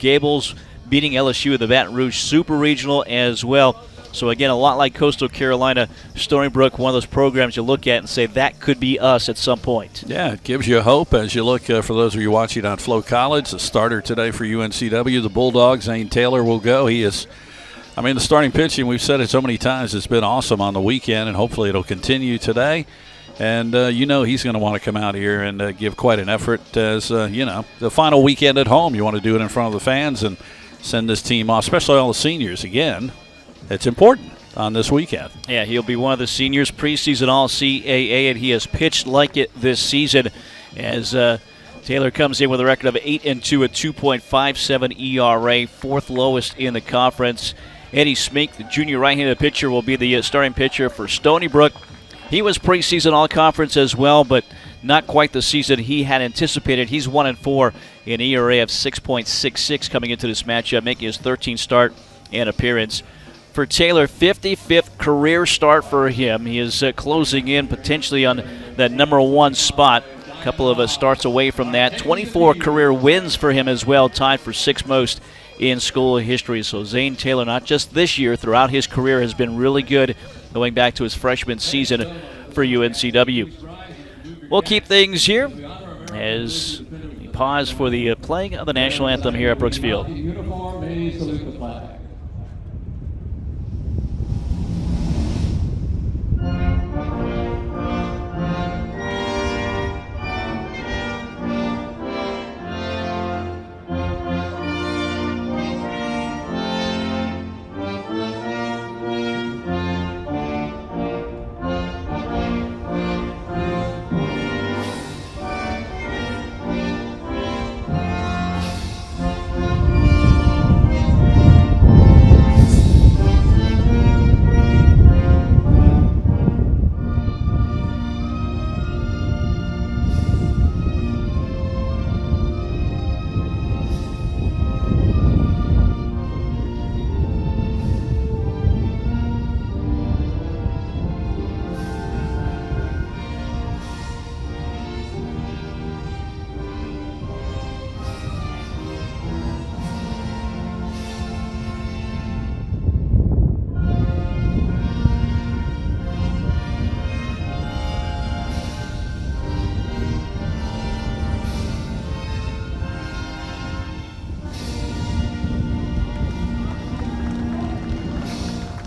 Gables beating LSU in the Baton Rouge Super Regional as well. So, again, a lot like Coastal Carolina, Stony Brook, one of those programs you look at and say that could be us at some point. Yeah, it gives you hope as you look, for those of you watching on Flow College, the starter today for UNCW, the Bulldogs, Zane Taylor will go. He is, the starting pitching, we've said it so many times, it's been awesome on the weekend, and hopefully it'll continue today. And, he's going to want to come out here and give quite an effort as, the final weekend at home. You want to do it in front of the fans and send this team off, especially all the seniors. Again, it's important on this weekend. Yeah, he'll be one of the seniors, preseason All-CAA, and he has pitched like it this season as Taylor comes in with a record of 8-2 at 2.57 ERA, fourth lowest in the conference. Eddie Smink, the junior right-handed pitcher, will be the starting pitcher for Stony Brook. He was preseason All-Conference as well, but not quite the season he had anticipated. He's 1-4 in ERA of 6.66 coming into this matchup, making his 13th start and appearance. For Taylor, 55th career start for him. He is closing in potentially on that number one spot. A couple of starts away from that. 24 career wins for him as well, tied for sixth most in school history. So Zane Taylor, not just this year, throughout his career has been really good, going back to his freshman season for UNCW. We'll keep things here as we pause for the playing of the national anthem here at Brooks Field.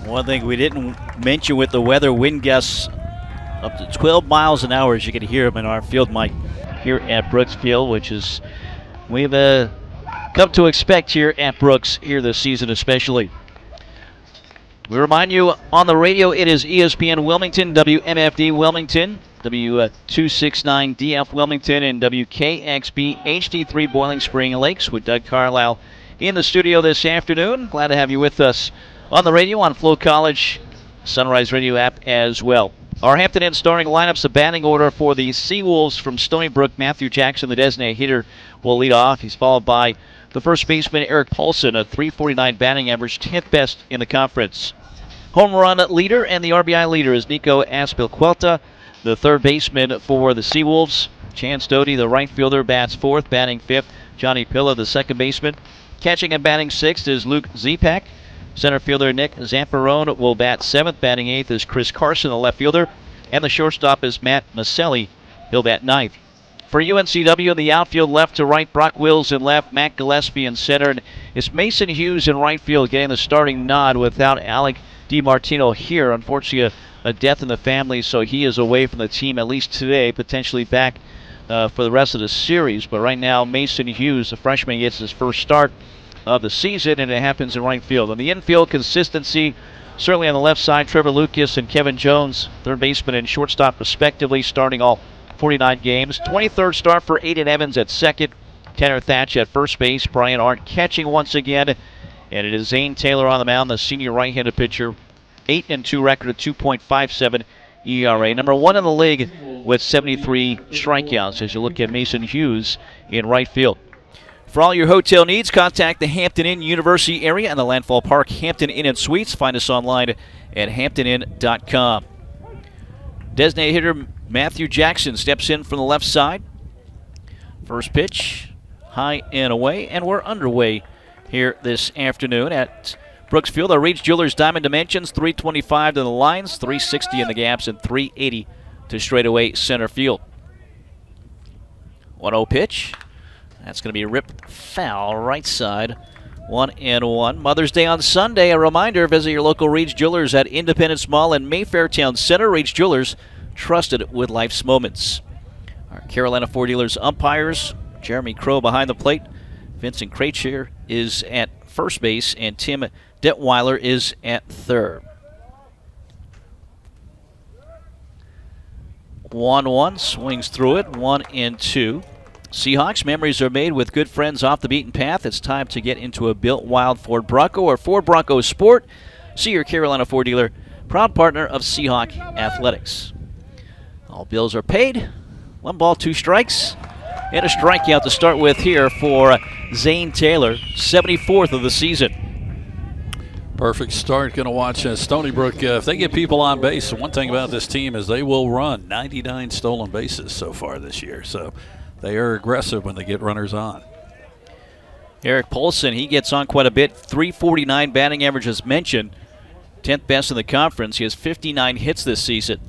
One thing we didn't mention with the weather, wind gusts up to 12 miles an hour, as you can hear them in our field mic here at Brooks Field, which is we've come to expect here at Brooks here this season especially. We remind you on the radio, it is ESPN Wilmington, WMFD Wilmington, W269DF Wilmington, and WKXB HD3 Boiling Spring Lakes with Doug Carlisle in the studio this afternoon. Glad to have you with us on the radio, on Flow College Sunrise Radio app as well. Our Hampton Inn starting lineups, a batting order for the Seawolves from Stony Brook. Matthew Jackson, the designated hitter, will lead off. He's followed by the first baseman, Eric Paulson, a .349 batting average, 10th best in the conference. Home run leader and the RBI leader is Nico Aspilcueta, the third baseman for the Seawolves. Chance Doty, the right fielder, bats fourth, batting fifth. Johnny Pilla, the second baseman. Catching and batting sixth is Luke Zepak. Center fielder Nick Zamperone will bat seventh. Batting eighth is Chris Carson, the left fielder. And the shortstop is Matt Maselli. He'll bat ninth. For UNCW, the outfield left to right, Brock Wills in left, Matt Gillespie in center. And it's Mason Hughes in right field getting the starting nod without Alec DiMartino here. Unfortunately, a death in the family, so he is away from the team at least today, potentially back for the rest of the series. But right now, Mason Hughes, the freshman, gets his first start of the season, and it happens in right field. On the infield, consistency certainly on the left side. Trevor Lucas and Kevin Jones, third baseman and shortstop respectively, starting all 49 games. 23rd start for Aiden Evans at second. Tanner Thatch at first base. Brian Arndt catching once again. And it is Zane Taylor on the mound, the senior right-handed pitcher. 8-2 record of 2.57 ERA. Number one in the league with 73 strikeouts as you look at Mason Hughes in right field. For all your hotel needs, contact the Hampton Inn University area and the Landfall Park Hampton Inn and Suites. Find us online at hamptoninn.com. Designated hitter Matthew Jackson steps in from the left side. First pitch, high and away, and we're underway here this afternoon at Brooks Field. Our Reach Jewelers Diamond Dimensions, 325 to the lines, 360 in the gaps, and 380 to straightaway center field. 1-0 pitch. That's going to be ripped foul right side. 1-1. Mother's Day on Sunday. A reminder, visit your local Reach Jewelers at Independence Mall and Mayfair Town Center. Reach Jewelers, trusted with life's moments. Our Carolina Ford Dealers umpires, Jeremy Crow behind the plate. Vincent Krejcir is at first base, and Tim Detweiler is at third. 1-1, swings through it, 1-2. Seahawks, memories are made with good friends off the beaten path. It's time to get into a built wild Ford Bronco or Ford Bronco Sport. See your Carolina Ford dealer, proud partner of Seahawk Athletics. All bills are paid. 1 ball, 2 strikes. And a strikeout to start with here for Zane Taylor, 74th of the season. Perfect start. Going to watch Stony Brook. If they get people on base, one thing about this team is they will run 99 stolen bases so far this year. So they are aggressive when they get runners on. Eric Polson, he gets on quite a bit. 349 batting average as mentioned. 10th best in the conference. He has 59 hits this season.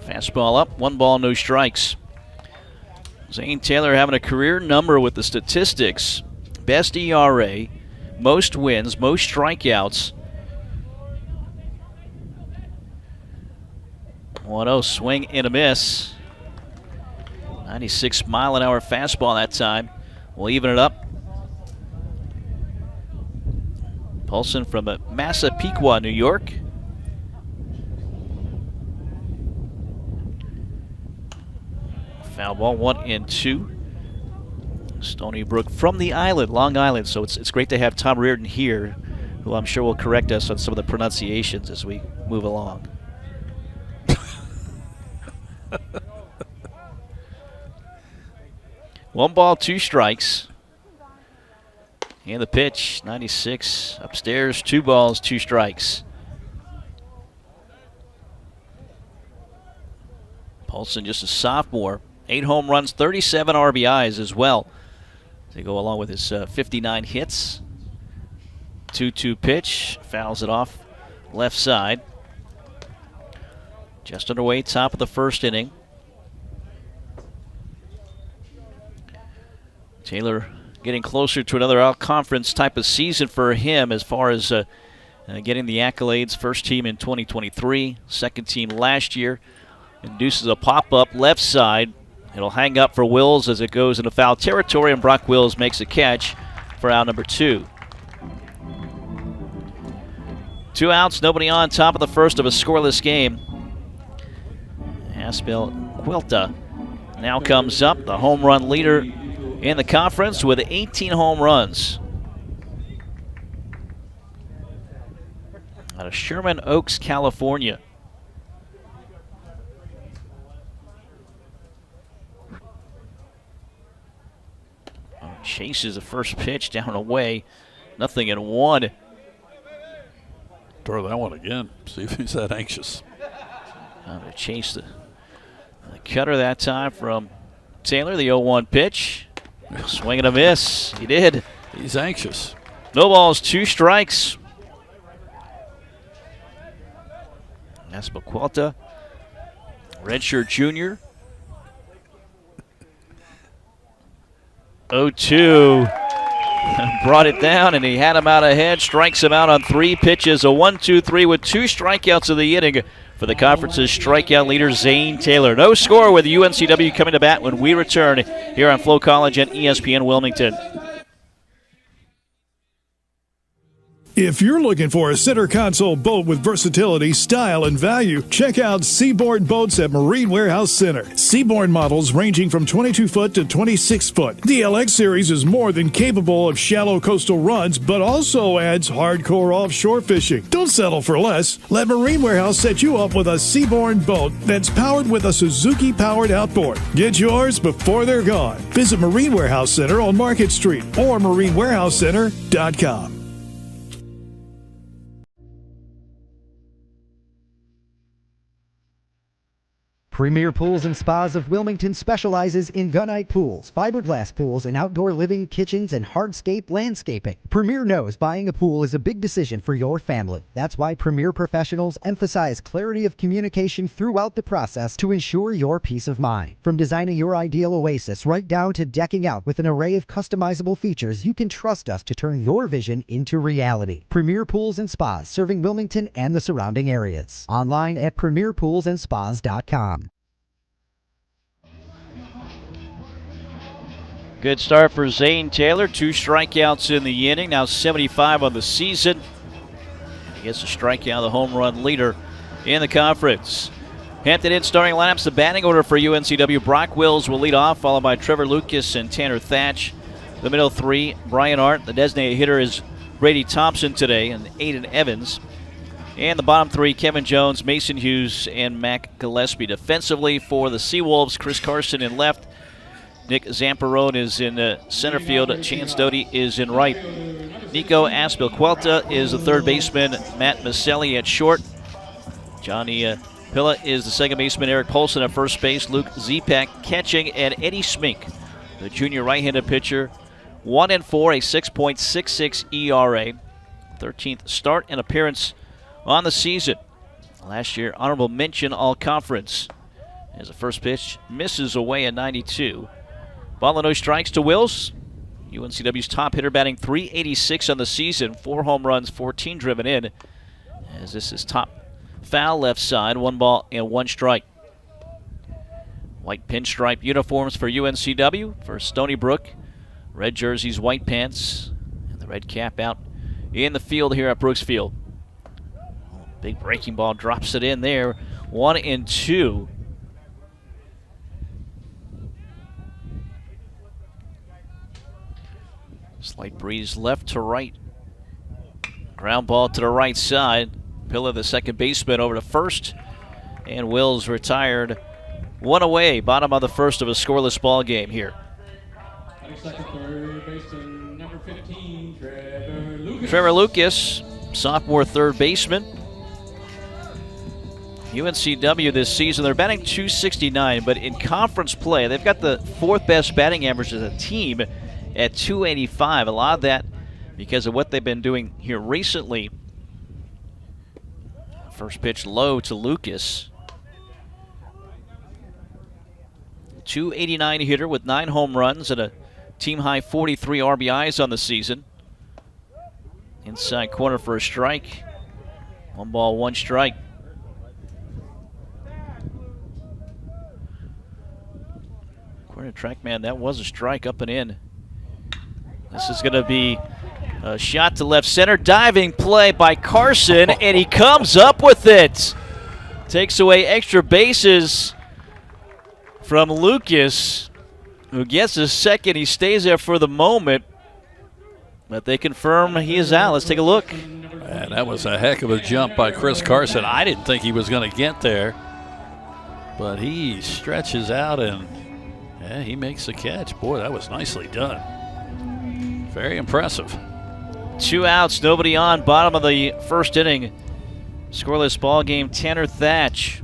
Fastball up, 1 ball, no strikes. Zane Taylor having a career number with the statistics. Best ERA, most wins, most strikeouts. 1-0, swing and a miss. 96-mile-an-hour fastball that time. We'll even it up. Paulson from Massapequa, New York. Foul ball, 1-2. Stony Brook from the island, Long Island. So it's great to have Tom Reardon here, who I'm sure will correct us on some of the pronunciations as we move along. One ball, 2 strikes. And the pitch, 96 upstairs, 2 balls, 2 strikes. Paulson, just a sophomore. 8 home runs, 37 RBIs as well, to go along with his 59 hits. 2-2 pitch, fouls it off left side. Just underway, top of the first inning. Taylor getting closer to another out-conference type of season for him as far as getting the accolades. First team in 2023, second team last year. Induces a pop-up left side. It'll hang up for Wills as it goes into foul territory, and Brock Wills makes a catch for out number 2. 2 outs, nobody on, top of the first of a scoreless game. Aspel Quilta now comes up, the home run leader in the conference with 18 home runs. Out of Sherman Oaks, California. Chases the first pitch down and away. 0-1. Throw that one again. See if he's that anxious. To chase the cutter that time from Taylor. The 0-1 pitch. Swing and a miss. He did. He's anxious. No balls, 2 strikes. Aspaqualta, redshirt junior. 0-2. Brought it down, and he had him out ahead. Strikes him out on 3 pitches. A 1-2-3 with 2 strikeouts of the inning for the conference's strikeout leader, Zane Taylor. No score with the UNCW coming to bat when we return here on Flow College and ESPN Wilmington. If you're looking for a center console boat with versatility, style, and value, check out Seabourn Boats at Marine Warehouse Center. Seabourn models ranging from 22-foot to 26-foot. The LX series is more than capable of shallow coastal runs, but also adds hardcore offshore fishing. Don't settle for less. Let Marine Warehouse set you up with a Seabourn boat that's powered with a Suzuki-powered outboard. Get yours before they're gone. Visit Marine Warehouse Center on Market Street or marinewarehousecenter.com. Premier Pools and Spas of Wilmington specializes in gunite pools, fiberglass pools, and outdoor living, kitchens, and hardscape landscaping. Premier knows buying a pool is a big decision for your family. That's why Premier professionals emphasize clarity of communication throughout the process to ensure your peace of mind. From designing your ideal oasis right down to decking out with an array of customizable features, you can trust us to turn your vision into reality. Premier Pools and Spas, serving Wilmington and the surrounding areas. Online at premierpoolsandspas.com. Good start for Zane Taylor. 2 strikeouts in the inning. Now 75 on the season. He gets a strikeout, the home run leader in the conference. Hampton Inn starting lineups. The batting order for UNCW. Brock Wills will lead off, followed by Trevor Lucas and Tanner Thatch. The middle 3, Brian Arndt. The designated hitter is Brady Thompson today, and Aiden Evans. And the bottom 3, Kevin Jones, Mason Hughes, and Mac Gillespie. Defensively for the Seawolves, Chris Carson in left. Nick Zamperone is in center field. Chance Doty is in right. Nico Aspilcueta is the third baseman. Matt Maselli at short. Johnny Pilla is the second baseman. Eric Polson at first base. Luke Zepak catching. And Eddie Smink, the junior right-handed pitcher. 1-4, a 6.66 ERA. 13th start and appearance on the season. Last year, honorable mention all-conference. As the first pitch misses away at 92. Ball and no strikes to Wills. UNCW's top hitter, batting .386 on the season. 4 home runs, 14 driven in. As this is top foul left side. 1 ball and 1 strike. White pinstripe uniforms for UNCW. For Stony Brook, red jerseys, white pants, and the red cap out in the field here at Brooks Field. Big breaking ball drops it in there. 1-2. Slight breeze left to right. Ground ball to the right side. Pilla, the second baseman, over to first. And Wills retired. 1 away. Bottom of the first of a scoreless ball game here. Third baseman, number 15, Trevor Lucas. Trevor Lucas, sophomore third baseman. UNCW this season, they're batting .269, but in conference play, they've got the 4th best batting average as a team at .285. A lot of that because of what they've been doing here recently. First pitch low to Lucas. .289 hitter with 9 home runs and a team-high 43 RBIs on the season. Inside corner for a strike. 1 ball, 1 strike. According to TrackMan, that was a strike, up and in. This is going to be a shot to left center. Diving play by Carson, and he comes up with it. Takes away extra bases from Lucas, who gets his second. He stays there for the moment, but they confirm he is out. Let's take a look. And that was a heck of a jump by Chris Carson. I didn't think he was going to get there, but he stretches out and he makes the catch. Boy, that was nicely done. Very impressive. 2 outs, nobody on. Bottom of the first inning. Scoreless ball game. Tanner Thatch.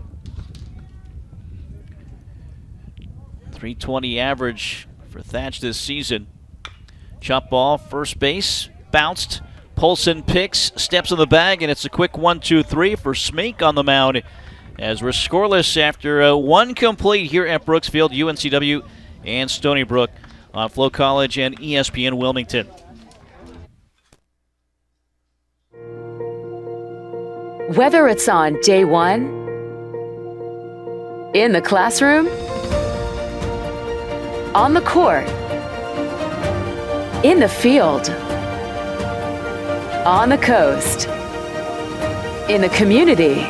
.320 average for Thatch this season. Chop ball, first base, bounced. Polson picks, steps on the bag, and it's a quick 1-2-3 for Smink on the mound. As we're scoreless after 1 complete here at Brooks Field, UNCW and Stony Brook on Flow College and ESPN Wilmington. Whether it's on day 1, in the classroom, on the court, in the field, on the coast, in the community,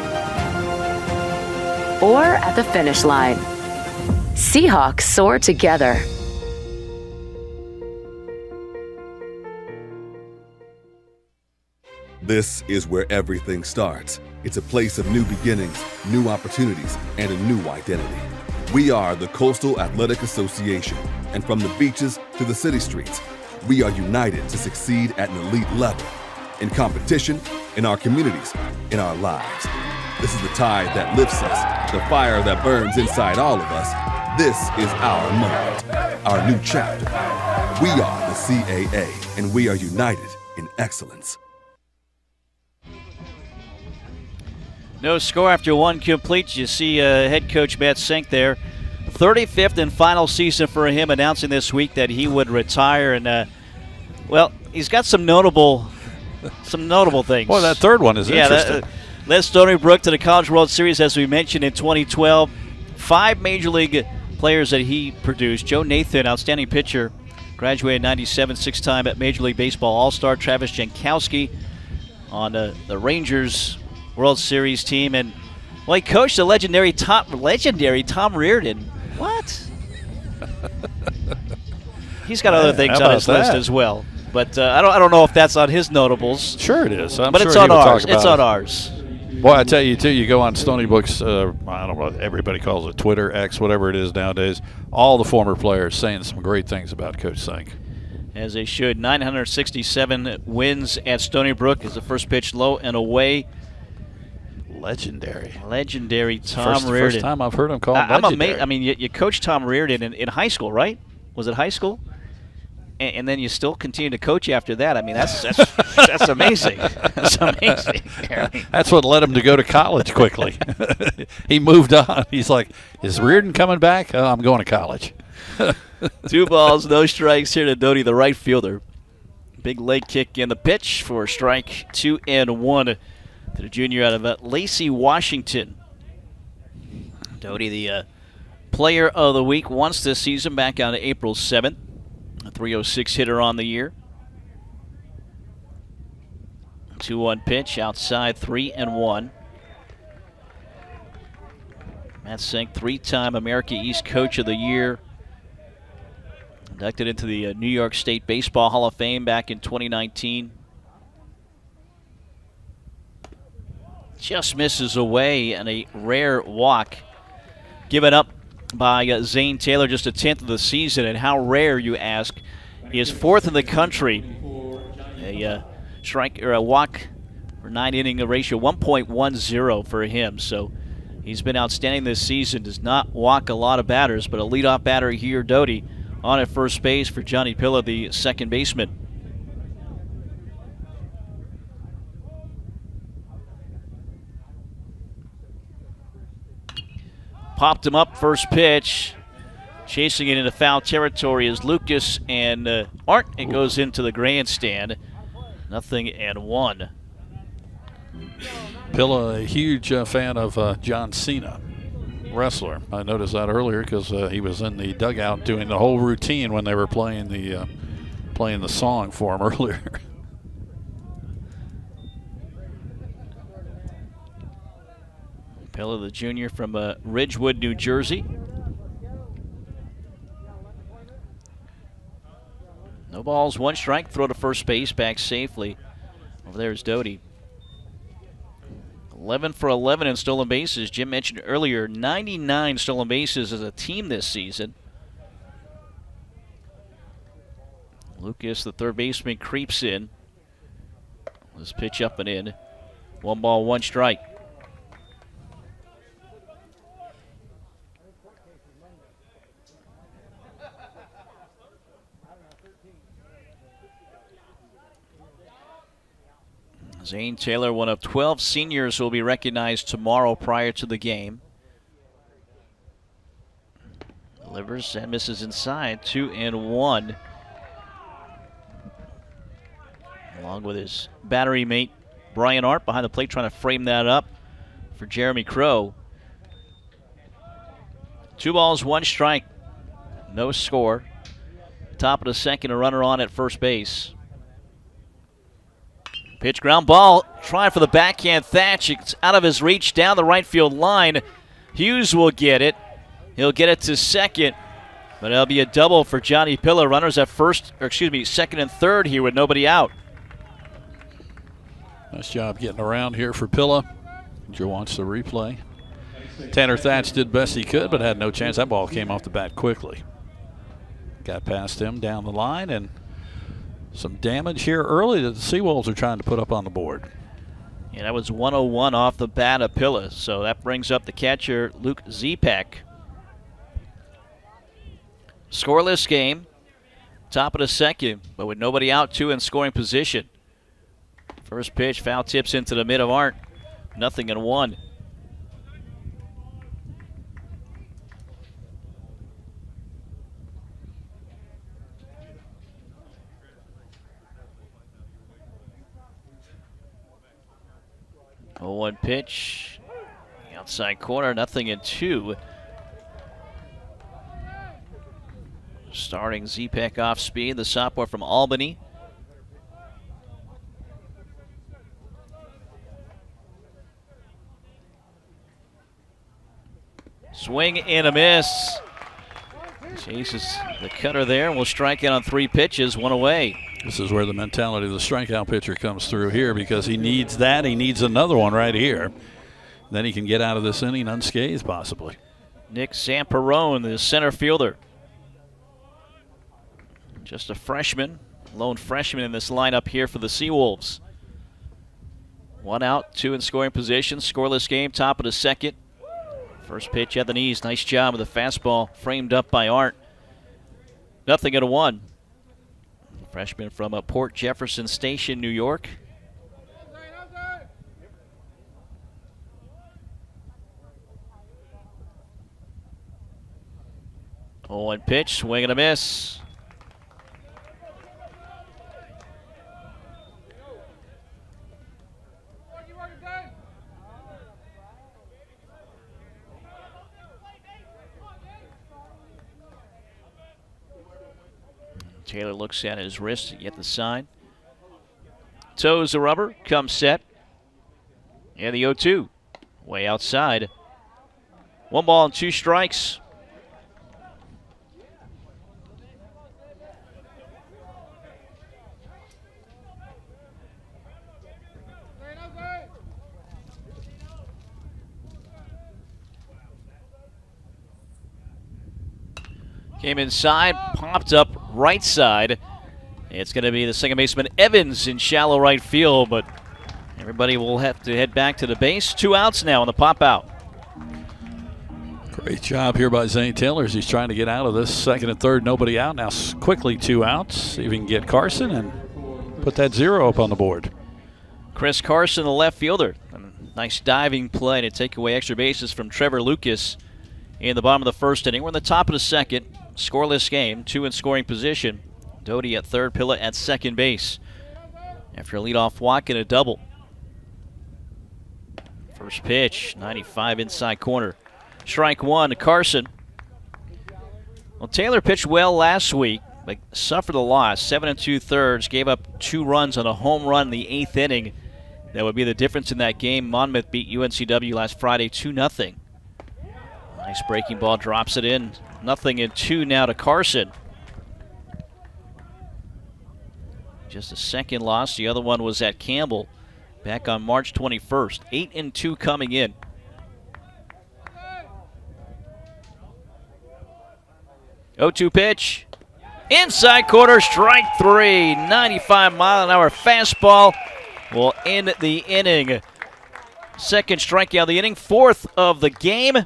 or at the finish line, Seahawks soar together. This is where everything starts. It's a place of new beginnings, new opportunities, and a new identity. We are the Coastal Athletic Association, and from the beaches to the city streets, we are united to succeed at an elite level, in competition, in our communities, in our lives. This is the tide that lifts us, the fire that burns inside all of us. This is our moment, our new chapter. We are the CAA, and we are united in excellence. No score after one complete. You see head coach Matt Sink there. 35th and final season for him, announcing this week that he would retire. And, well, he's got some notable things. Boy, that third one is interesting. Led Stony Brook to the College World Series, as we mentioned, in 2012. 5 Major League players that he produced. Joe Nathan, outstanding pitcher, graduated in 97, 6-time at Major League Baseball All-Star. Travis Jankowski on the Rangers World Series team. And, well, he coached the legendary Tom Reardon. What? He's got other things on his list as well. But I don't know if that's on his notables. Sure it is. But it's on ours. It's on ours. Boy, I tell you, too, you go on Stony Brook's, I don't know what everybody calls it, Twitter, X, whatever it is nowadays, all the former players saying some great things about Coach Sink. As they should. 967 wins at Stony Brook as the first pitch low and away. Legendary Tom Reardon. First time I've heard him called I'm legendary. amazed. I mean, you coached Tom Reardon in high school, right? Was it high school? And then you still continue to coach after that. I mean, that's amazing. That's amazing. That's what led him to go to college quickly. He moved on. He's like, is Reardon coming back? Oh, I'm going to college. 2 balls, no strikes here to Doty, the right fielder. Big leg kick in the pitch for strike 2 and 1 to the junior out of Lacey, Washington. Doty, the player of the week once this season, back on April 7th. A .306 hitter on the year. 2-1 pitch outside, 3-1. Matt Sink, 3-time America East Coach of the Year. Inducted into the New York State Baseball Hall of Fame back in 2019. Just misses away and a rare walk given up by Zane Taylor, just a 10th of the season. And how rare, you ask? He is 4th in the country. A strike or a walk for 9-inning ratio, 1.10 for him. So he's been outstanding this season. Does not walk a lot of batters, but a leadoff batter here, Doty, on at first base for Johnny Pilla, the second baseman. Popped him up, first pitch. Chasing it into foul territory is Lucas and Art. It goes into the grandstand. 0-1. Pilla, a huge fan of John Cena, wrestler. I noticed that earlier because he was in the dugout doing the whole routine when they were playing the song for him earlier. Pilla, the junior from Ridgewood, New Jersey. No balls, 1 strike. Throw to first base, back safely. Over there is Doty. 11 for 11 in stolen bases. Jim mentioned earlier, 99 stolen bases as a team this season. Lucas, the third baseman, creeps in. Let's pitch up and in. 1 ball, 1 strike. Zane Taylor, one of 12 seniors who will be recognized tomorrow prior to the game. Delivers and misses inside, 2-1. Along with his battery mate, Brian Art, behind the plate trying to frame that up for Jeremy Crow. 2 balls, 1 strike. No score. Top of the second, a runner on at first base. Pitch, ground ball, trying for the backhand Thatch. It's out of his reach, down the right field line. Hughes will get it. He'll get it to second, but it'll be a double for Johnny Pilla. Runners at second and third here with nobody out. Nice job getting around here for Pilla. Joe wants the replay. Tanner Thatch did best he could, but had no chance. That ball came off the bat quickly. Got past him down the line, and some damage here early that the Seawolves are trying to put up on the board. And that was 101 off the bat of Pilla. So that brings up the catcher, Luke Zepek. Scoreless game. Top of the second, but with nobody out, 2 in scoring position. First pitch, foul tips into the mid of Arndt. 0-1. One pitch, outside corner, 0-2. Starting Zepek off speed, the sophomore from Albany. Swing and a miss. Chases the cutter there and will strike out on 3 pitches, 1 away. This is where the mentality of the strikeout pitcher comes through here, because he needs that. He needs another one right here. Then he can get out of this inning unscathed, possibly. Nick Zamperone, the center fielder. Just a freshman, lone freshman in this lineup here for the Seawolves. 1 out, 2 in scoring position. Scoreless game, top of the second. First pitch at the knees. Nice job with the fastball framed up by Arndt. 0-1. Freshman from Port Jefferson Station, New York. Oh, and pitch, swing and a miss. Taylor looks at his wrist to get the sign. Toes the rubber, comes set. And the 0-2, way outside. 1 ball and 2 strikes. Came inside, popped up right side. It's going to be the second baseman Evans in shallow right field, but everybody will have to head back to the base. 2 outs now on the pop out. Great job here by Zane Taylor as he's trying to get out of this. Second and third, nobody out. Now quickly 2 outs. See if he can get Carson and put that 0 up on the board. Chris Carson, the left fielder. Nice diving play to take away extra bases from Trevor Lucas in the bottom of the first inning. We're in the top of the second. Scoreless game, 2 in scoring position. Doty at third, Pilla at second base. After a leadoff walk and a double. First pitch, 95 inside corner. Strike 1 to Carson. Well, Taylor pitched well last week, but suffered a loss. 7 2/3, gave up 2 runs on a home run in the 8th inning. That would be the difference in that game. Monmouth beat UNCW last Friday 2-0. Nice breaking ball, drops it in. 0-2 now to Carson. Just a second loss. The other one was at Campbell back on March 21st. 8-2 coming in. Oh, 0-2 pitch. Inside corner, strike 3. 95-mile-an-hour fastball will end the inning. Second strikeout of the inning, 4th of the game,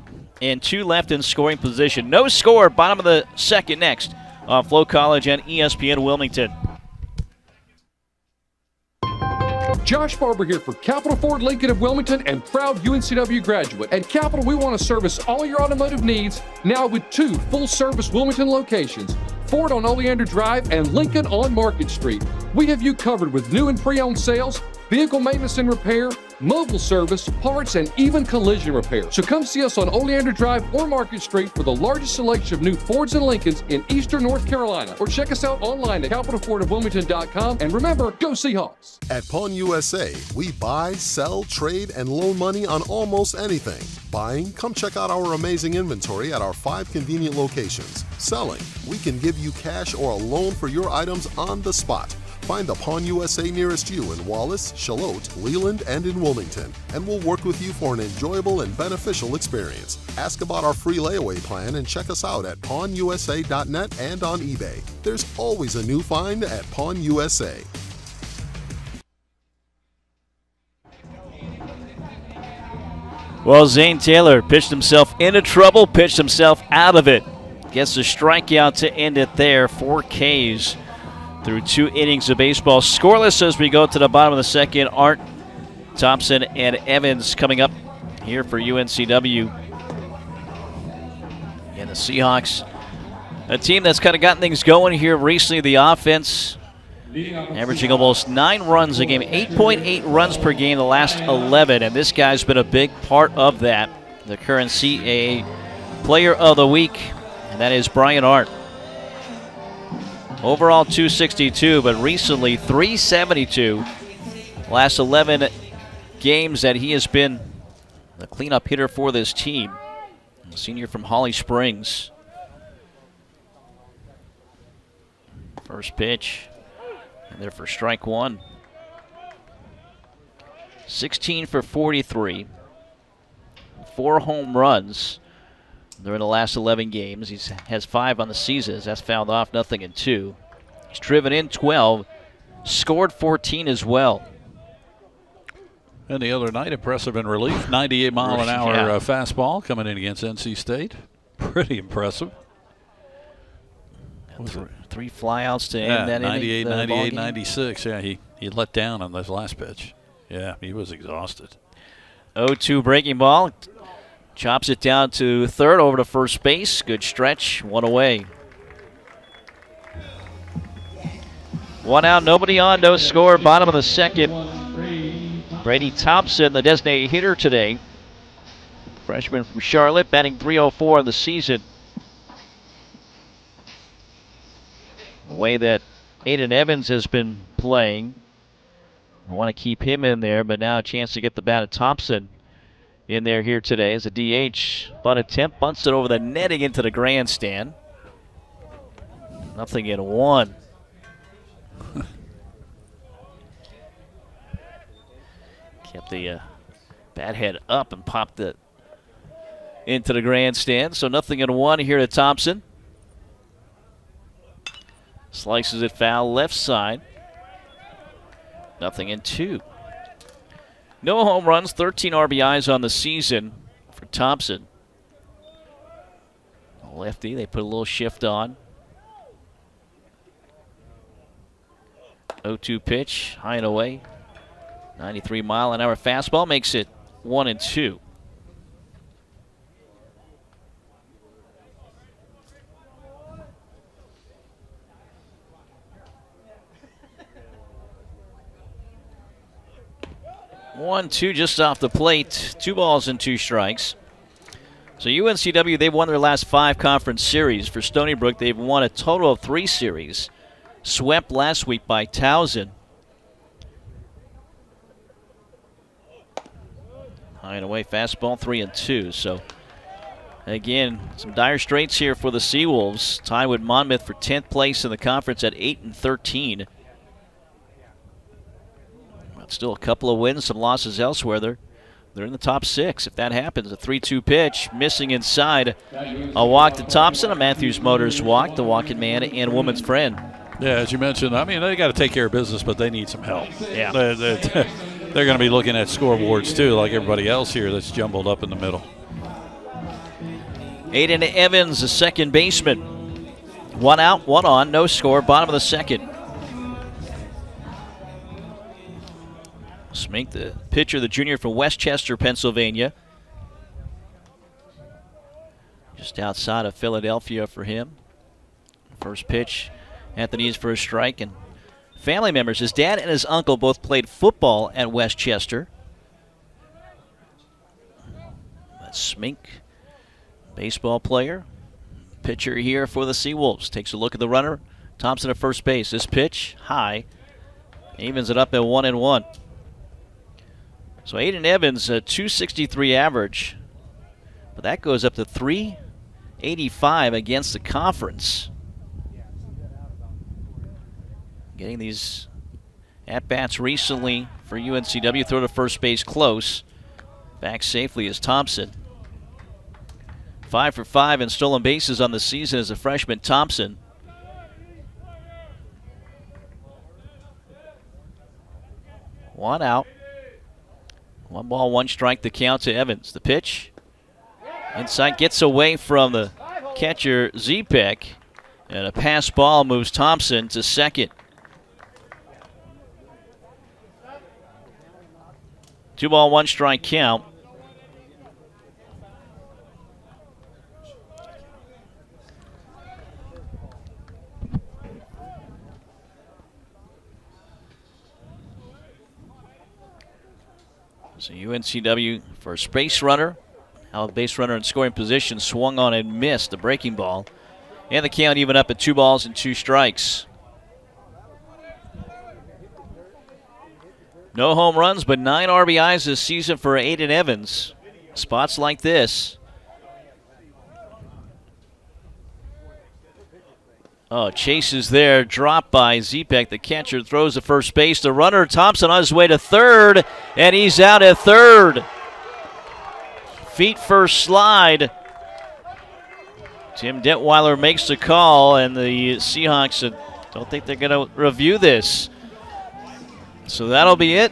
and 2 left in scoring position. No score, bottom of the second next on Flow College and ESPN Wilmington. Josh Barber here for Capital Ford Lincoln of Wilmington and proud UNCW graduate. At Capital, we want to service all your automotive needs now with 2 full-service Wilmington locations, Ford on Oleander Drive and Lincoln on Market Street. We have you covered with new and pre-owned sales, vehicle maintenance and repair, mobile service, parts, and even collision repair. So come see us on Oleander Drive or Market Street for the largest selection of new Fords and Lincolns in eastern North Carolina. Or check us out online at capitalfordofwilmington.com. And remember, go Seahawks. At Pawn USA, we buy, sell, trade, and loan money on almost anything. Buying? Come check out our amazing inventory at our 5 convenient locations. Selling? We can give you cash or a loan for your items on the spot. Find the Pawn USA nearest you in Wallace, Charlotte, Leland, and in Wilmington, and we'll work with you for an enjoyable and beneficial experience. Ask about our free layaway plan and check us out at pawnusa.net and on eBay. There's always a new find at Pawn USA. Well, Zane Taylor pitched himself into trouble, pitched himself out of it. Gets a strikeout to end it there. 4 Ks through 2 innings of baseball. Scoreless as we go to the bottom of the second. Art, Thompson, and Evans coming up here for UNCW. And the Seahawks, a team that's kind of gotten things going here recently. The offense averaging almost 9 runs a game, 8.8 runs per game the last 11, and this guy's been a big part of that. The current CAA Player of the Week, and that is Brian Art. Overall 262, but recently 372. Last 11 games that he has been the cleanup hitter for this team. A senior from Holly Springs. First pitch. And there for strike 1. 16 for 43. 4 home runs during the last 11 games. He has 5 on the season. That's fouled off, nothing in 2. He's driven in 12. Scored 14 as well. And the other night, impressive in relief. 98-mile-an-hour fastball coming in against NC State. Pretty impressive. 3 flyouts to end that 98, inning. 98, 96. Yeah, he let down on this last pitch. Yeah, he was exhausted. 0-2 breaking ball. Chops it down to third, over to first base. Good stretch, 1 away. 1 out, nobody on, no score. Bottom of the second. Brady Thompson, the designated hitter today. Freshman from Charlotte, batting .304 in the season. The way that Aiden Evans has been playing, I want to keep him in there, but now a chance to get the bat of Thompson in there here today as a DH. Bunt attempt, bunts it over the netting into the grandstand. Nothing in 1. Kept the bat head up and popped it into the grandstand. So nothing in 1 here to Thompson. Slices it foul left side. Nothing in 2. No home runs, 13 RBIs on the season for Thompson. Lefty, they put a little shift on. 0-2 pitch, high and away. 93-mile-an-hour fastball makes it 1-2. One, 2 just off the plate. 2 balls and 2 strikes. So UNCW, they've won their last 5 conference series. For Stony Brook, they've won a total of 3 series. Swept last week by Towson. High and away fastball, 3-2. So again, some dire straits here for the Seawolves. Tied with Monmouth for 10th place in the conference at 8-13. But still a couple of wins, some losses elsewhere. They're in the top 6 if that happens. A 3-2 pitch, missing inside. A walk to Thompson, a Matthews Motors walk, the walking man and woman's friend. Yeah, as you mentioned, I mean, they got to take care of business, but they need some help. Yeah. They're going to be looking at scoreboards, too, like everybody else here that's jumbled up in the middle. Aiden Evans, the second baseman. 1 out, 1 on, no score, bottom of the second. Smink, the pitcher, the junior from Westchester, Pennsylvania. Just outside of Philadelphia for him. First pitch at the knees for a strike. And family members, his dad and his uncle both played football at Westchester. That's Smink, baseball player. Pitcher here for the Seawolves. Takes a look at the runner. Thompson at first base. This pitch, high. Evens it up at 1-1. So Aiden Evans, a 263 average. But that goes up to 385 against the conference. Getting these at-bats recently for UNCW. Throw to first base close. Back safely is Thompson. 5 for 5 in stolen bases on the season as a freshman, Thompson. One out. 1 ball, 1 strike, the count to Evans. The pitch. Inside, gets away from the catcher, Zepek. And a pass ball moves Thompson to second. 2 ball, 1 strike count. So UNCW first base runner. Now the base runner in scoring position swung on and missed the breaking ball. And the count even up at 2 balls and 2 strikes. No home runs, but 9 RBIs this season for Aiden Evans. Spots like this. Oh, chases there, dropped by Zepek. The catcher throws to first base. The runner, Thompson, on his way to third, and he's out at third. Feet first slide. Tim Detweiler makes the call, and the Seahawks don't think they're going to review this. So that'll be it.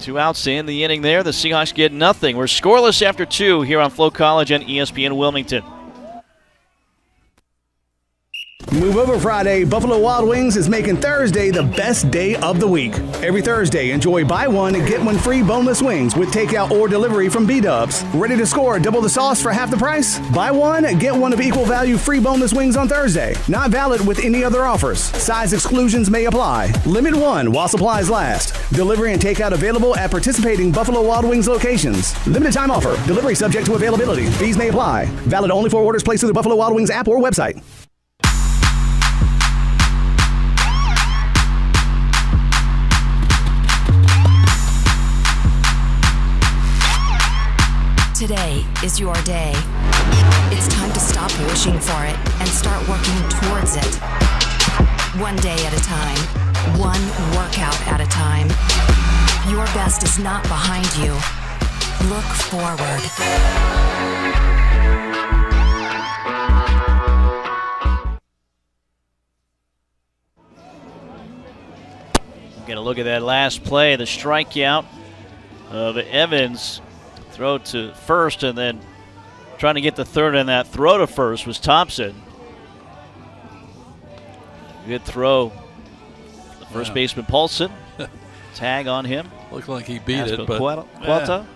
2 outs to end the inning there. The Seahawks get nothing. We're scoreless after 2 here on Flow College and ESPN Wilmington. Move over Friday. Buffalo Wild Wings is making Thursday the best day of the week. Every Thursday, enjoy buy one and get one free boneless wings with takeout or delivery from B-Dubs. Ready to score double the sauce for half the price? Buy one and get one of equal value free boneless wings on Thursday. Not valid with any other offers. Size exclusions may apply. Limit 1 while supplies last. Delivery and takeout available at participating Buffalo Wild Wings locations. Limited time offer. Delivery subject to availability. Fees may apply. Valid only for orders placed through the Buffalo Wild Wings app or website. Today is your day. It's time to stop wishing for it and start working towards it. One day at a time, one workout at a time. Your best is not behind you. Look forward. Get a look at that last play, the strikeout of Evans. Throw to first, and then trying to get the third, and that throw to first was Thompson. Good throw. The first baseman, Paulson. Tag on him. Looked like he beat it, but Qualta.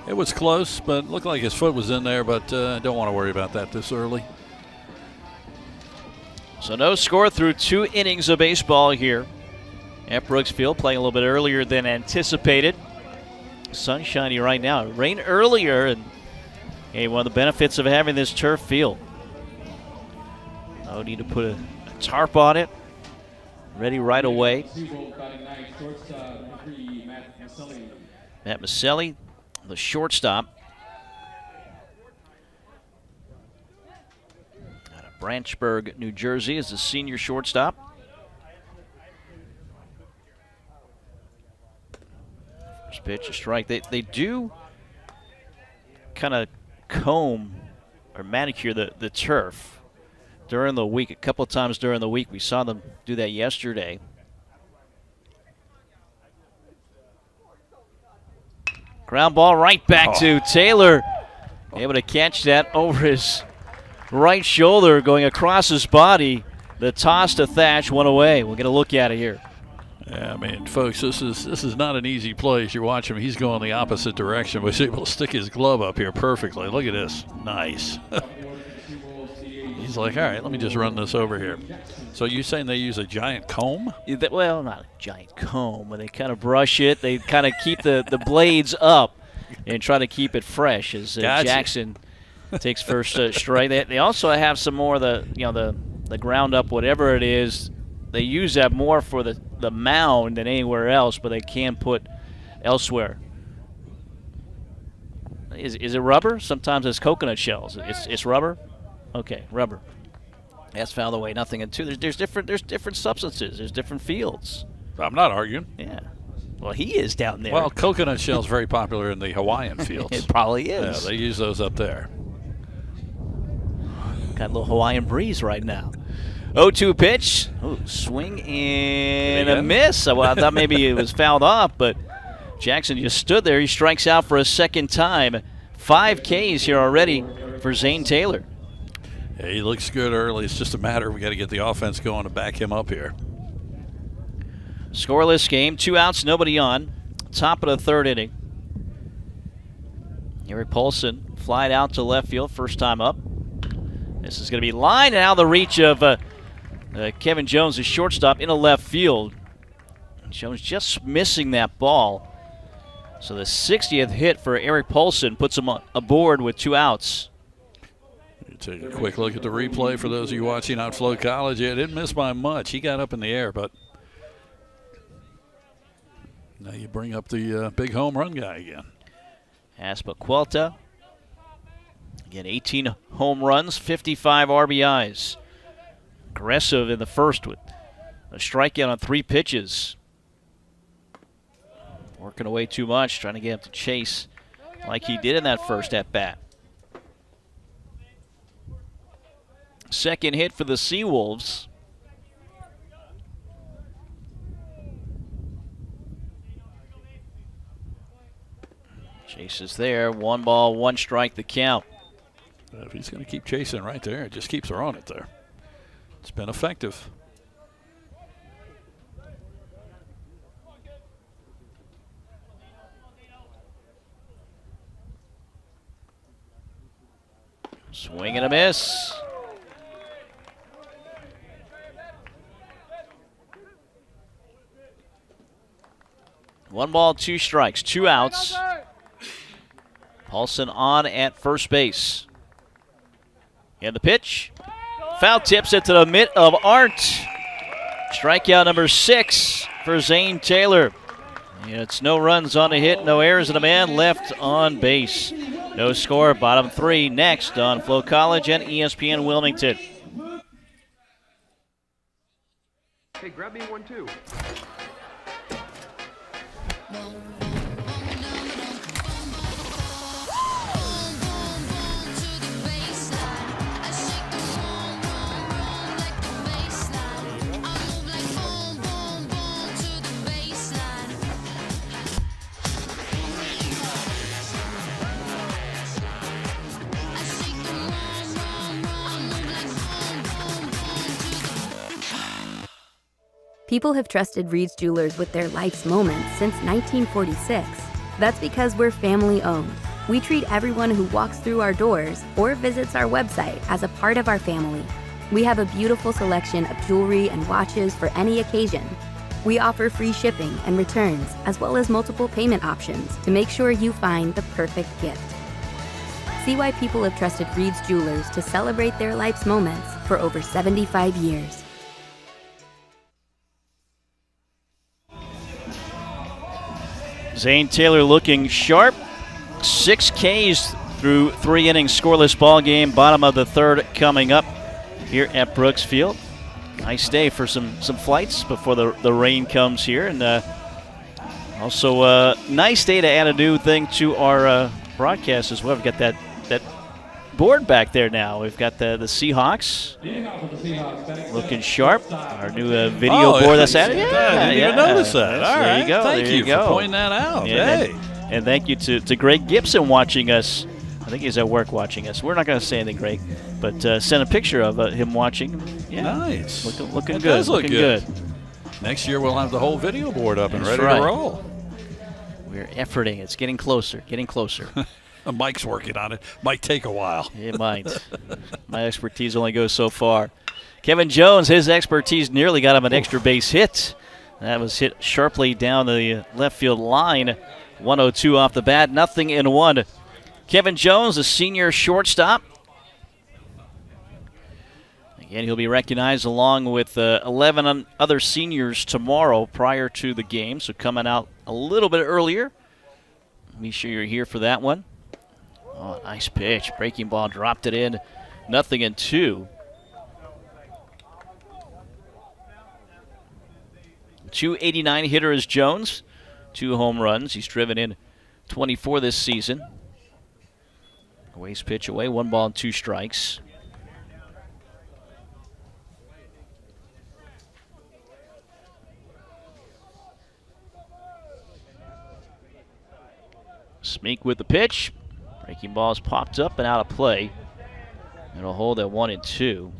It was close, but looked like his foot was in there, but don't want to worry about that this early. So no score through 2 innings of baseball here at Brooks Field, playing a little bit earlier than anticipated. Sunshiny right now. It rained earlier, and hey, one of the benefits of having this turf field. No need to put a tarp on it. Ready right away. Matt Maselli, the shortstop. Out of Branchburg, New Jersey, is the senior shortstop. First pitch, a strike. They do kind of comb or manicure the turf during the week. A couple of times during the week, we saw them do that yesterday. Ground ball right back to Taylor. Able to catch that over his right shoulder, going across his body. The toss to Thatch went away. We'll get a look at it here. Yeah, I mean, folks, this is not an easy play. As you watch him, he's going the opposite direction, but he's able to stick his glove up here perfectly. Look at this. Nice. He's like, all right, let me just run this over here. So you saying they use a giant comb? Well, not a giant comb, but they kind of brush it. They kind of keep the blades up and try to keep it fresh as Jackson takes first strike. They also have some more of the ground up, whatever it is. They use that more for the mound than anywhere else, but they can put elsewhere. Is it rubber? Sometimes it's coconut shells. It's rubber? Okay, rubber. That's fouled away. Nothing. And 2, there's different substances. There's different fields. I'm not arguing. Yeah. Well, he is down there. Well, coconut shell's very popular in the Hawaiian fields. It probably is. Yeah, they use those up there. Got a little Hawaiian breeze right now. 0-2 pitch. Ooh, swing and a miss. Well, I thought maybe it was fouled off, but Jackson just stood there. He strikes out for a second time. 5 Ks here already for Zane Taylor. Yeah, he looks good early. It's just a matter we got to get the offense going to back him up here. Scoreless game, 2 outs, nobody on. Top of the 3rd inning. Eric Paulson flied out to left field, first time up. This is going to be lined, and out of the reach of Kevin Jones, the shortstop, into left field. Jones just missing that ball. So the 60th hit for Eric Paulson puts him aboard with 2 outs. Take a quick look at the replay for those of you watching on Flow College. Yeah, didn't miss by much. He got up in the air, but now you bring up the big home run guy again. Aspaquelta. Again, 18 home runs, 55 RBIs. Aggressive in the first with a strikeout on 3 pitches. Working away too much, trying to get him to chase like he did in that first at-bat. Second hit for the Seawolves. Chase is there. 1 ball, 1 strike, the count. If he's going to keep chasing right there, just keep throwing it there. It's been effective. Swing and a miss. One ball, 2 strikes, 2 outs. Paulson on at first base. And the pitch. Foul tips it to the mitt of Arndt. Strikeout number 6 for Zane Taylor. And it's no runs on the hit, no errors, and a man left on base. No score, bottom 3 next on Flow College and ESPN Wilmington. Hey, grab me 1 too. People have trusted Reed's Jewelers with their life's moments since 1946. That's because we're family-owned. We treat everyone who walks through our doors or visits our website as a part of our family. We have a beautiful selection of jewelry and watches for any occasion. We offer free shipping and returns, as well as multiple payment options to make sure you find the perfect gift. See why people have trusted Reed's Jewelers to celebrate their life's moments for over 75 years. Zane Taylor looking sharp. 6 Ks through 3 innings, scoreless ball game. Bottom of the 3rd coming up here at Brooks Field. Nice day for some flights before the rain comes here. And also a nice day to add a new thing to our broadcast as well. We've got that board back there now. We've got the Seahawks looking sharp. Our new video board that's added. I didn't even notice that. All right. There you go. Thank you for pointing that out. Yeah, hey. And thank you to Greg Gibson watching us. I think he's at work watching us. We're not going to say anything, Greg, but send a picture of him watching. Yeah, nice. Looking good. Does look looking good. Next year we'll have the whole video board up and That's ready right. to roll. We're efforting. It's getting closer. Getting closer. Mike's working on it. Might take a while. It might. My expertise only goes so far. Kevin Jones, his expertise nearly got him an extra base hit. That was hit sharply down the left field line. 102 off the bat, 0-1. Kevin Jones, the senior shortstop. Again, he'll be recognized along with 11 other seniors tomorrow prior to the game, so coming out a little bit earlier. Be sure you're here for that one. Oh, nice pitch. Breaking ball, dropped it in. 0-2. 289 hitter is Jones. 2 home runs. He's driven in 24 this season. Waste pitch away. 1 ball and 2 strikes. Smink with the pitch. Breaking ball's popped up and out of play. It'll hold at 1-2.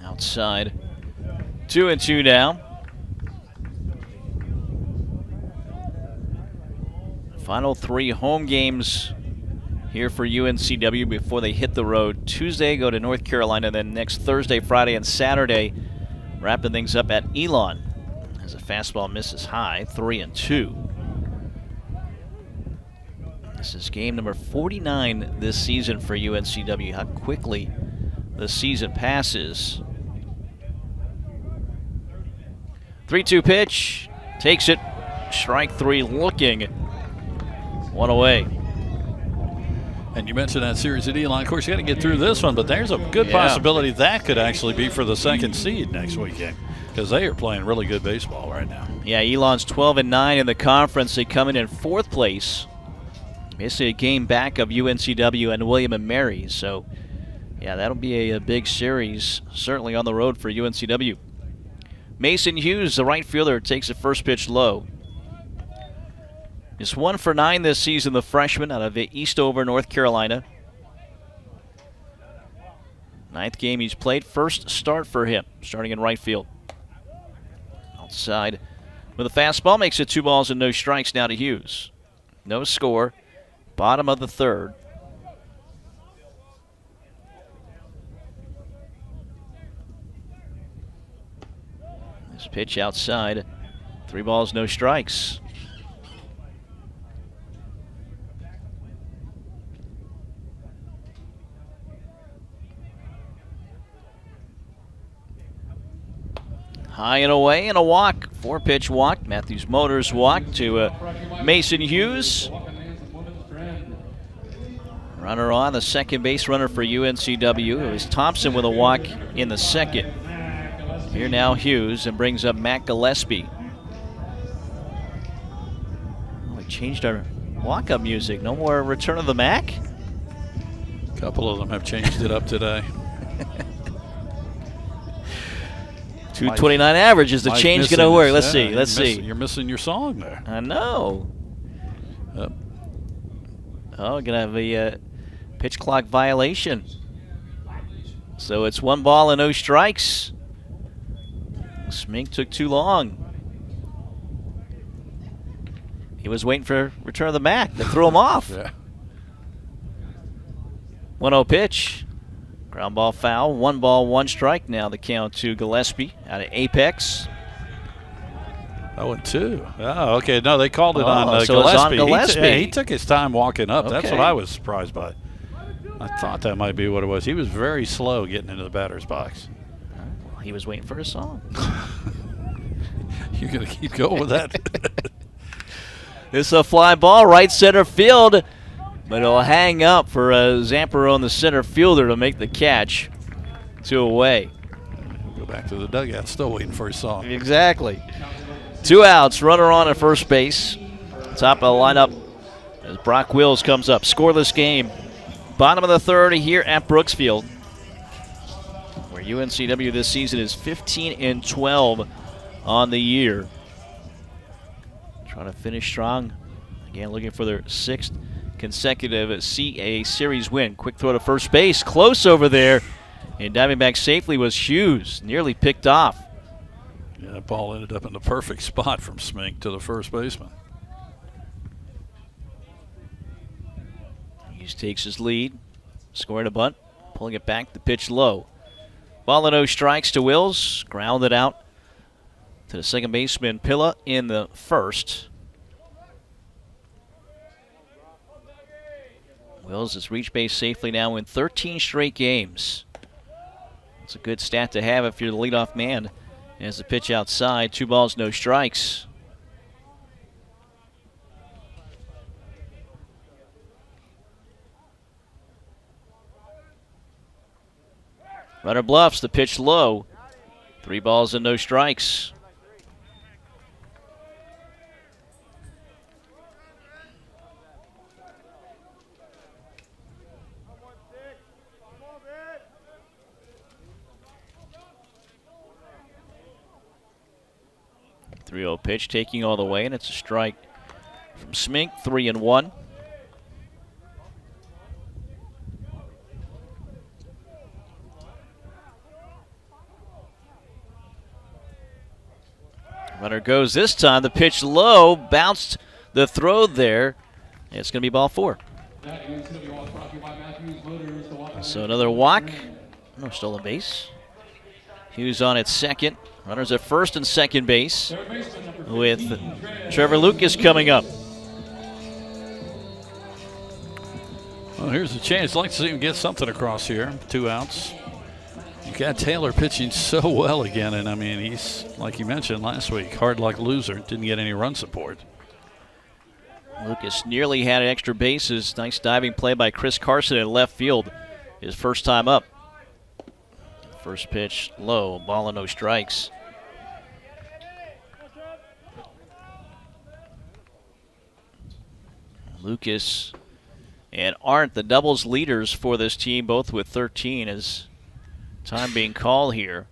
Outside. 2-2 now. Final 3 home games here for UNCW before they hit the road. Tuesday, go to North Carolina, then next Thursday, Friday, and Saturday, wrapping things up at Elon as a fastball misses high, 3-2. This is game number 49 this season for UNCW. How quickly the season passes. 3-2 pitch, takes it, strike 3 looking, 1 away. And you mentioned that series at Elon. Of course, you got to get through this one, but there's a good possibility that could actually be for the 2nd seed next weekend because they are playing really good baseball right now. Yeah, Elon's 12-9 in the conference. They come in 4th place. Basically a game back of UNCW and William & Mary. So, yeah, that'll be a big series, certainly on the road for UNCW. Mason Hughes, the right fielder, takes the first pitch low. He's 1 for 9 this season, the freshman out of Eastover, North Carolina. 9th game he's played, first start for him, starting in right field. Outside with a fastball, makes it 2 balls and no strikes now to Hughes. No score, bottom of the 3rd. This pitch outside, 3 balls, no strikes. High and away and a walk, 4-pitch walk. Matthews Motors walk to Mason Hughes. Runner on, the second base runner for UNCW. It was Thompson with a walk in the 2nd. Here now Hughes and brings up Matt Gillespie. Oh, we changed our walk-up music. No more Return of the Mac? A couple of them have changed it up today. 229 average. Is the change going to work? Let's see. Let's see. You're missing your song there. I know. Yep. Oh, going to have a pitch clock violation. So it's 1 ball and no strikes. Smink took too long. He was waiting for Return of the Mac. They threw him off. Yeah. 1-0 pitch. Ground ball foul. 1 ball, 1 strike now the count to Gillespie out of Apex. 0-2. Oh, okay. No, they called it on so Gillespie. it's on Gillespie. He took his time walking up. Okay. That's what I was surprised by. I thought that might be what it was. He was very slow getting into the batter's box. Well, he was waiting for his song. You're going to keep going with that? It's a fly ball, right center field, but it'll hang up for Zamparo, the center fielder, to make the catch. 2 away. Go back to the dugout, still waiting for his song. Exactly. 2 outs, runner on at first base. Top of the lineup as Brock Wills comes up. Scoreless game. Bottom of the 3rd here at Brooksfield, where UNCW this season is 15-12 on the year. Trying to finish strong. Again, looking for their 6th consecutive CAA series win. Quick throw to first base. Close over there. And diving back safely was Hughes. Nearly picked off. Yeah, that ball ended up in the perfect spot from Smink to the first baseman. Hughes takes his lead. Scoring a bunt. Pulling it back. The pitch low. Ball and no strikes to Wills. Grounded out to the second baseman Pilla in the 1st. Wills has reached base safely now in 13 straight games. It's a good stat to have if you're the leadoff man. As the pitch outside, 2 balls, no strikes. Runner bluffs, the pitch low. 3 balls and no strikes. 3-0 pitch taking all the way, and it's a strike from Smink, 3-1. Runner goes this time. The pitch low, bounced the throw there. It's going to be ball 4. So another walk. No stolen base. Hughes on at second. Runners at first and second base with Trevor Lucas coming up. Well, here's a chance. I'd like to see him get something across here. 2 outs. You got Taylor pitching so well again, and I mean, he's, like you mentioned last week, hard luck loser. Didn't get any run support. Lucas nearly had extra bases. Nice diving play by Chris Carson in left field. His first time up. First pitch low, ball and no strikes. Lucas and Arndt, the doubles leaders for this team, both with 13, as time being called here.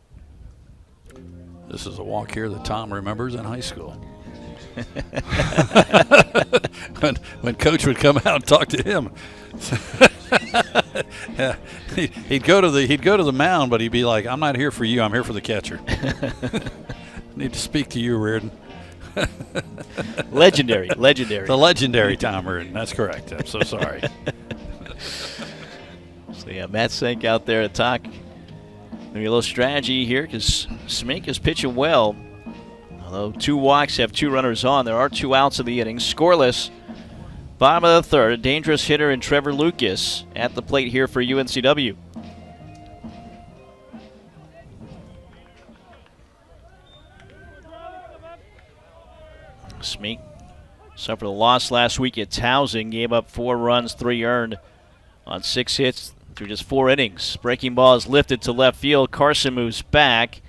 This is a walk here that Tom remembers in high school. when Coach would come out and talk to him, yeah, he'd go to the mound, but he'd be like, "I'm not here for you. I'm here for the catcher." Need to speak to you, Reardon. Legendary. The legendary Tom Reardon. That's correct. I'm so sorry. So yeah, Matt Sink out there to talk. Maybe a little strategy here because Smink is pitching well. Although 2 walks have 2 runners on, there are 2 outs of the inning. Scoreless, bottom of the third. A dangerous hitter in Trevor Lucas at the plate here for UNCW. Smink suffered a loss last week at Towsing. Gave up 4 runs, 3 earned on 6 hits through just 4 innings. Breaking ball is lifted to left field. Carson moves back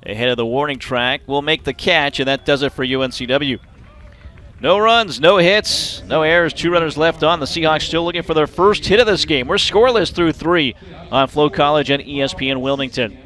ahead of the warning track. Will make the catch, and that does it for UNCW. No runs, no hits, no errors, 2 runners left on. The Seahawks still looking for their first hit of this game. We're scoreless through 3 on Flow College and ESPN Wilmington.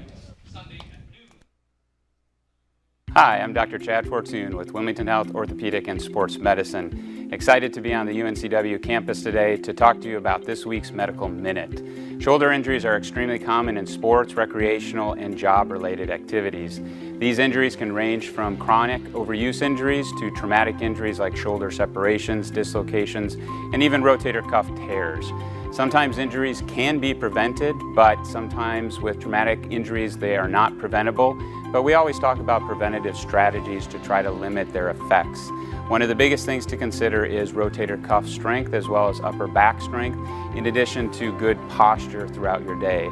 Hi, I'm Dr. Chad Fortune with Wilmington Health Orthopedic and Sports Medicine. Excited to be on the UNCW campus today to talk to you about this week's Medical Minute. Shoulder injuries are extremely common in sports, recreational, and job-related activities. These injuries can range from chronic overuse injuries to traumatic injuries like shoulder separations, dislocations, and even rotator cuff tears. Sometimes injuries can be prevented, but sometimes with traumatic injuries they are not preventable. But we always talk about preventative strategies to try to limit their effects. One of the biggest things to consider is rotator cuff strength as well as upper back strength, in addition to good posture throughout your day.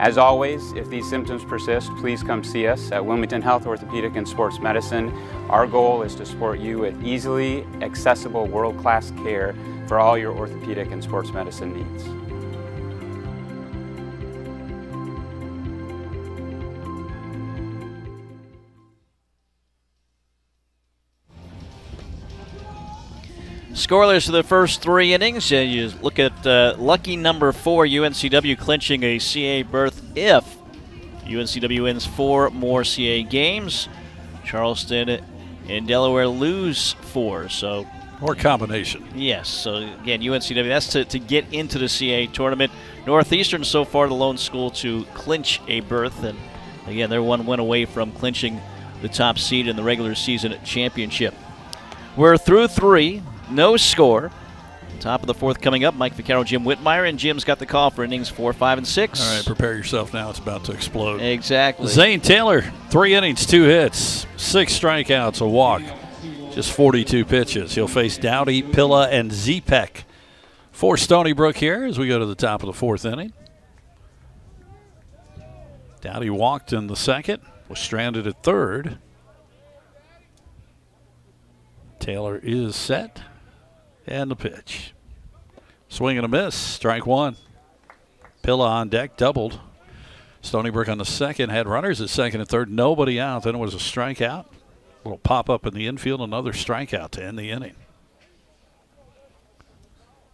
As always, if these symptoms persist, please come see us at Wilmington Health Orthopedic and Sports Medicine. Our goal is to support you with easily accessible world-class care for all your orthopedic and sports medicine needs. Scoreless for the first 3 innings. You look at lucky number 4, UNCW clinching a CAA berth if UNCW wins 4 more CAA games. Charleston and Delaware lose 4. So, or combination. Yes. So again, UNCW, that's to get into the CAA tournament. Northeastern so far the lone school to clinch a berth, and again they're 1 win away from clinching the top seed in the regular season championship. We're through 3. No score. Top of the 4th coming up. Mike Vaccaro, Jim Whitmire, and Jim's got the call for innings 4, 5, and 6. All right, prepare yourself now. It's about to explode. Exactly. Zane Taylor, 3 innings, 2 hits, 6 strikeouts, a walk, just 42 pitches. He'll face Dowdy, Pilla, and Zepek for Stony Brook here as we go to the top of the 4th inning. Dowdy walked in the 2nd, was stranded at 3rd. Taylor is set. And the pitch. Swing and a miss. Strike 1. Pilla on deck, doubled. Stony Brook on the 2nd had runners at 2nd and 3rd. Nobody out. Then it was a strikeout. A little pop up in the infield. Another strikeout to end the inning.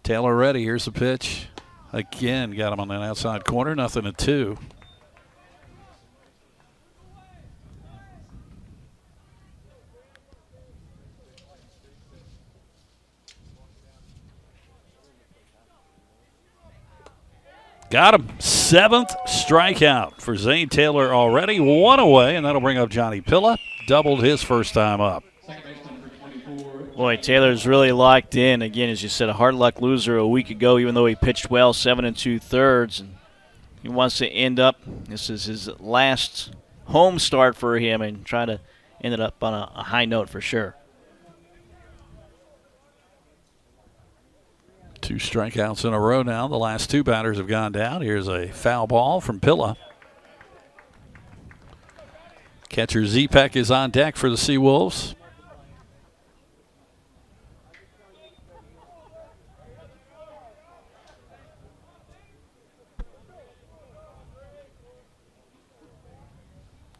Taylor ready. Here's the pitch. Again, got him on that outside corner. 0-2. Got him. 7th strikeout for Zane Taylor already. 1 away, and that'll bring up Johnny Pilla. Doubled his first time up. Boy, Taylor's really locked in. Again, as you said, a hard luck loser a week ago, even though he pitched well, 7 2/3. And he wants to end up, this is his last home start for him, and try to end it up on a high note for sure. 2 strikeouts in a row now. The last 2 batters have gone down. Here's a foul ball from Pilla. Catcher Zepek is on deck for the Seawolves.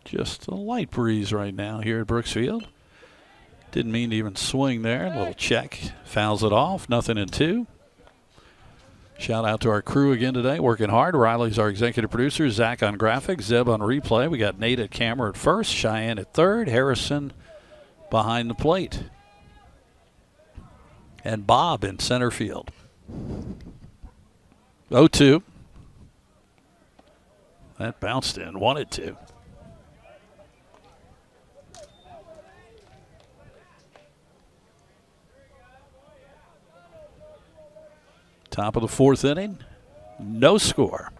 Just a light breeze right now here at Brooksfield. Didn't mean to even swing there. A little check. Fouls it off. 0-2. Shout out to our crew again today, working hard. Riley's our executive producer. Zach on graphics. Zeb on replay. We got Nate at camera at first. Cheyenne at third. Harrison behind the plate. And Bob in center field. 0-2. That bounced in. 1-2. Top of the 4th inning, no score.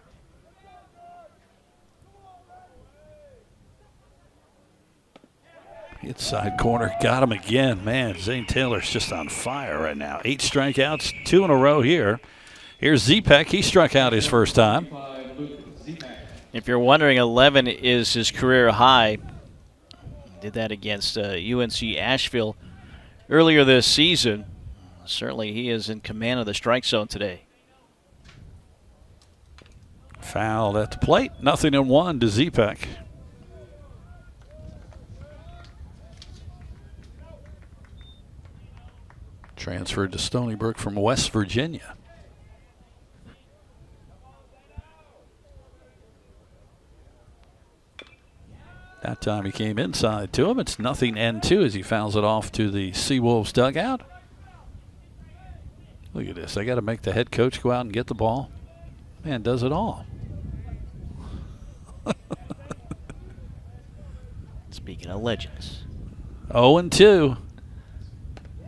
Inside corner, got him again. Man, Zane Taylor's just on fire right now. 8 strikeouts, 2 in a row here. Here's Zepek. He struck out his first time. If you're wondering, 11 is his career high. Did that against UNC Asheville earlier this season. Certainly he is in command of the strike zone today. Fouled at the plate. 0-1 to Zepek. Transferred to Stony Brook from West Virginia. That time he came inside to him. It's 0-2 as he fouls it off to the Seawolves dugout. Look at this. They got to make the head coach go out and get the ball. Man, does it all. Speaking of legends. 0-2.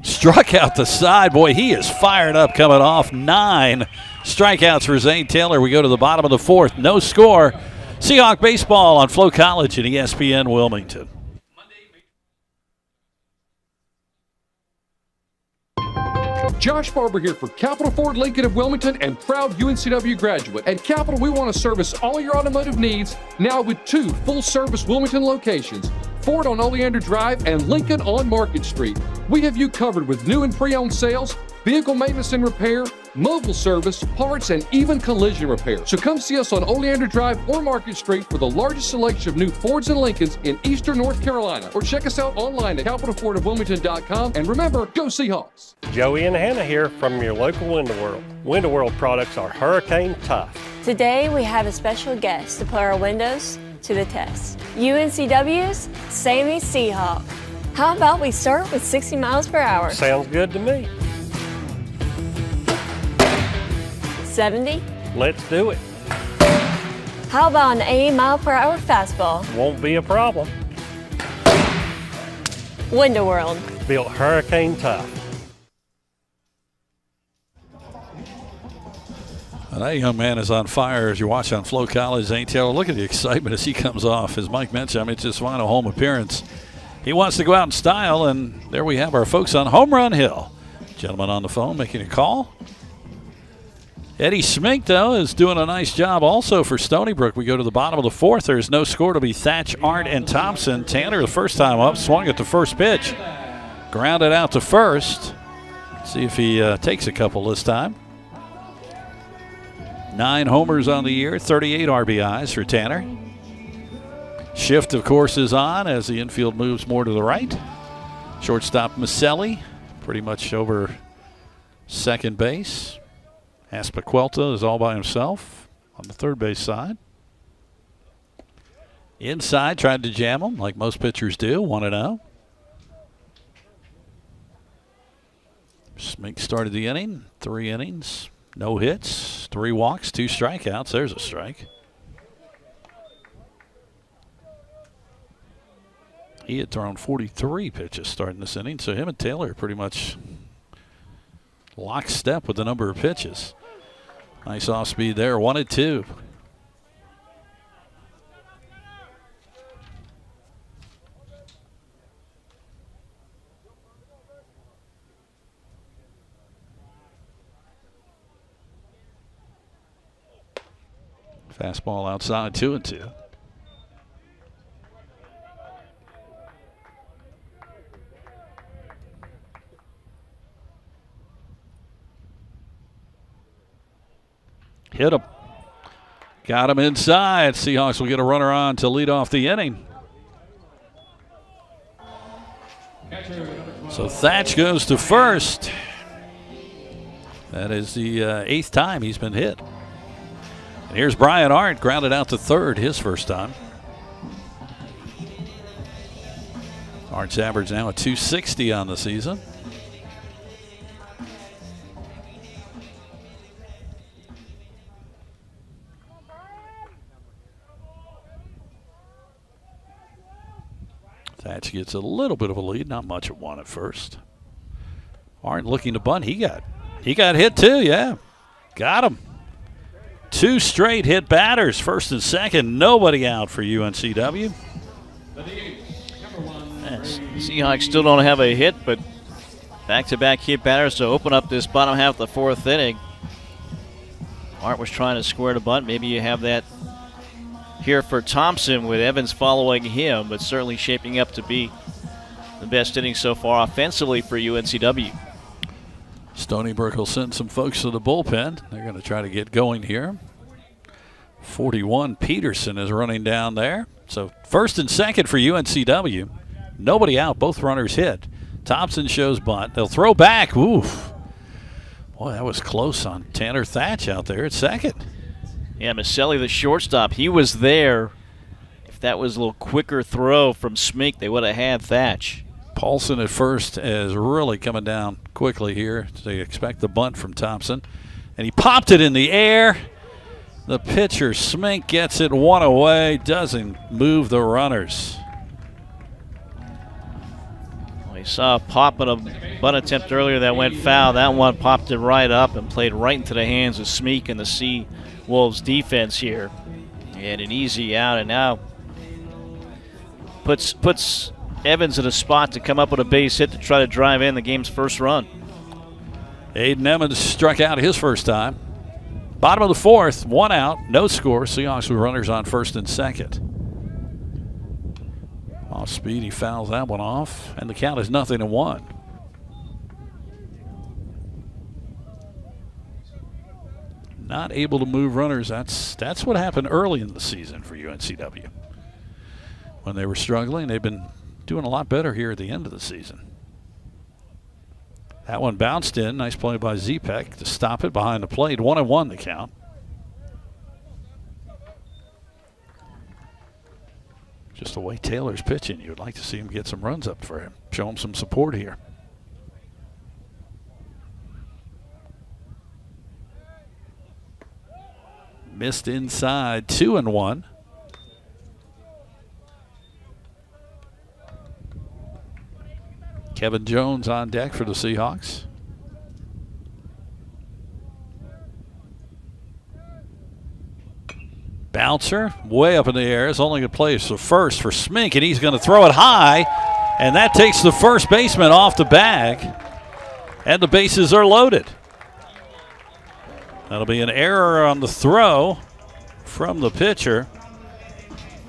Struck out the side. Boy, he is fired up coming off. 9 strikeouts for Zane Taylor. We go to the bottom of the 4th. No score. Seahawk baseball on Flow College and ESPN Wilmington. Josh Barber here for Capital Ford Lincoln of Wilmington and proud UNCW graduate. At Capital, we want to service all your automotive needs now with 2 full-service Wilmington locations, Ford on Oleander Drive and Lincoln on Market Street. We have you covered with new and pre-owned sales, vehicle maintenance and repair, mobile service, parts, and even collision repair. So come see us on Oleander Drive or Market Street for the largest selection of new Fords and Lincolns in eastern North Carolina. Or check us out online at capitalfordofwilmington.com. And remember, go Seahawks. Joey and Hannah here from your local Window World. Window World products are hurricane tough. Today we have a special guest to put our windows to the test. UNCW's Sammy Seahawk. How about we start with 60 miles per hour? Sounds good to me. 70? Let's do it. How about an 80 mile per hour fastball? Won't be a problem. Window World. Built hurricane tough. Well, that young man is on fire as you watch on Flow College. Zane Taylor, look at the excitement as he comes off. As Mike mentioned, I mean, it's his final home appearance. He wants to go out in style, and there we have our folks on Home Run Hill. Gentleman on the phone making a call. Eddie Smink, though, is doing a nice job also for Stony Brook. We go to the bottom of the 4th. There's no score to be Thatch, Arndt, and Thompson. Tanner, the first time up, swung at the first pitch. Grounded out to first. See if he takes a couple this time. 9 homers on the year, 38 RBIs for Tanner. Shift, of course, is on as the infield moves more to the right. Shortstop Maselli, pretty much over second base. Aspaquelta is all by himself on the third base side. Inside, tried to jam him like most pitchers do, 1-0. Smink started the inning, 3 innings, no hits, 3 3 walks, 2 strikeouts. There's a strike. He had thrown 43 pitches starting this inning, so him and Taylor are pretty much lockstep with the number of pitches. Nice off speed there, 1-2. Fastball outside, 2-2. Hit him. Got him inside. Seahawks will get a runner on to lead off the inning. So Thatch goes to first. That is the 8th time he's been hit. And here's Brian Arndt, grounded out to third, his first time. Arndt's average now at 260 on the season. Thatch gets a little bit of a lead, not much at 1 at first. Arndt looking to bunt. He got hit too, yeah. Got him. 2 straight hit batters, first and second. Nobody out for UNCW. Yes. Seahawks still don't have a hit, but back-to-back hit batters to open up this bottom half of the 4th inning. Arndt was trying to square the bunt. Maybe you have that here for Thompson with Evans following him, but certainly shaping up to be the best inning so far offensively for UNCW. Stony Brook will send some folks to the bullpen. They're going to try to get going here. 41 Peterson is running down there. So first and second for UNCW. Nobody out, both runners hit. Thompson shows bunt. They'll throw back. Oof. Boy, that was close on Tanner Thatch out there at second. Yeah, Maselli, the shortstop, he was there. If that was a little quicker throw from Smink, they would have had Thatch. Paulson at first is really coming down quickly here. They expect the bunt from Thompson. And he popped it in the air. The pitcher, Smink, gets it 1 away, doesn't move the runners. We saw a pop and a bunt attempt earlier that went foul. That one popped it right up and played right into the hands of Smink and the Sea Wolves defense here. And an easy out, and now puts Evans in a spot to come up with a base hit to try to drive in the game's first run. Aiden Emmons struck out his first time. Bottom of the 4th, 1 out, no score. Seahawks with runners on first and second. Off speed, he fouls that one off, and the count is 0-1. Not able to move runners. That's what happened early in the season for UNCW. When they were struggling, they've been doing a lot better here at the end of the season. That one bounced in. Nice play by Zepek to stop it behind the plate. 1-1 the count. Just the way Taylor's pitching, you would like to see him get some runs up for him. Show him some support here. Missed inside, 2-1. Kevin Jones on deck for the Seahawks. Bouncer way up in the air. It's only going to play for first for Smink, and he's going to throw it high, and that takes the first baseman off the bag, and the bases are loaded. That'll be an error on the throw from the pitcher.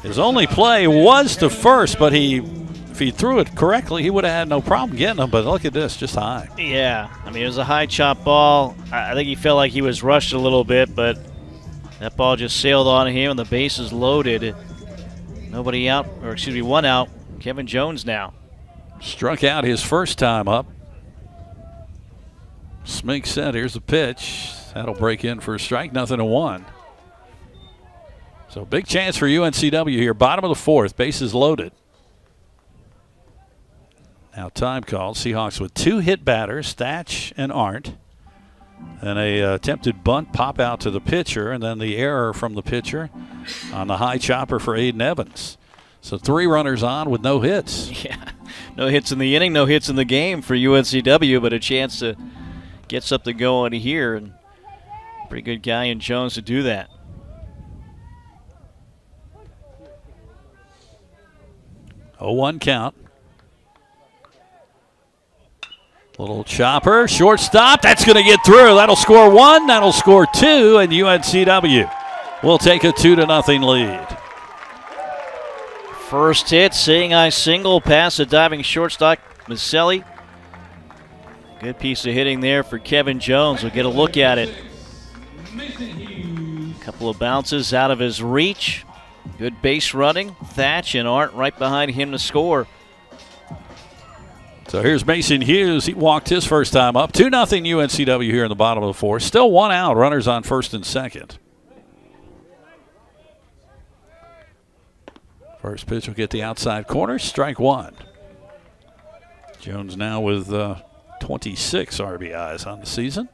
His only play was to first, but if he threw it correctly, he would have had no problem getting him. But look at this, just high. Yeah, I mean, it was a high chop ball. I think he felt like he was rushed a little bit, but that ball just sailed on him, and the base is loaded. Nobody out, or excuse me, 1 out. Kevin Jones now. Struck out his first time up. Smink said, here's the pitch. That'll break in for a strike, 0-1. So big chance for UNCW here. Bottom of the 4th, bases loaded. Now time called. Seahawks with 2 hit batters, Thatch and Arndt. And a attempted bunt pop out to the pitcher, and then the error from the pitcher on the high chopper for Aiden Evans. So 3 runners on with no hits. Yeah, no hits in the inning, no hits in the game for UNCW, but a chance to get something going here. And pretty good guy in Jones to do that. Oh, 1 count. Little chopper, shortstop. That's going to get through. That'll score 1. That'll score 2, and UNCW will take a 2-0 lead. First hit, seeing eye single past the diving shortstop Maselli. Good piece of hitting there for Kevin Jones. We'll get a look at it. A couple of bounces out of his reach. Good base running. Thatch and Art right behind him to score. So here's Mason Hughes. He walked his first time up. 2-0 UNCW here in the bottom of the 4th. Still 1 out. Runners on first and second. First pitch will get the outside corner. Strike 1. Jones now with 26 RBIs on the season.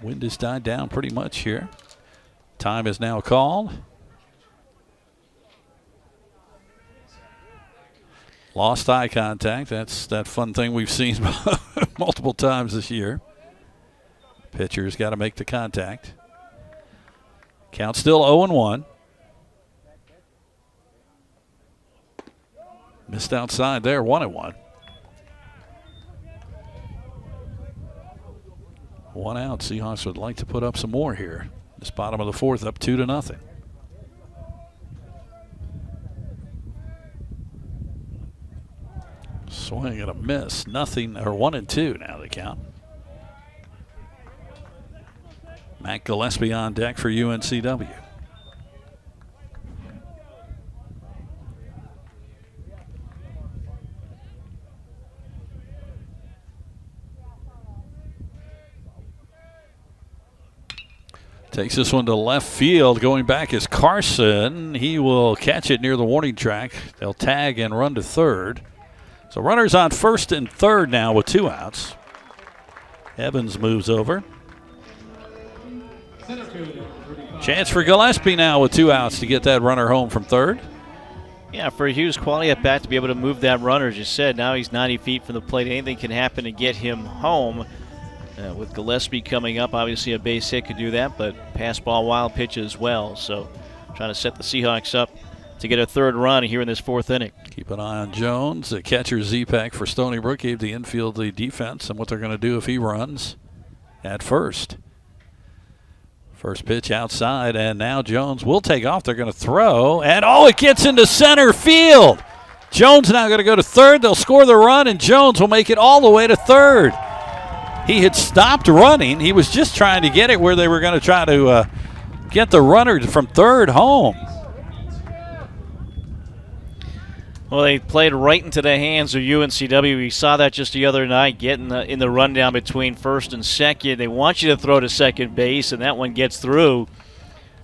Wind has died down pretty much here. Time is now called. Lost eye contact. That's that fun thing we've seen multiple times this year. Pitcher's got to make the contact. Count still 0-1. Missed outside there, 1-1. 1 out. Seahawks would like to put up some more here. This bottom of the 4th, up 2-0. Swing and a miss. 1-2 now the count. Matt Gillespie on deck for UNCW. Takes this one to left field. Going back is Carson. He will catch it near the warning track. They'll tag and run to third. So runners on first and third now with 2 outs. Evans moves over. Chance for Gillespie now with 2 outs to get that runner home from third. Yeah, for Hughes, quality at bat to be able to move that runner, as you said. Now he's 90 feet from the plate. Anything can happen to get him home. With Gillespie coming up, obviously a base hit could do that, but pass ball, wild pitch as well. So trying to set the Seahawks up to get a third run here in this 4th inning. Keep an eye on Jones. The catcher Z-Pack for Stony Brook gave the infield the defense and what they're going to do if he runs at first. First pitch outside, and now Jones will take off. They're going to throw, and it gets into center field. Jones now going to go to third. They'll score the run, and Jones will make it all the way to third. He had stopped running. He was just trying to get it where they were going to try to get the runner from third home. Well, they played right into the hands of UNCW. We saw that just the other night, getting in the rundown between first and second. They want you to throw to second base, and that one gets through.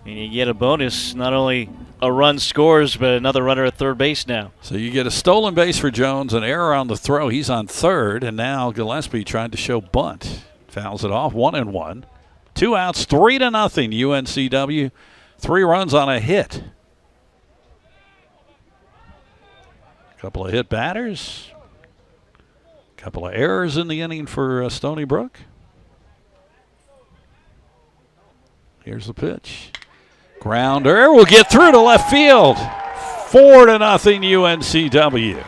And you get a bonus, not only a run scores, but another runner at third base now. So you get a stolen base for Jones, an error on the throw. He's on third, and now Gillespie tried to show bunt. Fouls it off, 1-1. 2 outs, 3-0 UNCW. 3 runs on a hit. Couple of hit batters. Couple of errors in the inning for Stony Brook. Here's the pitch. Grounder will get through to left field. 4-0 UNCW.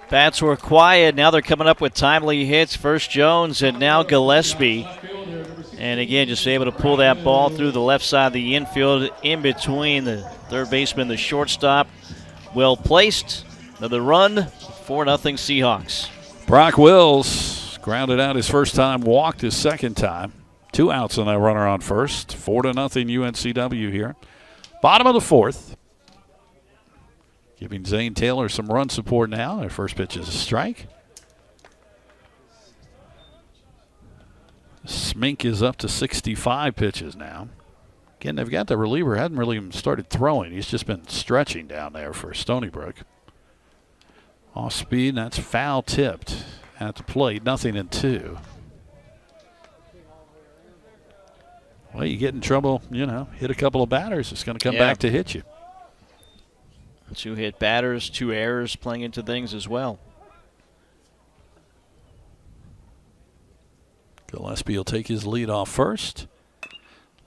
Bats were quiet. Now they're coming up with timely hits. First Jones and now Gillespie. And again, just able to pull that ball through the left side of the infield in between the third baseman, the shortstop. Well placed. Another run. 4-0 Seahawks. Brock Wills grounded out his first time, walked his second time. 2 outs on that runner on first. 4-0 UNCW here. Bottom of the 4th. Giving Zane Taylor some run support now. Their first pitch is a strike. Smink is up to 65 pitches now. Again, they've got the reliever. Hasn't really even started throwing. He's just been stretching down there for Stony Brook. Off speed, that's foul tipped. at the plate. 0-2. Well, you get in trouble, hit a couple of batters. It's going to come back to hit you. 2 hit batters, 2 errors playing into things as well. Gillespie will take his lead off first.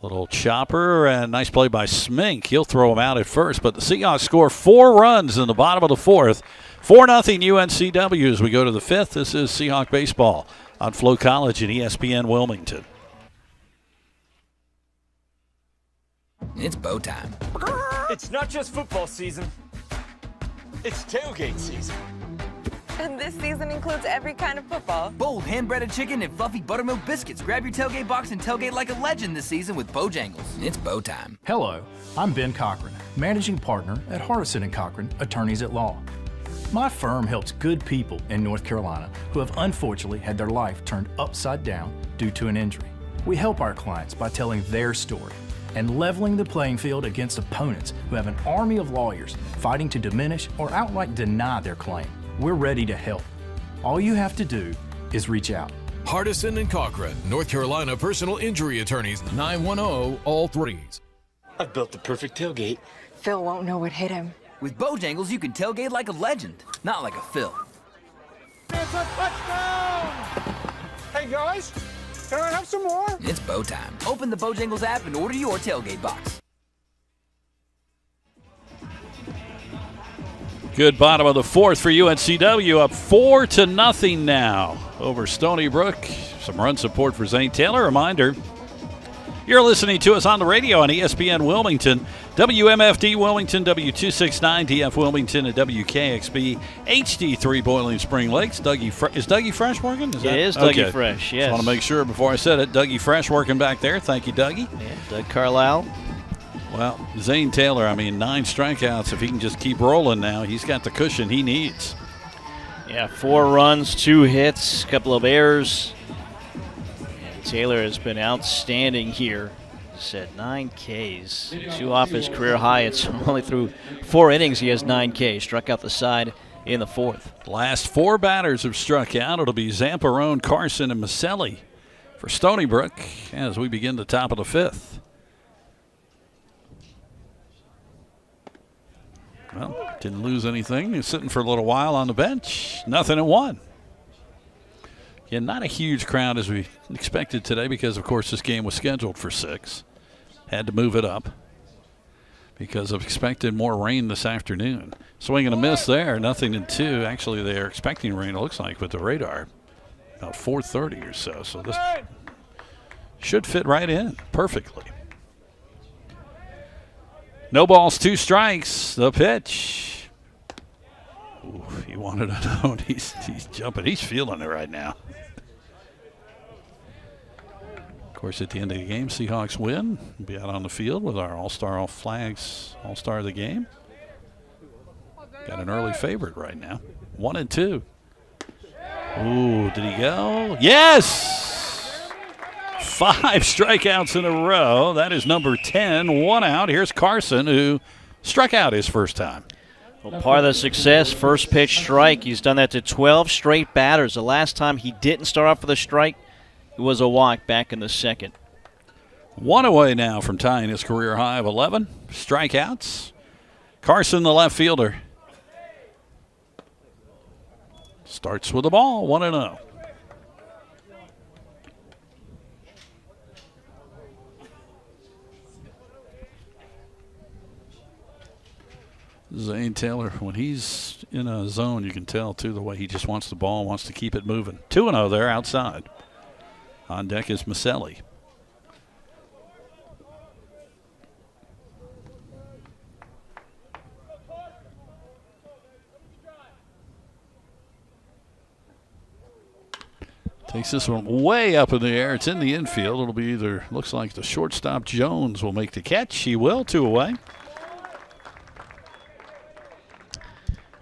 Little chopper, and nice play by Smink. He'll throw him out at first, but the Seahawks score 4 runs in the bottom of the 4th. 4-0 UNCW as we go to the 5th. This is Seahawk Baseball on Flow College and ESPN Wilmington. It's bow time. It's not just football season. It's tailgate season. And this season includes every kind of football. Bold hand-breaded chicken and fluffy buttermilk biscuits. Grab your tailgate box and tailgate like a legend this season with Bojangles. It's bow time. Hello, I'm Ben Cochran, managing partner at Hardison & Cochran, Attorneys at Law. My firm helps good people in North Carolina who have unfortunately had their life turned upside down due to an injury. We help our clients by telling their story and leveling the playing field against opponents who have an army of lawyers fighting to diminish or outright deny their claim. We're ready to help. All you have to do is reach out. Hardison & Cochran, North Carolina personal injury attorneys, 910-all-3s. I've built the perfect tailgate. Phil won't know what hit him. With Bojangles, you can tailgate like a legend, not like a Phil. It's a touchdown! Hey guys, can I have some more? It's bow time. Open the Bojangles app and order your tailgate box. Good bottom of the 4th for UNCW, up 4-0 now over Stony Brook. Some run support for Zane Taylor. Reminder, you're listening to us on the radio on ESPN Wilmington, WMFD Wilmington, W269 DF Wilmington, and WKXB HD3 Boiling Spring Lakes. Is Dougie Fresh working? It is Dougie Fresh, yes. I want to make sure before I said it. Dougie Fresh working back there. Thank you, Dougie. Yeah, Doug Carlisle. Well, Zane Taylor, 9 strikeouts. If he can just keep rolling now, he's got the cushion he needs. Yeah, 4 runs, 2 hits, a couple of errors. And Taylor has been outstanding here. Set 9 Ks, 2 off his career high. It's only through 4 innings he has 9 Ks. Struck out the side in the 4th. Last 4 batters have struck out. It'll be Zamperone, Carson, and Maselli for Stony Brook as we begin the top of the 5th. Well, didn't lose anything. He's sitting for a little while on the bench. 0-1. Yeah, not a huge crowd as we expected today because, of course, this game was scheduled for 6. Had to move it up because of expected more rain this afternoon. Swing and a miss there. 0-2. Actually, they're expecting rain, it looks like, with the radar. About 4:30 or so. So this should fit right in perfectly. No balls, 2 strikes. The pitch. Ooh, he wanted a note. He's jumping. He's feeling it right now. Of course, at the end of the game, Seahawks win. We'll be out on the field with our All-Star off flags, All-Star of the game. Got an early favorite right now. 1-2. Ooh, did he go? Yes! 5 strikeouts in a row. That is number 10. 1 out. Here's Carson, who struck out his first time. Well, part of the success, first pitch strike. He's done that to 12 straight batters. The last time he didn't start off with a strike, it was a walk back in the 2nd. 1 away now from tying his career high of 11 strikeouts. Carson, the left fielder, starts with the ball. 1-0. Zane Taylor, when he's in a zone, you can tell, too, the way he just wants the ball, wants to keep it moving. 2-0 there outside. On deck is Maselli. Takes this one way up in the air. It's in the infield. It'll be either, looks like the shortstop Jones will make the catch. He will, 2 away.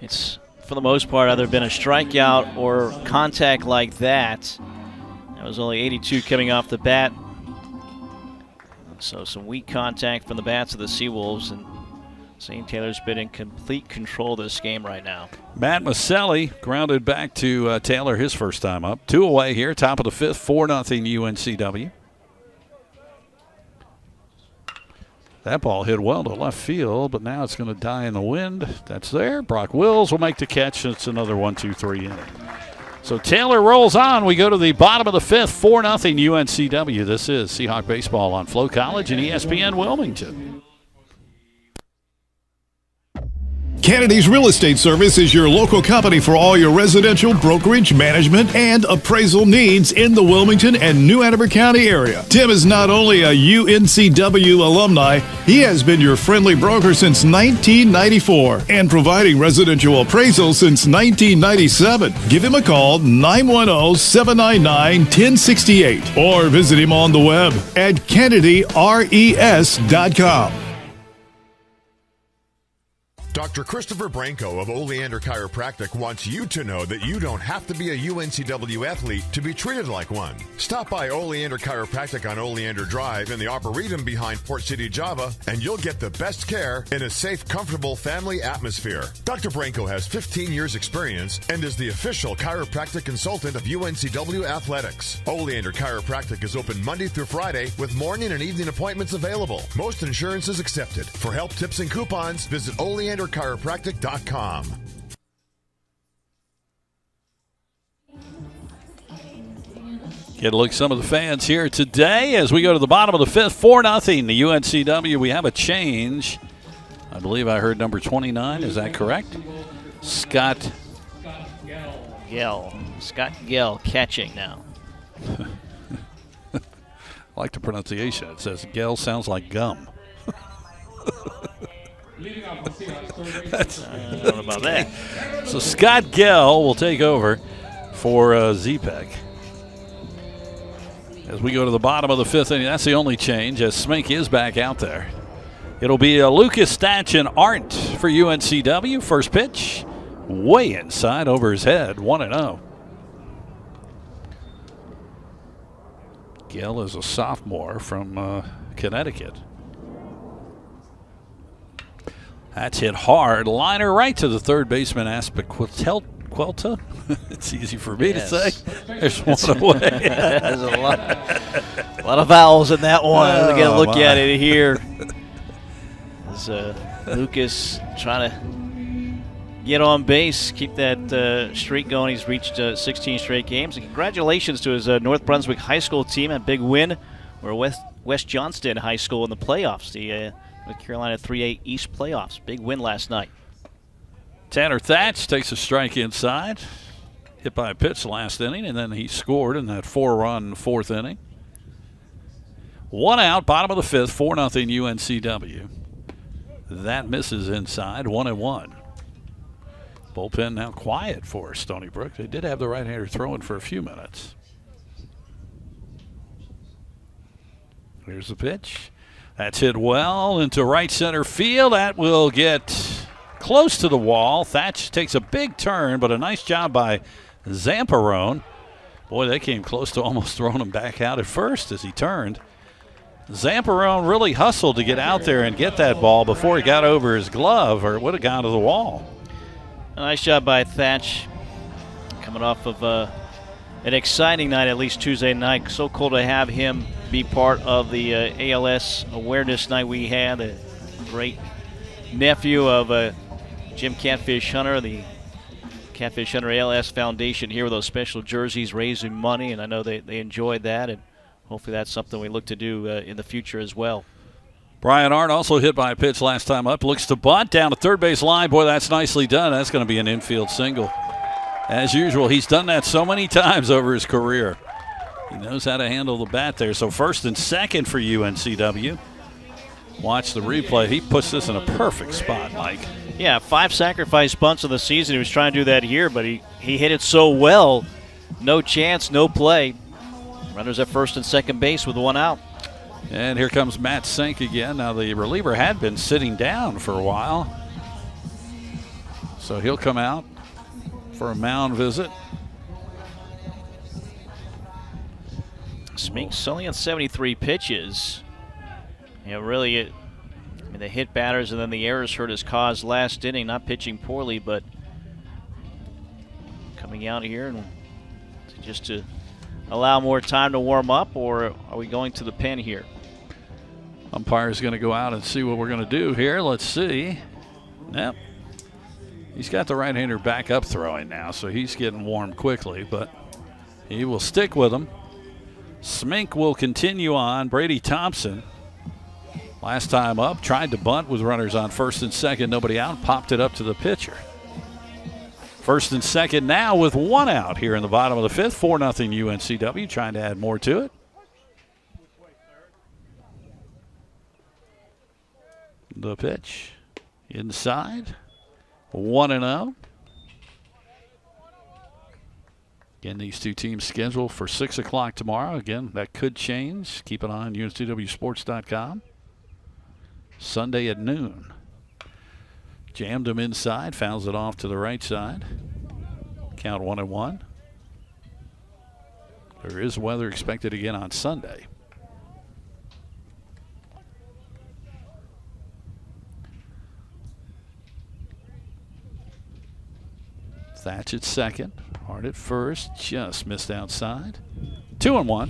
It's, for the most part, either been a strikeout or contact like that. That was only 82 coming off the bat. So some weak contact from the bats of the Seawolves, and Zane Taylor's been in complete control of this game right now. Matt Maselli grounded back to Taylor his first time up. 2 away here, top of the 5th, 4-0 UNCW. That ball hit well to left field, but now it's going to die in the wind. That's there. Brock Wills will make the catch. It's another 1-2-3 inning. So Taylor rolls on. We go to the bottom of the 5th, 4-0 UNCW. This is Seahawk Baseball on Flow College and ESPN Wilmington. Kennedy's Real Estate Service is your local company for all your residential, brokerage, management, and appraisal needs in the Wilmington and New Hanover County area. Tim is not only a UNCW alumni, he has been your friendly broker since 1994 and providing residential appraisals since 1997. Give him a call, 910-799-1068, or visit him on the web at kennedyres.com. Dr. Christopher Branco of Oleander Chiropractic wants you to know that you don't have to be a UNCW athlete to be treated like one. Stop by Oleander Chiropractic on Oleander Drive in the Arboretum behind Port City, Java, and you'll get the best care in a safe, comfortable family atmosphere. Dr. Branco has 15 years experience and is the official chiropractic consultant of UNCW Athletics. Oleander Chiropractic is open Monday through Friday with morning and evening appointments available. Most insurance is accepted. For help, tips, and coupons, visit OleanderChiropractic.com. Get a look at some of the fans here today as we go to the bottom of the 5th, 4-0 the UNCW. We have a change. I believe I heard number 29. Is that correct? Scott Gell. Scott Gell catching now. I like the pronunciation. It says Gell sounds like gum. I don't know about that. So Scott Gell will take over for Zepek. As we go to the bottom of the 5th inning, that's the only change as Smink is back out there. It'll be Lucas Statch and Art for UNCW. First pitch, way inside over his head, 1-0. Gell is a sophomore from Connecticut. That's hit hard. Liner right to the third baseman, Aspiquelta. It's easy for me to say. There's one away. There's a lot of vowels in that one. We're going to look at it here. As Lucas trying to get on base, keep that streak going. He's reached 16 straight games. And congratulations to his North Brunswick High School team. A big win over West Johnston High School in the playoffs. The North Carolina 3A East playoffs. Big win last night. Tanner Thatch takes a strike inside. Hit by a pitch last inning, and then he scored in that 4-run 4th inning. 1 out, bottom of the 5th, 4-0 UNCW. That misses inside, 1-1. Bullpen now quiet for Stony Brook. They did have the right-hander throwing for a few minutes. Here's the pitch. That's hit well into right center field. That will get close to the wall. Thatch takes a big turn, but a nice job by Zamperone. Boy, they came close to almost throwing him back out at first as he turned. Zamperone really hustled to get out there and get that ball before he got over his glove, or it would have gone to the wall. A nice job by Thatch, coming off of an exciting night, at least Tuesday night. So cool to have him be part of the ALS awareness night we had. A great nephew of Jim Catfish Hunter, the Catfish Hunter ALS Foundation here with those special jerseys raising money, and I know they enjoyed that, and hopefully that's something we look to do in the future as well. Brian Art also hit by a pitch last time up. Looks to bunt down the third base line. Boy, that's nicely done. That's going to be an infield single. As usual, he's done that so many times over his career. He knows how to handle the bat there. So first and second for UNCW. Watch the replay. He puts this in a perfect spot, Mike. Yeah, 5 sacrifice bunts of the season. He was trying to do that here, but he hit it so well. No chance, no play. Runners at first and second base with 1 out. And here comes Matt Sink again. Now the reliever had been sitting down for a while. So he'll come out for a mound visit. Smink's only on 73 pitches. You know, really, the hit batters and then the errors hurt his cause last inning. Not pitching poorly, but coming out here and just to allow more time to warm up, or are we going to the pen here? Umpire's going to go out and see what we're going to do here. Let's see. Yep. He's got the right-hander back up throwing now, so he's getting warm quickly, but he will stick with him. Smink will continue on. Brady Thompson, last time up, tried to bunt with runners on first and second, nobody out, popped it up to the pitcher. First and second now with one out here in the bottom of the fifth. 4-0 UNCW, trying to add more to it. The pitch inside, 1-0. Again, these two teams scheduled for 6 o'clock tomorrow. Again, that could change. Keep an eye on UNCWsports.com. Sunday at noon. Jammed him inside, fouls it off to the right side. Count 1-1. There is weather expected again on Sunday. Thatch at second. Hard at first. Just missed outside. 2-1.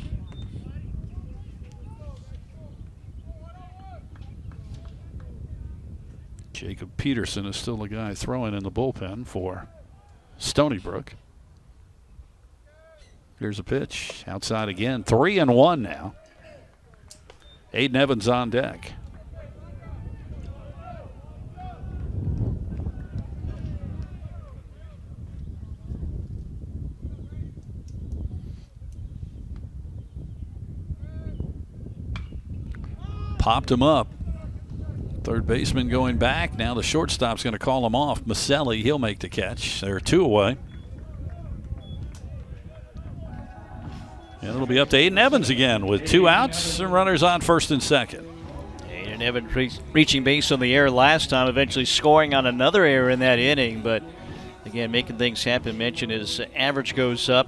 Jacob Peterson is still the guy throwing in the bullpen for Stony Brook. Here's a pitch. Outside again. 3-1 now. Aiden Evans on deck. Popped him up. Third baseman going back. Now the shortstop's going to call him off. Maselli, he'll make the catch. There are 2 away. And it'll be up to Aiden Evans again with 2 outs and runners on first and second. Aiden Evans reaching base on the error last time, eventually scoring on another error in that inning. But again, making things happen. Mentioned his average goes up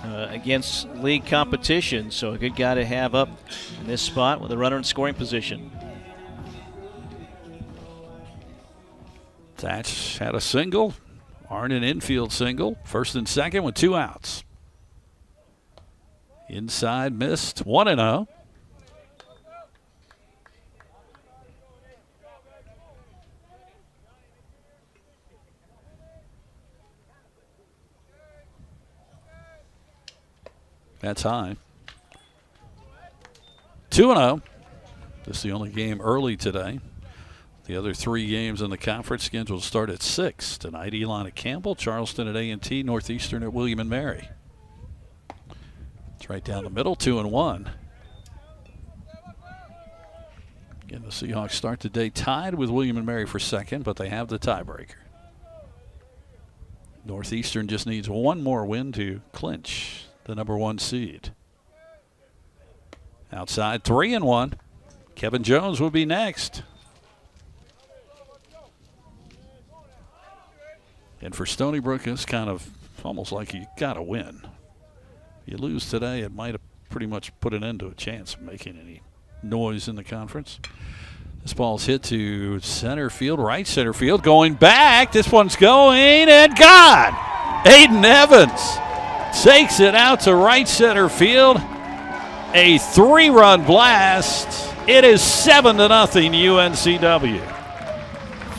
against league competition. So a good guy to have up in this spot with a runner in scoring position. Thatch had a single. Arnon infield single. First and second with 2 outs. Inside missed. 1-0. That's high. 2-0. This is the only game early today. The other 3 games in the conference scheduled start at 6. Tonight, Elon at Campbell, Charleston at A&T, Northeastern at William & Mary. It's right down the middle, 2-1. Again, the Seahawks start the day tied with William & Mary for second, but they have the tiebreaker. Northeastern just needs one more win to clinch the #1 seed. Outside, 3-1. Kevin Jones will be next. And for Stony Brook, it's kind of almost like you got to win. If you lose today, it might have pretty much put an end to a chance of making any noise in the conference. This ball's hit to center field, right center field, going back. This one's going and gone. Aiden Evans takes it out to right center field. A 3-run blast. It is 7-0 UNCW.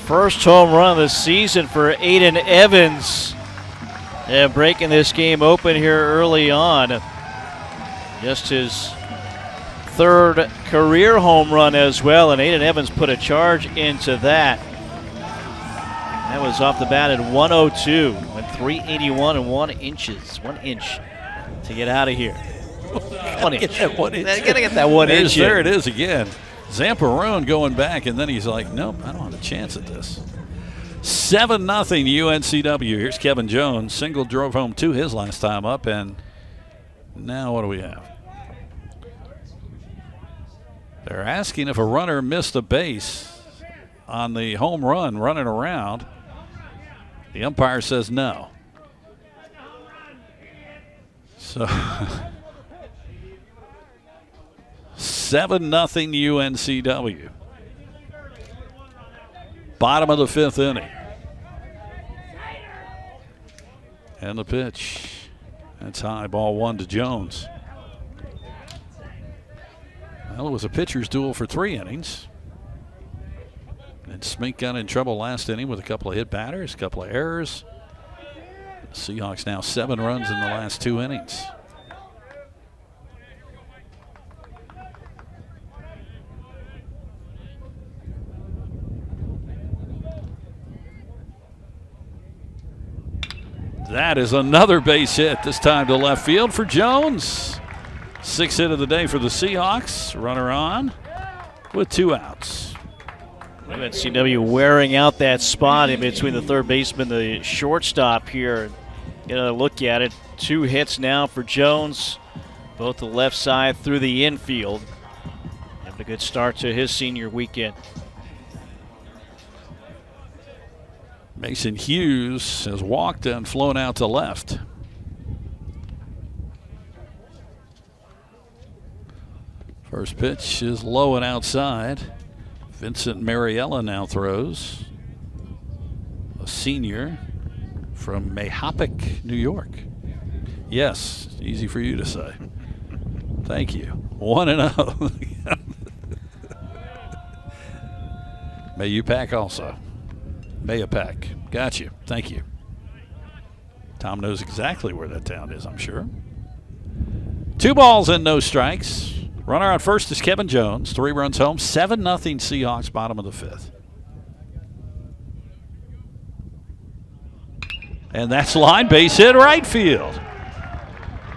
First home run of the season for Aiden Evans. And breaking this game open here early on. Just his 3rd career home run as well. And Aiden Evans put a charge into that. That was off the bat at 102. Went 381 and 1 inch to get out of here. 1 inch. Gotta get that 1 inch. There it is again. Zamperone going back, and then he's like, nope, I don't have a chance at this. 7-0 UNCW. Here's Kevin Jones. Single drove home 2 his last time up, and now what do we have? They're asking if a runner missed a base on the home run running around. The umpire says no. So 7-0 UNCW. Bottom of the 5th inning. And the pitch. That's high, ball 1 to Jones. Well, it was a pitcher's duel for 3 innings. And Smink got in trouble last inning with a couple of hit batters, a couple of errors. The Seahawks now 7 runs in the last 2 innings. That is another base hit, this time to left field for Jones. 6th hit of the day for the Seahawks. Runner on with 2 outs. UNCW wearing out that spot in between the third baseman and the shortstop here. Get a look at it. 2 hits now for Jones, both the left side through the infield. Having a good start to his senior weekend. Mason Hughes has walked and flown out to left. First pitch is low and outside. Vincent Mariella now throws. A senior from Mahopac, New York. Yes, easy for you to say. Thank you. 1-0. May you pack also. Mahopac. Got you. Thank you. Tom knows exactly where that town is, I'm sure. 2 balls and no strikes. Runner on first is Kevin Jones. 3 runs home. 7-0 Seahawks, bottom of the 5th. And that's line base hit right field.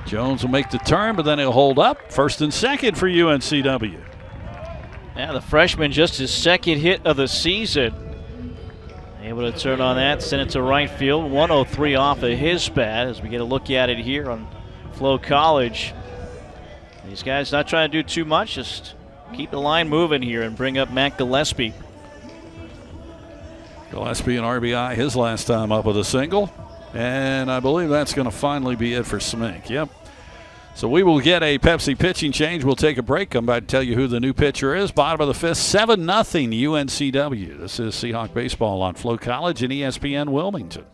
Jones will make the turn, but then he'll hold up. First and second for UNCW. Yeah, the freshman just his 2nd hit of the season. Able to turn on that, send it to right field. 103 off of his bat as we get a look at it here on Flo College. These guys not trying to do too much, just keep the line moving here and bring up Matt Gillespie. Gillespie an RBI his last time up with a single. And I believe that's going to finally be it for Smink. Yep. So we will get a Pepsi pitching change. We'll take a break. Come back to tell you who the new pitcher is. Bottom of the 5th, 7-0 UNCW. This is Seahawk Baseball on Flo College and ESPN Wilmington.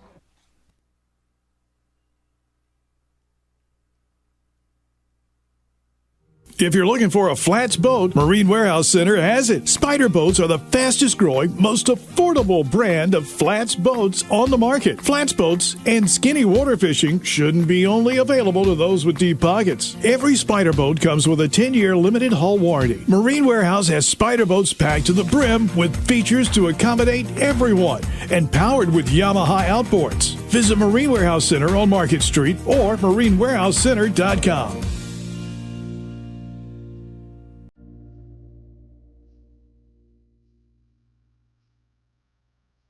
If you're looking for a flats boat, Marine Warehouse Center has it. Spider boats are the fastest growing, most affordable brand of flats boats on the market. Flats boats and skinny water fishing shouldn't be only available to those with deep pockets. Every Spider boat comes with a 10-year limited hull warranty. Marine Warehouse has Spider boats packed to the brim with features to accommodate everyone and powered with Yamaha outboards. Visit Marine Warehouse Center on Market Street or marinewarehousecenter.com.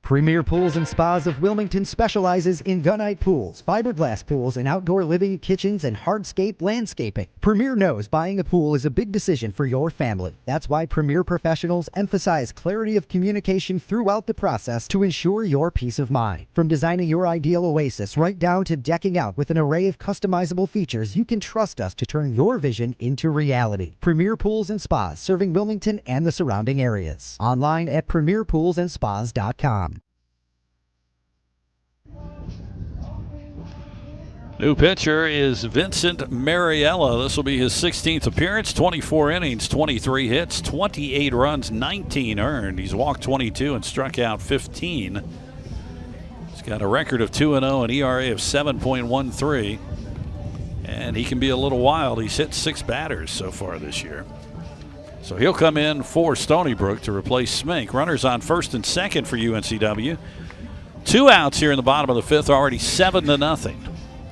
Premier Pools and Spas of Wilmington specializes in gunite pools, fiberglass pools, and outdoor living, kitchens, and hardscape landscaping. Premier knows buying a pool is a big decision for your family. That's why Premier professionals emphasize clarity of communication throughout the process to ensure your peace of mind. From designing your ideal oasis right down to decking out with an array of customizable features, you can trust us to turn your vision into reality. Premier Pools and Spas, serving Wilmington and the surrounding areas. Online at premierpoolsandspas.com. New pitcher is Vincent Mariella. This will be his 16th appearance, 24 innings, 23 hits, 28 runs, 19 earned. He's walked 22 and struck out 15. He's got a record of 2-0, an ERA of 7.13. And he can be a little wild. He's hit 6 batters so far this year. So he'll come in for Stony Brook to replace Smink. Runners on first and second for UNCW. 2 outs here in the bottom of the 5th, already 7-0.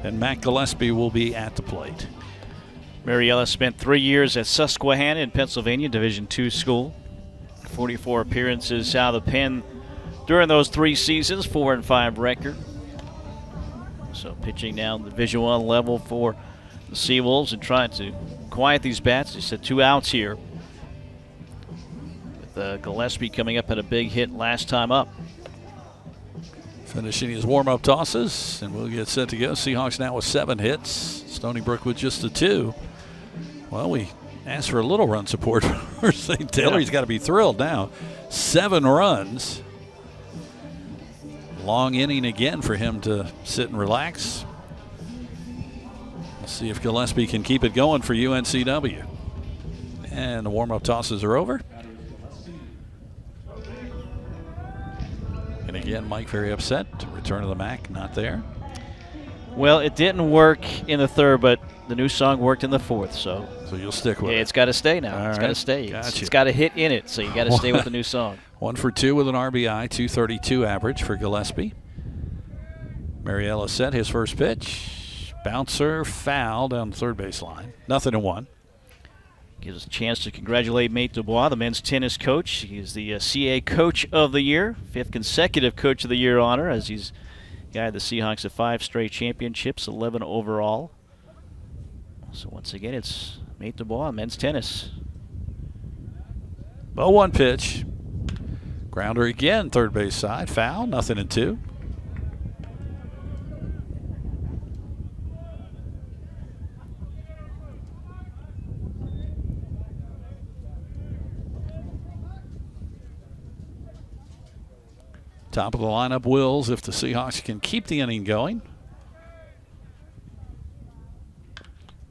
And Matt Gillespie will be at the plate. Mariella spent 3 years at Susquehanna in Pennsylvania, Division II school. 44 appearances out of the pen during those 3 seasons, 4-5 record. So pitching down the Division I level for the Seawolves and trying to quiet these bats. They said 2 outs here. With Gillespie coming up at a big hit last time up. Finishing his warm-up tosses, and we'll get set to go. Seahawks now with 7 hits. Stony Brook with just the 2. Well, we asked for a little run support for St. Taylor. He's got to be thrilled now. 7 runs. long inning again for him to sit and relax. We'll see if Gillespie can keep it going for UNCW. And the warm-up tosses are over. And again, Mike very upset. Return of the Mac, not there. Well, it didn't work in the third, but the new song worked in the fourth. So you'll stick with it. It's got to stay now. It's got to stay. It's got a hit in it, so you got to stay with the new song. 1 for 2 with an RBI, 232 average for Gillespie. Mariella set his first pitch. Bouncer foul down the third base line. 0-1. Gives us a chance to congratulate Mate Dubois, the men's tennis coach. He's the CAA Coach of the Year, 5th consecutive Coach of the Year honor, as he's guided the Seahawks to 5 straight championships, 11 overall. So once again, it's Mate Dubois, men's tennis. 0-1 pitch. Grounder again, third base side. Foul, 0-2. Top of the lineup, Wills, if the Seahawks can keep the inning going.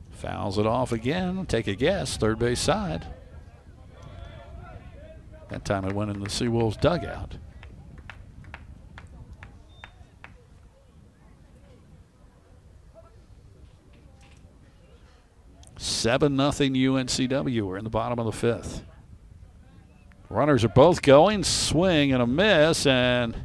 Fouls it off again. Take a guess, third base side. That time it went in the Seawolves dugout. Seven nothing UNCW. We're in the bottom of the 5th. Runners are both going. Swing and a miss, and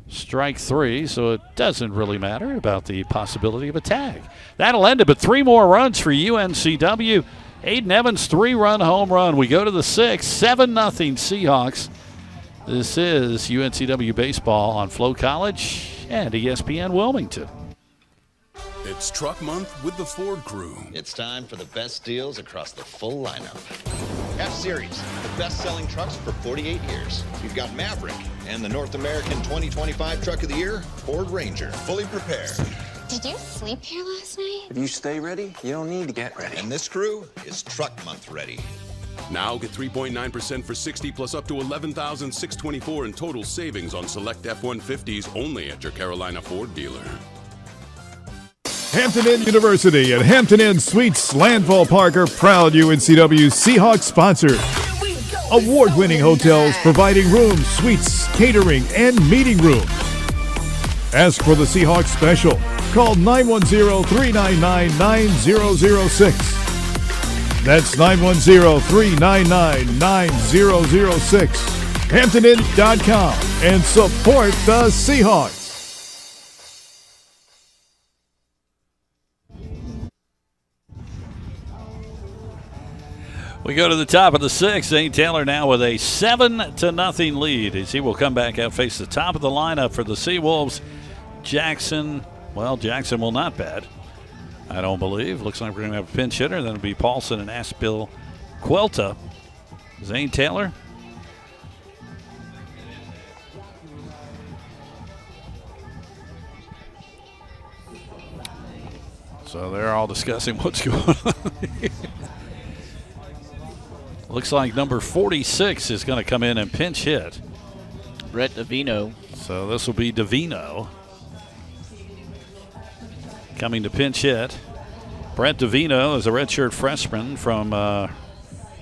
strike 3, so it doesn't really matter about the possibility of a tag. That'll end it, but 3 more runs for UNCW. Aiden Evans' 3-run home run. We go to the 6th, 7-0 Seahawks. This is UNCW Baseball on Flow College and ESPN Wilmington. It's Truck Month with the Ford Crew. It's time for the best deals across the full lineup. F-Series, the best-selling trucks for 48 years. You've got Maverick and the North American 2025 Truck of the Year, Ford Ranger, fully prepared. Did you sleep here last night? If you stay ready, you don't need to get ready. And this crew is Truck Month ready. Now get 3.9% for 60 plus up to $11,624 in total savings on select F-150s only at your Carolina Ford dealer. Hampton Inn University and Hampton Inn Suites Landval Park are proud UNCW Seahawks sponsors. Award-winning hotels providing rooms, suites, catering, and meeting rooms. Ask for the Seahawks special. Call 910-399-9006. That's 910-399-9006. HamptonInn.com and support the Seahawks. We go to the top of the 6th. Zane Taylor now with a 7-0 lead as he will come back out, face the top of the lineup for the Seawolves. Jackson, well, Jackson will not bat, I don't believe. Looks like we're going to have a pinch hitter. Then it'll be Paulson and Aspil Quelta. Zane Taylor. So they're all discussing what's going on. Looks like number 46 is going to come in and pinch hit. Brett Davino. So this will be Davino coming to pinch hit. Brett Davino is a redshirt freshman from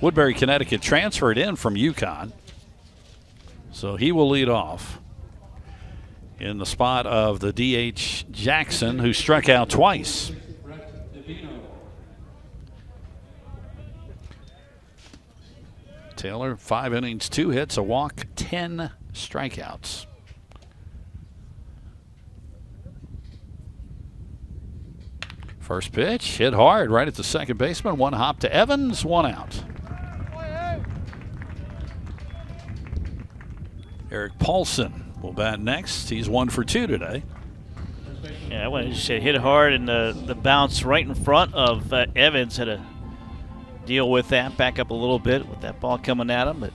Woodbury, Connecticut, transferred in from UConn. So he will lead off in the spot of the DH Jackson, who struck out twice. Taylor, 5 innings, 2 hits, a walk, 10 strikeouts. First pitch, hit hard right at the second baseman. 1 hop to Evans, 1 out. Eric Paulson will bat next. He's 1 for 2 today. Yeah, I wanted to say hit hard, and the bounce right in front of Evans had a deal with that, back up a little bit with that ball coming at him, but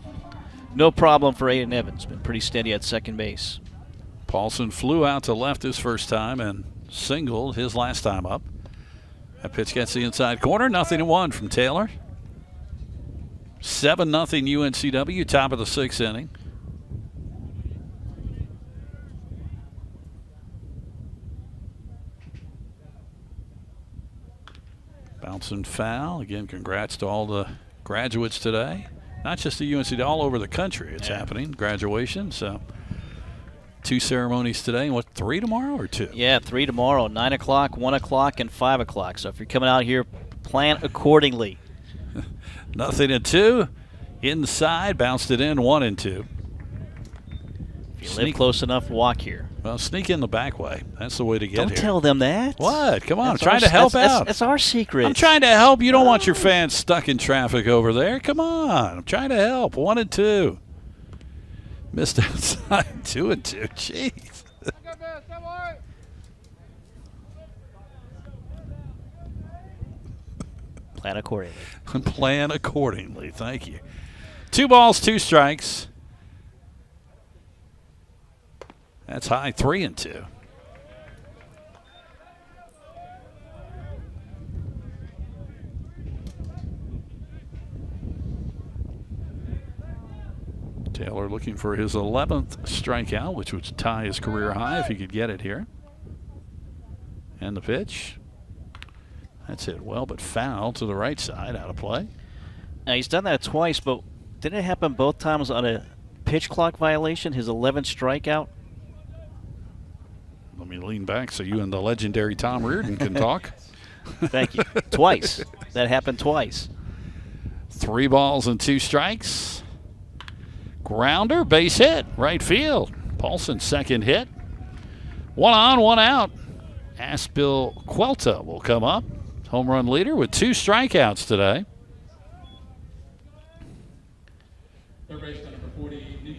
no problem for Aiden Evans. Been pretty steady at second base. Paulson flew out to left his first time and singled his last time up. That pitch gets the inside corner. 0-1 from Taylor. 7-0 UNCW, top of the 6th inning. Bouncing foul. Again, congrats to all the graduates today. Not just the UNCW, all over the country it's happening. Graduation. So 2 ceremonies today. What, 3 tomorrow or 2? Yeah, 3 tomorrow, 9 o'clock, 1 o'clock, and 5 o'clock. So if you're coming out here, plan accordingly. Nothing in 2. Inside, bounced it in 1 and 2. If you live close enough, walk here. Well, sneak in the back way. That's the way to get here. Don't tell them that. What? Come on. That's I'm trying to help out. That's our secret. I'm trying to help. You don't want your fans stuck in traffic over there. Come on. I'm trying to help. 1 and 2. Missed outside. 2 and 2. Jeez. Plan accordingly. Plan accordingly. Thank you. 2 balls, 2 strikes. That's high. 3 and 2. Taylor looking for his 11th strikeout, which would tie his career high if he could get it here. And the pitch. That's hit well, but foul to the right side, out of play. Now, he's done that twice, but didn't it happen both times on a pitch clock violation, his 11th strikeout? Let me lean back so you and the legendary Tom Reardon can talk. Thank you. Twice. That happened twice. 3 balls and 2 strikes. Grounder, base hit, right field. Paulson's second hit. 1 on, 1 out. Aspil Quelta will come up. Home run leader with 2 strikeouts today.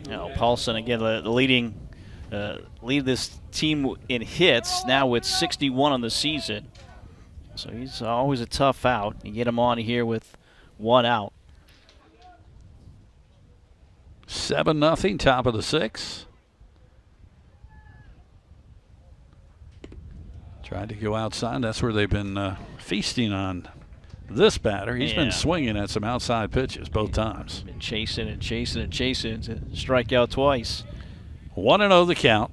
Now, Paulson, again, the lead this team in hits, now with 61 on the season. So he's always a tough out. You get him on here with 1 out. 7-0, top of the 6th. Tried to go outside. That's where they've been feasting on this batter. He's been swinging at some outside pitches both times. Been chasing and chasing and chasing to strike out twice. 1-0 the count.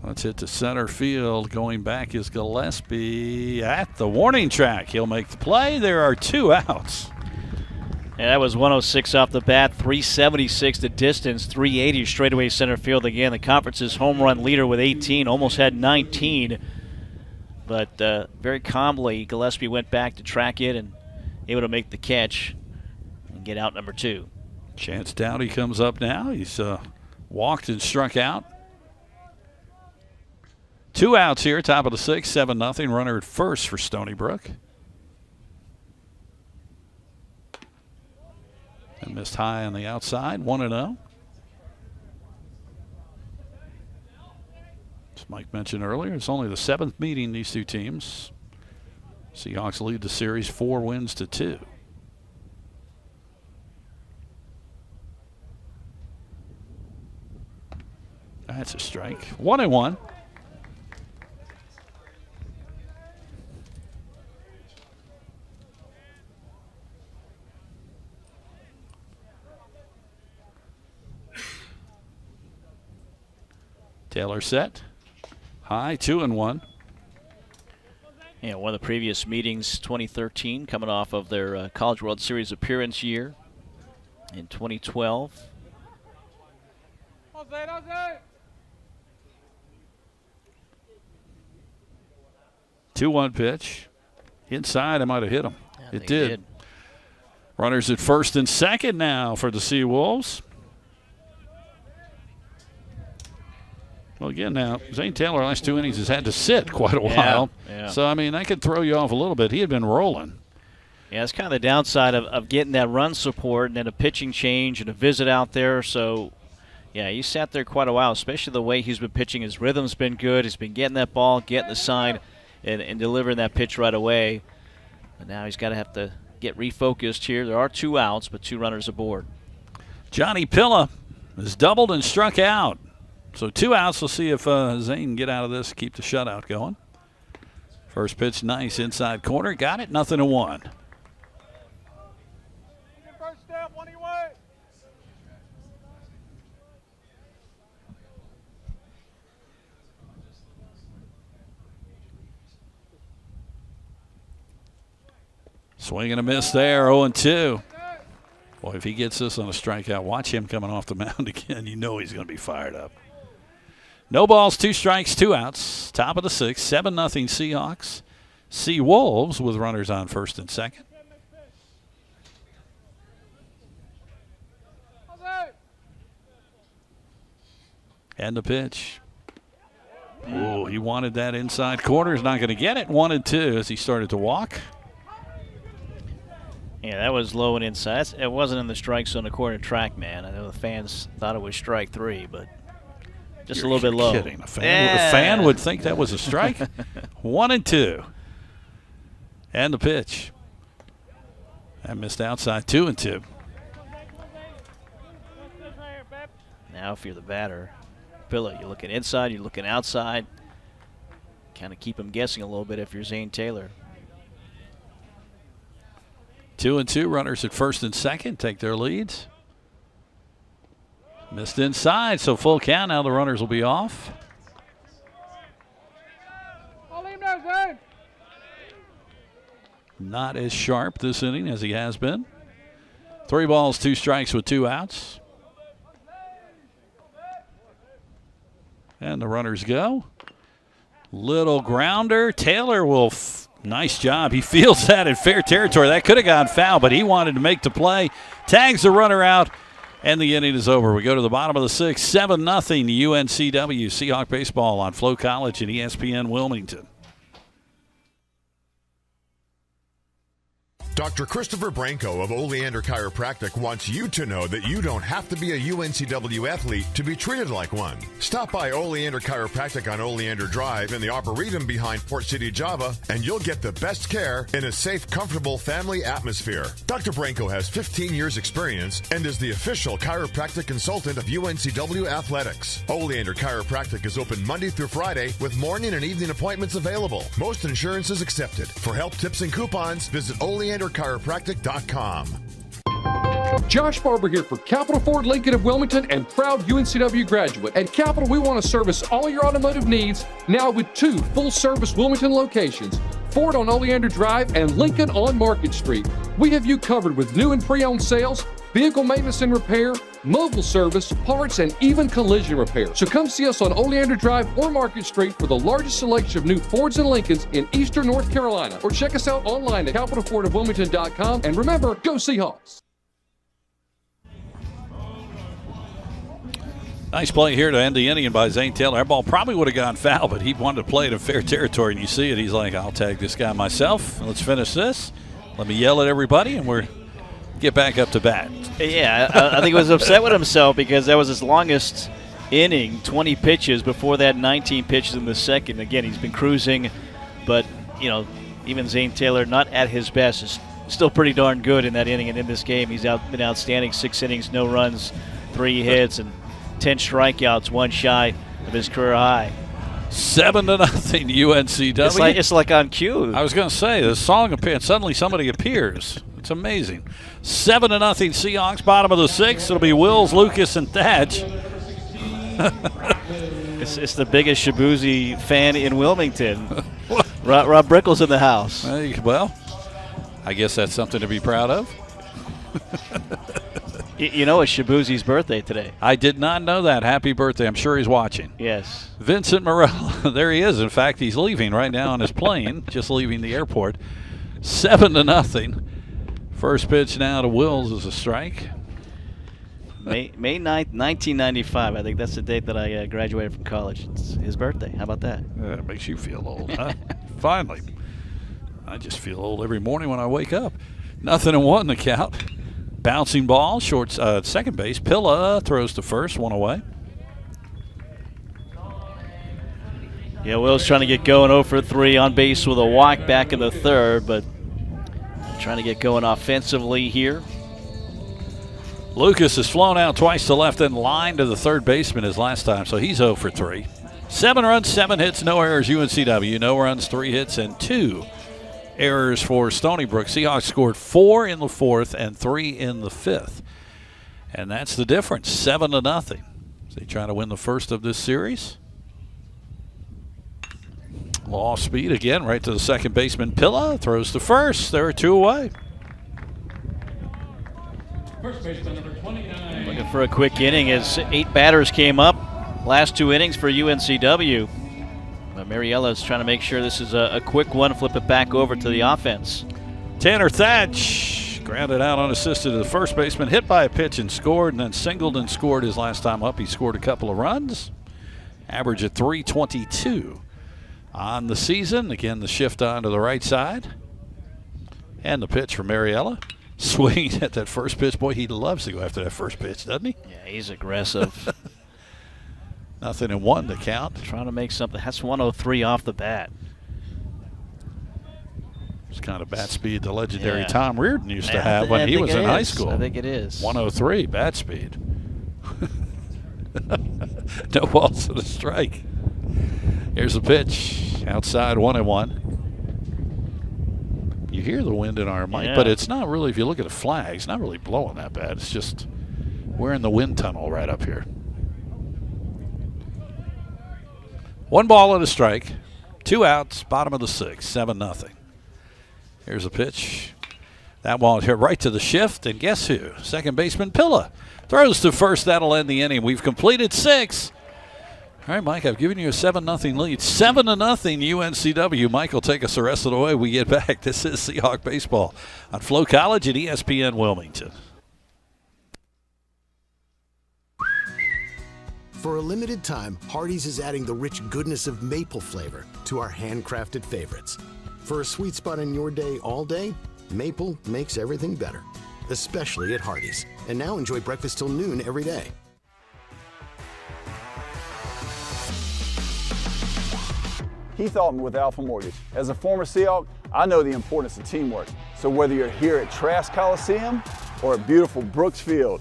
Let's hit to center field. Going back is Gillespie at the warning track. He'll make the play. There are 2 outs. And that was 106 off the bat, 376 the distance, 380 straightaway center field. Again, the conference's home run leader with 18, almost had 19. But very calmly, Gillespie went back to track it and able to make the catch and get out number 2. Chance Dowdy comes up now. He's walked and struck out. 2 outs here, top of the 6th, 7-0. Runner at first for Stony Brook. And missed high on the outside, 1-0. As Mike mentioned earlier, it's only the 7th meeting these 2 teams. Seahawks lead the series 4 wins to 2. That's a strike. 1-1. Taylor set. High, 2-1. Yeah, one of the previous meetings, 2013, coming off of their College World Series appearance year in 2012. 2-1 pitch. Inside, I might have hit him. Yeah, it did. Runners at first and second now for the Seawolves. Well, again, now, Zane Taylor, last 2 innings, has had to sit quite a while. Yeah. So, I mean, that could throw you off a little bit. He had been rolling. Yeah, it's kind of the downside of getting that run support and then a pitching change and a visit out there. So, yeah, he sat there quite a while, especially the way he's been pitching. His rhythm's been good. He's been getting that ball, getting the sign, and delivering that pitch right away. But now he's got to have to get refocused here. There are 2 outs, but 2 runners aboard. Johnny Pilla has doubled and struck out. So 2 outs. We'll see if Zane can get out of this, keep the shutout going. First pitch, nice inside corner. Got it, 0-1. Swing and a miss there, 0-2. Boy, if he gets this on a strikeout, watch him coming off the mound again. You know he's going to be fired up. No balls, 2 strikes, 2 outs. Top of the 6th, 7-0 Seahawks. Sea Wolves with runners on first and second. And the pitch. Oh, he wanted that inside corner. He's not going to get it. 1-2 as he started to walk. Yeah, that was low and inside. It wasn't in the strike zone according to TrackMan. I know the fans thought it was strike 3, but just a little bit low. Kidding. A fan would think that was a strike. 1-2. And the pitch. That missed outside, 2-2. Now if you're the batter, Pilla, you're looking inside, you're looking outside. Kind of keep him guessing a little bit if you're Zane Taylor. 2-2, runners at first and second take their leads. Missed inside, so full count. Now the runners will be off. Not as sharp this inning as he has been. 3 balls, 2 strikes with 2 outs. And the runners go. Little grounder. Taylor will, nice job. He feels that in fair territory. That could have gone foul, but he wanted to make the play. Tags the runner out, and the inning is over. We go to the bottom of the 6th, 7-0 UNCW. Seahawk baseball on Flow College and ESPN Wilmington. Dr. Christopher Branco of Oleander Chiropractic wants you to know that you don't have to be a UNCW athlete to be treated like one. Stop by Oleander Chiropractic on Oleander Drive in the Arboretum behind Port City, Java, and you'll get the best care in a safe, comfortable family atmosphere. Dr. Branco has 15 years experience and is the official chiropractic consultant of UNCW Athletics. Oleander Chiropractic is open Monday through Friday with morning and evening appointments available. Most insurance is accepted. For help, tips, and coupons, visit OleanderChiropractic.com. Josh Barber here for Capital Ford Lincoln of Wilmington and proud UNCW graduate. At Capital, we want to service all your automotive needs now with 2 full-service Wilmington locations, Ford on Oleander Drive and Lincoln on Market Street. We have you covered with new and pre-owned sales, vehicle maintenance and repair, mobile service, parts, and even collision repair. So come see us on Oleander Drive or Market Street for the largest selection of new Fords and Lincolns in eastern North Carolina. Or check us out online at capitalfordofwilmington.com. And remember, go Seahawks! Nice play here to end the inning by Zane Taylor. That ball probably would have gone foul, but he wanted to play it in fair territory, and you see it. He's like, I'll tag this guy myself. Let's finish this. Let me yell at everybody, and we're get back up to bat. Yeah, I think he was upset with himself because that was his longest inning, 20 pitches. Before that, 19 pitches in the second. Again, he's been cruising, but, you know, even Zane Taylor, not at his best, is still pretty darn good in that inning. And in this game, he's been outstanding. 6 innings, no runs, 3 hits, and 10 strikeouts, 1 shy of his career high. 7-0 UNCW. It's like on cue. I was going to say, the song appears, suddenly somebody appears. It's amazing. 7-0 Seahawks, bottom of the 6th. It'll be Wills, Lucas, and Thatch. It's the biggest Shabuzi fan in Wilmington. Rob Brickle's in the house. Well, I guess that's something to be proud of. You know it's Shabuzi's birthday today. I did not know that. Happy birthday. I'm sure he's watching. Yes. Vincent Morello. There he is. In fact, he's leaving right now on his plane, just leaving the airport. 7-0. First pitch now to Wills is a strike. May 9th, 1995. I think that's the date that I graduated from college. It's his birthday. How about that? It makes you feel old, huh? Finally. I just feel old every morning when I wake up. 0-1 the count. Bouncing ball, short second base. Pilla throws to first, 1 away. Yeah, Will's trying to get going 0 for 3 on base with a walk back in the 3rd, but trying to get going offensively here. Lucas has flown out twice to left and line to the 3rd baseman his last time, so he's 0 for 3. 7 runs, 7 hits, no errors UNCW. No runs, 3 hits, and 2 errors for Stony Brook. Seahawks scored 4 in the 4th and 3 in the 5th. And that's the difference, 7-0. They trying to win the first of this series. Off speed again, right to the second baseman. Pilla throws to first. There are 2 away. First baseman number 29. Looking for a quick inning as 8 batters came up. Last 2 innings for UNCW. But Mariella's trying to make sure this is a quick one, flip it back over to the offense. Tanner Thatch grounded out unassisted to the first baseman, hit by a pitch and scored, and then singled and scored his last time up. He scored a couple of runs. Average at .322 on the season. Again, the shift on to the right side. And the pitch for Mariella. Swinging at that first pitch. Boy, he loves to go after that first pitch, doesn't he? Yeah, he's aggressive. Nothing in 1 to count. Trying to make something. That's 103 off the bat. It's kind of bat speed the legendary Tom Reardon used to have I when he think was it in high is. school. I think it is. 103 bat speed. No balls to the strike. Here's the pitch. Outside 1-1. You hear the wind in our mic, but it's not really, if you look at the flag, it's not really blowing that bad. It's just we're in the wind tunnel right up here. 1 ball and a strike. 2 outs, bottom of the 6th, 7-0. Here's a pitch. That ball hit right to the shift, and guess who? Second baseman Pilla throws to first. That'll end the inning. We've completed 6. All right, Mike, I've given you a 7-0 lead. 7-0 UNCW. Mike will take us the rest of the way we get back. This is Seahawk Baseball on Flow College at ESPN Wilmington. For a limited time, Hardee's is adding the rich goodness of maple flavor to our handcrafted favorites. For a sweet spot in your day all day, maple makes everything better, especially at Hardee's. And now enjoy breakfast till noon every day. Keith Altman with Alpha Mortgage. As a former Seahawk, I know the importance of teamwork. So whether you're here at Trask Coliseum or at beautiful Brooks Field,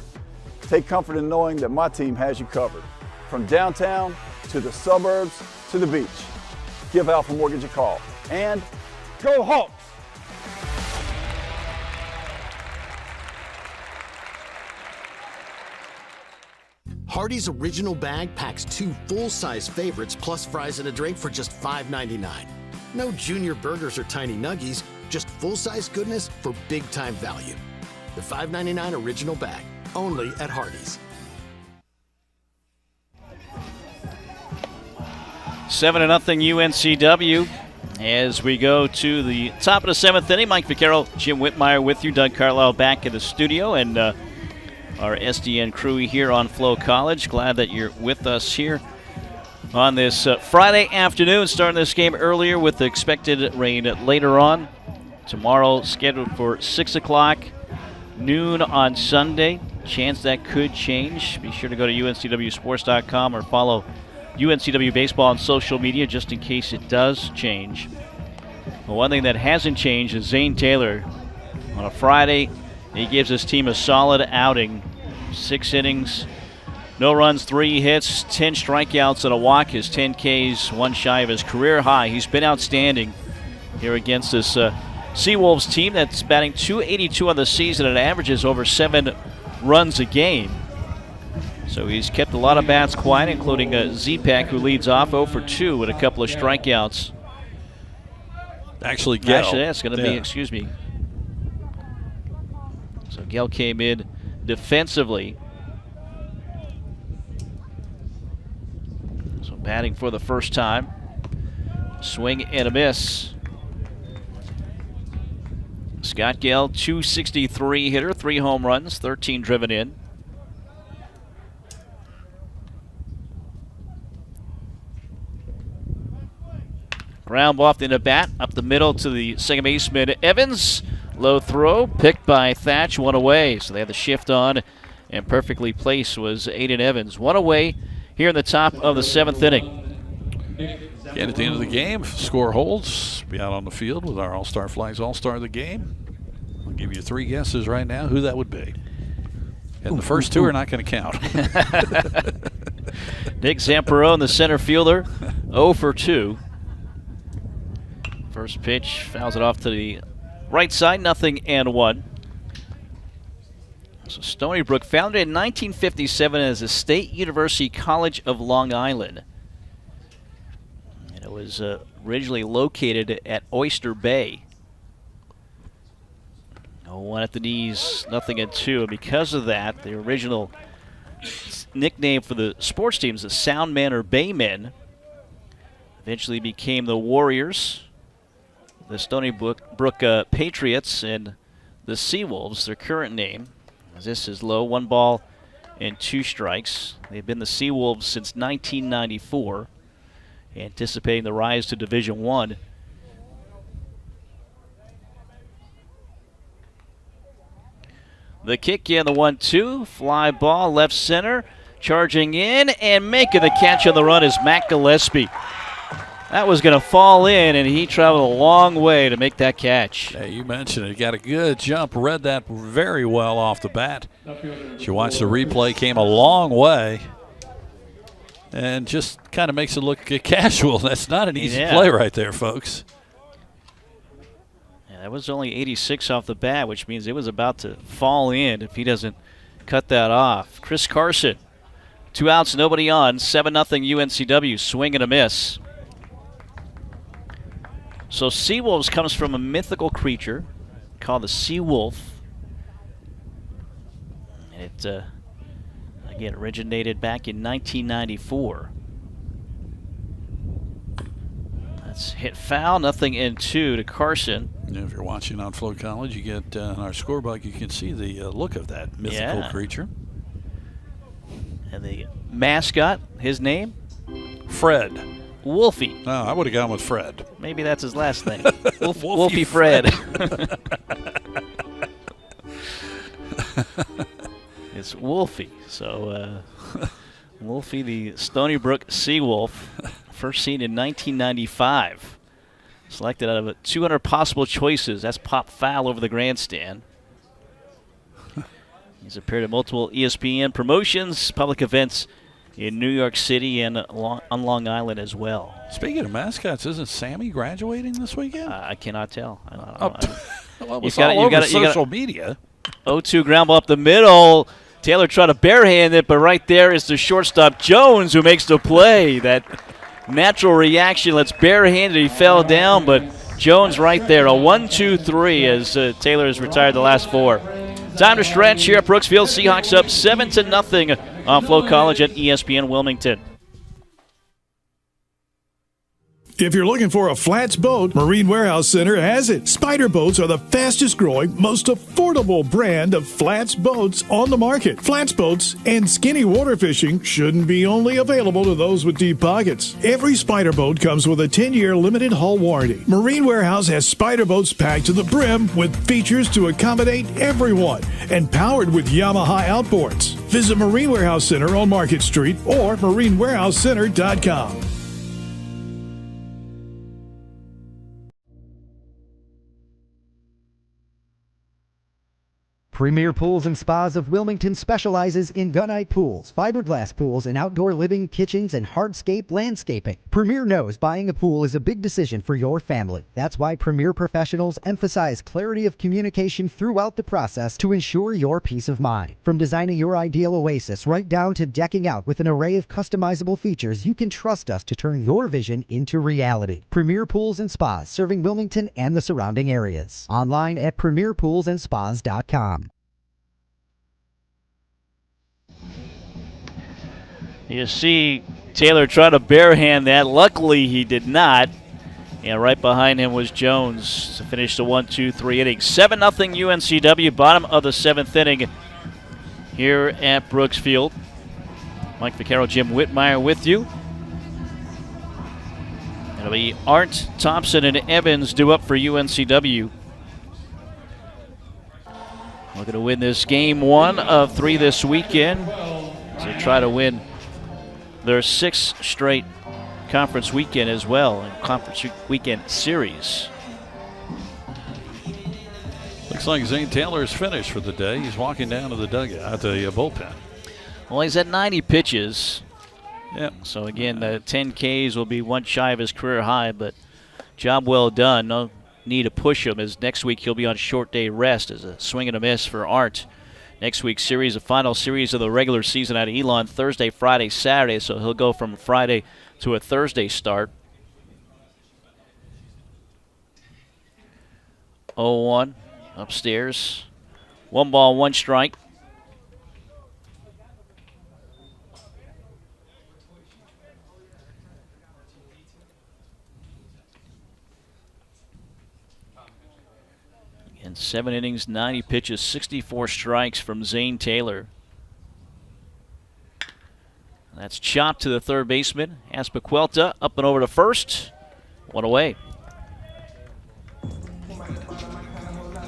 take comfort in knowing that my team has you covered. From downtown to the suburbs to the beach. Give Alpha Mortgage a call. And go Hawks! Hardee's Original Bag packs 2 full-size favorites plus fries and a drink for just $5.99. No junior burgers or tiny nuggies, just full-size goodness for big-time value. The $5.99 Original Bag, only at Hardee's. 7-0 UNCW as we go to the top of the 7th inning. Mike Vaccaro, Jim Whitmire with you. Doug Carlisle back in the studio, and our SDN crew here on Flow College. Glad that you're with us here on this Friday afternoon. Starting this game earlier with the expected rain later on. Tomorrow scheduled for 6 o'clock, noon on Sunday. Chance that could change. Be sure to go to uncwsports.com or follow UNCW Baseball on social media just in case it does change. But one thing that hasn't changed is Zane Taylor. On a Friday, he gives his team a solid outing. 6 innings, no runs, 3 hits, 10 strikeouts and a walk. His 10 Ks, 1 shy of his career high. He's been outstanding here against this Seawolves team that's batting .282 on the season and averages over 7 runs a game. So he's kept a lot of bats quiet, including Z-Pack, who leads off 0 for 2 with a couple of strikeouts. Actually, that's going to be, excuse me. So Gell came in defensively. So batting for the first time. Swing and a miss. Scott Gell, .263 hitter, 3 home runs, 13 driven in. Ground ball off the bat, up the middle to the second baseman Evans. Low throw, picked by Thatch, 1 away. So they have the shift on, and perfectly placed was Aiden Evans. 1 away here in the top of the 7th inning. Again, at the end of the game, score holds, be out on the field with our All-Star Flags All-Star of the game. I'll give you 3 guesses right now who that would be. And the first 2 are not going to count. Nick Zamperone, the center fielder, 0 for 2. First pitch, fouls it off to the right side, 0-1. So Stony Brook, founded in 1957 as a State University College of Long Island. And it was originally located at Oyster Bay. 1 at the knees, 0-2. Because of that, the original nickname for the sports teams, the Soundmen or Baymen, eventually became the Warriors, the Stony Brook Patriots, and the Seawolves, their current name. This is low, 1 ball and 2 strikes. They've been the Seawolves since 1994, anticipating the rise to Division I. The kick in, the 1-2, fly ball, left center, charging in and making the catch on the run is Matt Gillespie. That was going to fall in, and he traveled a long way to make that catch. Yeah, you mentioned it. He got a good jump, read that very well off the bat. As you watch the replay, came a long way, and just kind of makes it look casual. That's not an easy play right there, folks. Yeah, that was only 86 off the bat, which means it was about to fall in if he doesn't cut that off. Chris Carson, 2 outs, nobody on, 7-0 UNCW, swing and a miss. So Seawolves comes from a mythical creature called the Sea Wolf. It, again, originated back in 1994. That's hit foul, 0-2 to Carson. If you're watching on Flow College, you get on our scorebook, you can see the look of that mythical creature. And the mascot, his name? Fred. Wolfie. Oh, I would have gone with Fred. Maybe that's his last name. Wolfie Fred. It's Wolfie. So, Wolfie, the Stony Brook Seawolf, first seen in 1995. Selected out of 200 possible choices. That's pop foul over the grandstand. He's appeared at multiple ESPN promotions, public events in New York City and on Long Island as well. Speaking of mascots, isn't Sammy graduating this weekend? I cannot tell. Well, it was all over social media. 0-2 ground ball up the middle. Taylor tried to barehand it, but right there is the shortstop Jones who makes the play. That natural reaction. Let's barehand it. He fell down, but Jones right there. A 1-2-3 as Taylor has retired the last 4. Time to stretch here at Brooksfield. Seahawks up 7-0 on Flow College at ESPN Wilmington. If you're looking for a flats boat, Marine Warehouse Center has it. Spider boats are the fastest growing, most affordable brand of flats boats on the market. Flats boats and skinny water fishing shouldn't be only available to those with deep pockets. Every Spider boat comes with a 10-year limited hull warranty. Marine Warehouse has Spider boats packed to the brim with features to accommodate everyone and powered with Yamaha outboards. Visit Marine Warehouse Center on Market Street or marinewarehousecenter.com. Premier Pools and Spas of Wilmington specializes in gunite pools, fiberglass pools, and outdoor living, kitchens, and hardscape landscaping. Premier knows buying a pool is a big decision for your family. That's why Premier professionals emphasize clarity of communication throughout the process to ensure your peace of mind. From designing your ideal oasis right down to decking out with an array of customizable features, you can trust us to turn your vision into reality. Premier Pools and Spas, serving Wilmington and the surrounding areas. Online at premierpoolsandspas.com. You see Taylor try to barehand that. Luckily, he did not. And right behind him was Jones to finish the 1-2-3 inning. 7-0 UNCW, bottom of the 7th inning here at Brooksfield. Mike Vaccaro, Jim Whitmire with you. It'll be Art, Thompson, and Evans due up for UNCW. Looking to win this game 1 of 3 this weekend. So try to win their 6th straight conference weekend as well, and conference weekend series. Looks like Zane Taylor is finished for the day. He's walking down to the dugout, the bullpen. Well, he's at 90 pitches. Yep. So again, the 10 Ks will be 1 shy of his career high, but job well done. No need to push him, as next week he'll be on short day rest as a swing and a miss for Art. Next week's series, the final series of the regular season at Elon, Thursday, Friday, Saturday, so he'll go from Friday to a Thursday start. 0-1. Upstairs. 1 ball, 1 strike. And 7 innings, 90 pitches, 64 strikes from Zane Taylor. That's chopped to the third baseman. Aspaquelta up and over to first. 1 away.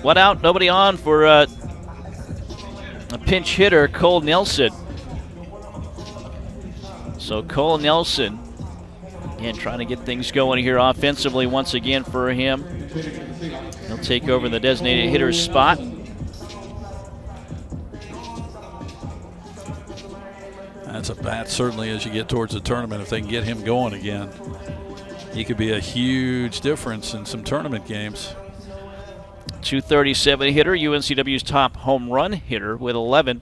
1 out, nobody on for a pinch hitter, Cole Nelson. So Cole Nelson, again, trying to get things going here offensively once again for him. He'll take over the designated hitter's spot. That's a bat, certainly, as you get towards the tournament. If they can get him going again, he could be a huge difference in some tournament games. 237 hitter, UNCW's top home run hitter with 11.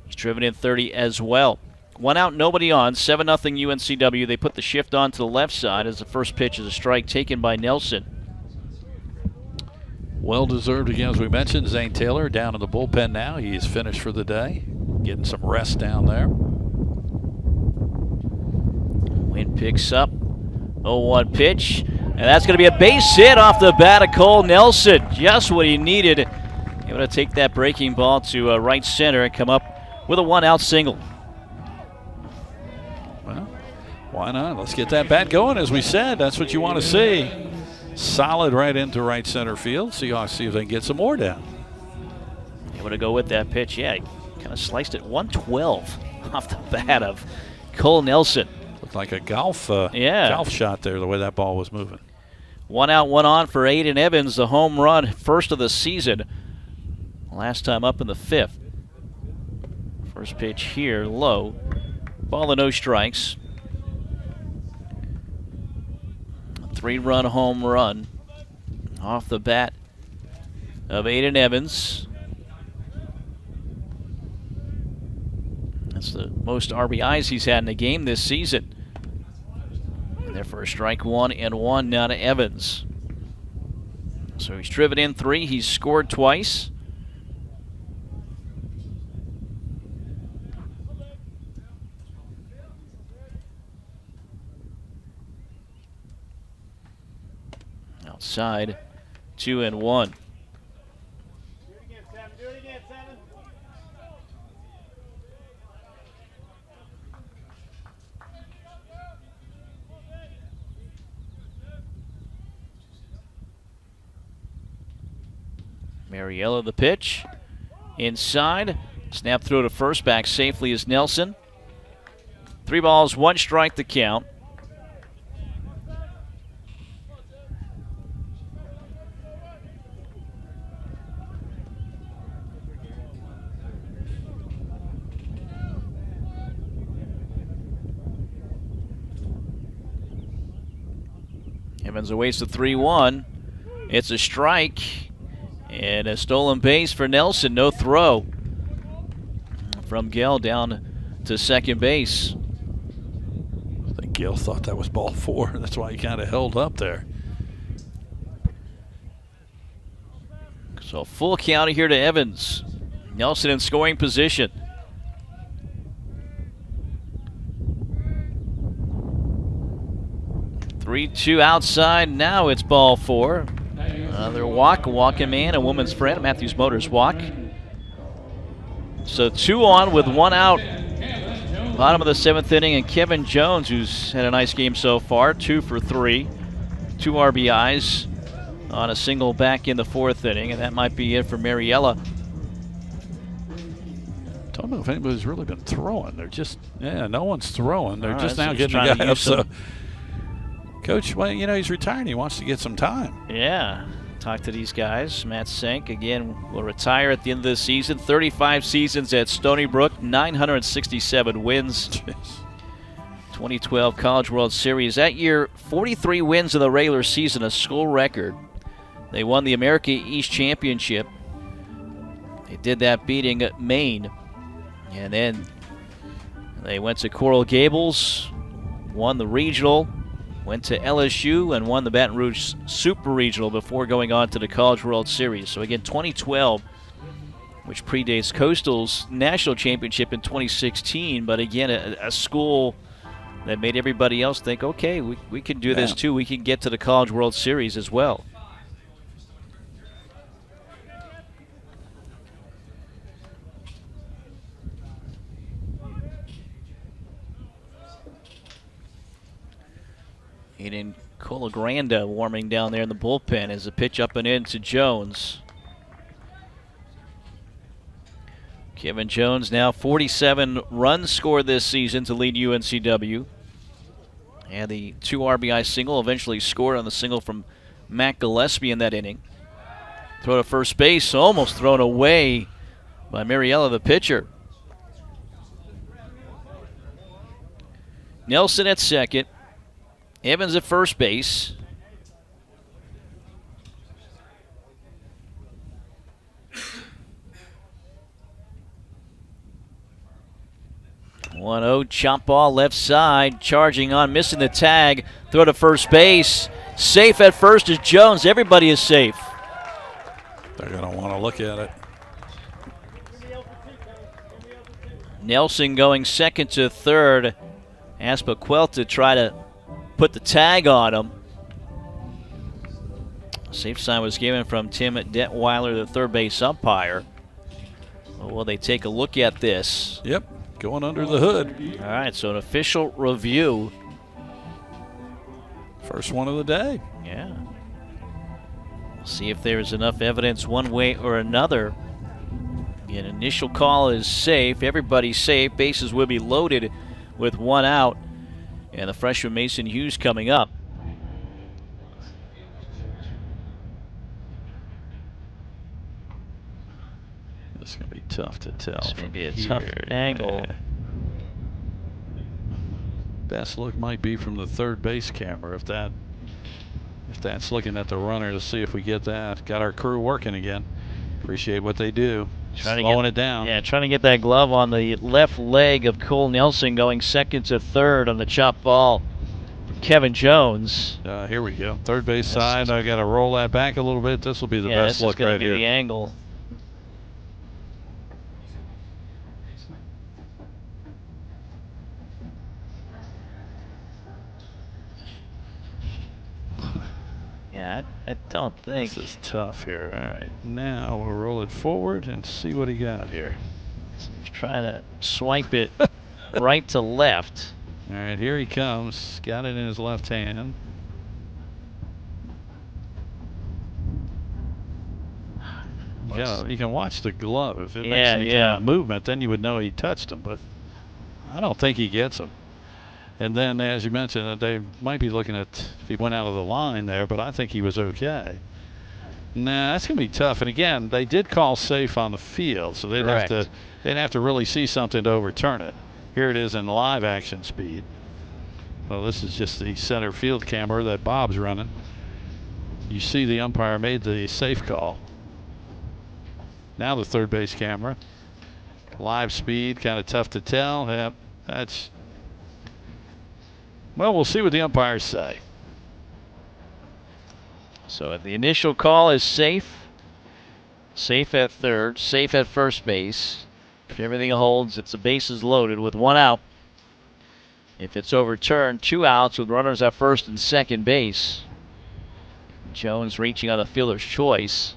He's driven in 30 as well. 1 out, nobody on, 7-0 UNCW. They put the shift on to the left side as the first pitch is a strike taken by Nelson. Well-deserved again, as we mentioned. Zane Taylor down in the bullpen now. He is finished for the day, getting some rest down there. Wind picks up, 0-1 pitch, and that's going to be a base hit off the bat of Cole Nelson. Just what he needed. Able to take that breaking ball to right center and come up with a 1-out single. Well, why not? Let's get that bat going, as we said. That's what you want to see. Solid right into right center field. Seahawks see if they can get some more down. Able to go with that pitch. Yeah, he kind of sliced it 112 off the bat of Cole Nelson. Looked like a golf shot there, the way that ball was moving. 1 out, 1 on for Aiden Evans, the home run, first of the season. Last time up in the 5th. First pitch here, low. Ball and no strikes. 3-run home run off the bat of Aiden Evans. That's the most RBIs he's had in a game this season. And there for a strike 1-1 now to Evans. So he's driven in 3. He's scored twice. Outside, 2-1. Mariella the pitch. Inside. Snap throw to first. Back safely is Nelson. 3 balls, 1 strike to count. Evans awaits the 3-1. It's a strike. And a stolen base for Nelson. No throw from Gill down to second base. I think Gill thought that was ball 4. That's why he kind of held up there. So full count here to Evans. Nelson in scoring position. Three-two outside. Now it's ball 4. Another walk, a walking man, a woman's friend, Matthews Motors walk. So 2 on with 1 out. Bottom of the 7th inning, and Kevin Jones, who's had a nice game so far, 2 for 3. 2 RBIs on a single back in the 4th inning, and that might be it for Mariella. Don't know if anybody's really been throwing. They're just, no one's throwing. They're just now getting trying the guy up. So, Coach, well, he's retiring. He wants to get some time. Yeah. Talk to these guys. Matt Senk, again, will retire at the end of the season. 35 seasons at Stony Brook, 967 wins. 2012 College World Series. That year, 43 wins in the regular season, a school record. They won the America East Championship. They did that beating Maine. And then they went to Coral Gables, won the regional, Went to LSU and won the Baton Rouge Super Regional before going on to the College World Series. So again, 2012, which predates Coastal's national championship in 2016, but again, a school that made everybody else think, okay, we can do this too. We can get to the College World Series as well. Aiden Colagranda warming down there in the bullpen as a pitch up and in to Jones. Kevin Jones now 47 runs scored this season to lead UNCW. And the 2 RBI single eventually scored on the single from Matt Gillespie in that inning. Throw to first base, almost thrown away by Mariella, the pitcher. Nelson at second. Evans at first base. One-0, chop ball left side, charging on, missing the tag. Throw to first base. Safe at first is Jones. Everybody is safe. They're going to want to look at it. Nelson going second to third. Aspaquel to try to put the tag on him. Safe sign was given from Tim Detweiler, the third base umpire. Well, will they take a look at this? Yep, going under the hood. All right, so an official review. First one of the day. Yeah. We'll see if there's enough evidence one way or another. An initial call is safe. Everybody's safe. Bases will be loaded with 1 out. And the freshman Mason Hughes coming up. This is going to be tough to tell. It's going to be a tough angle. Best look might be from the third base camera if that's looking at the runner to see if we get that. Got our crew working again. Appreciate what they do. Slowing it down. Yeah, trying to get that glove on the left leg of Cole Nelson, going second to third on the chop ball. Kevin Jones. Here we go. Third base side. I got to roll that back a little bit. This will be the best look right here. The angle. Yeah, I don't think. This is tough here. All right, now we'll roll it forward and see what he got here. He's trying to swipe it right to left. All right, here he comes. Got it in his left hand. Yeah, you can watch the glove. If it makes any kind of movement, then you would know he touched him, but I don't think he gets him. And then, as you mentioned, they might be looking at if he went out of the line there, but I think he was okay. Nah, that's going to be tough. And again, they did call safe on the field, so they'd have to really see something to overturn it. Here it is in live action speed. Well, this is just the center field camera that Bob's running. You see the umpire made the safe call. Now the third base camera. Live speed, kind of tough to tell. Yep, that's... Well, we'll see what the umpires say. So the initial call is safe. Safe at third, safe at first base. If everything holds, it's the bases loaded with 1 out. If it's overturned, 2 outs with runners at first and second base. Jones reaching on the fielder's choice.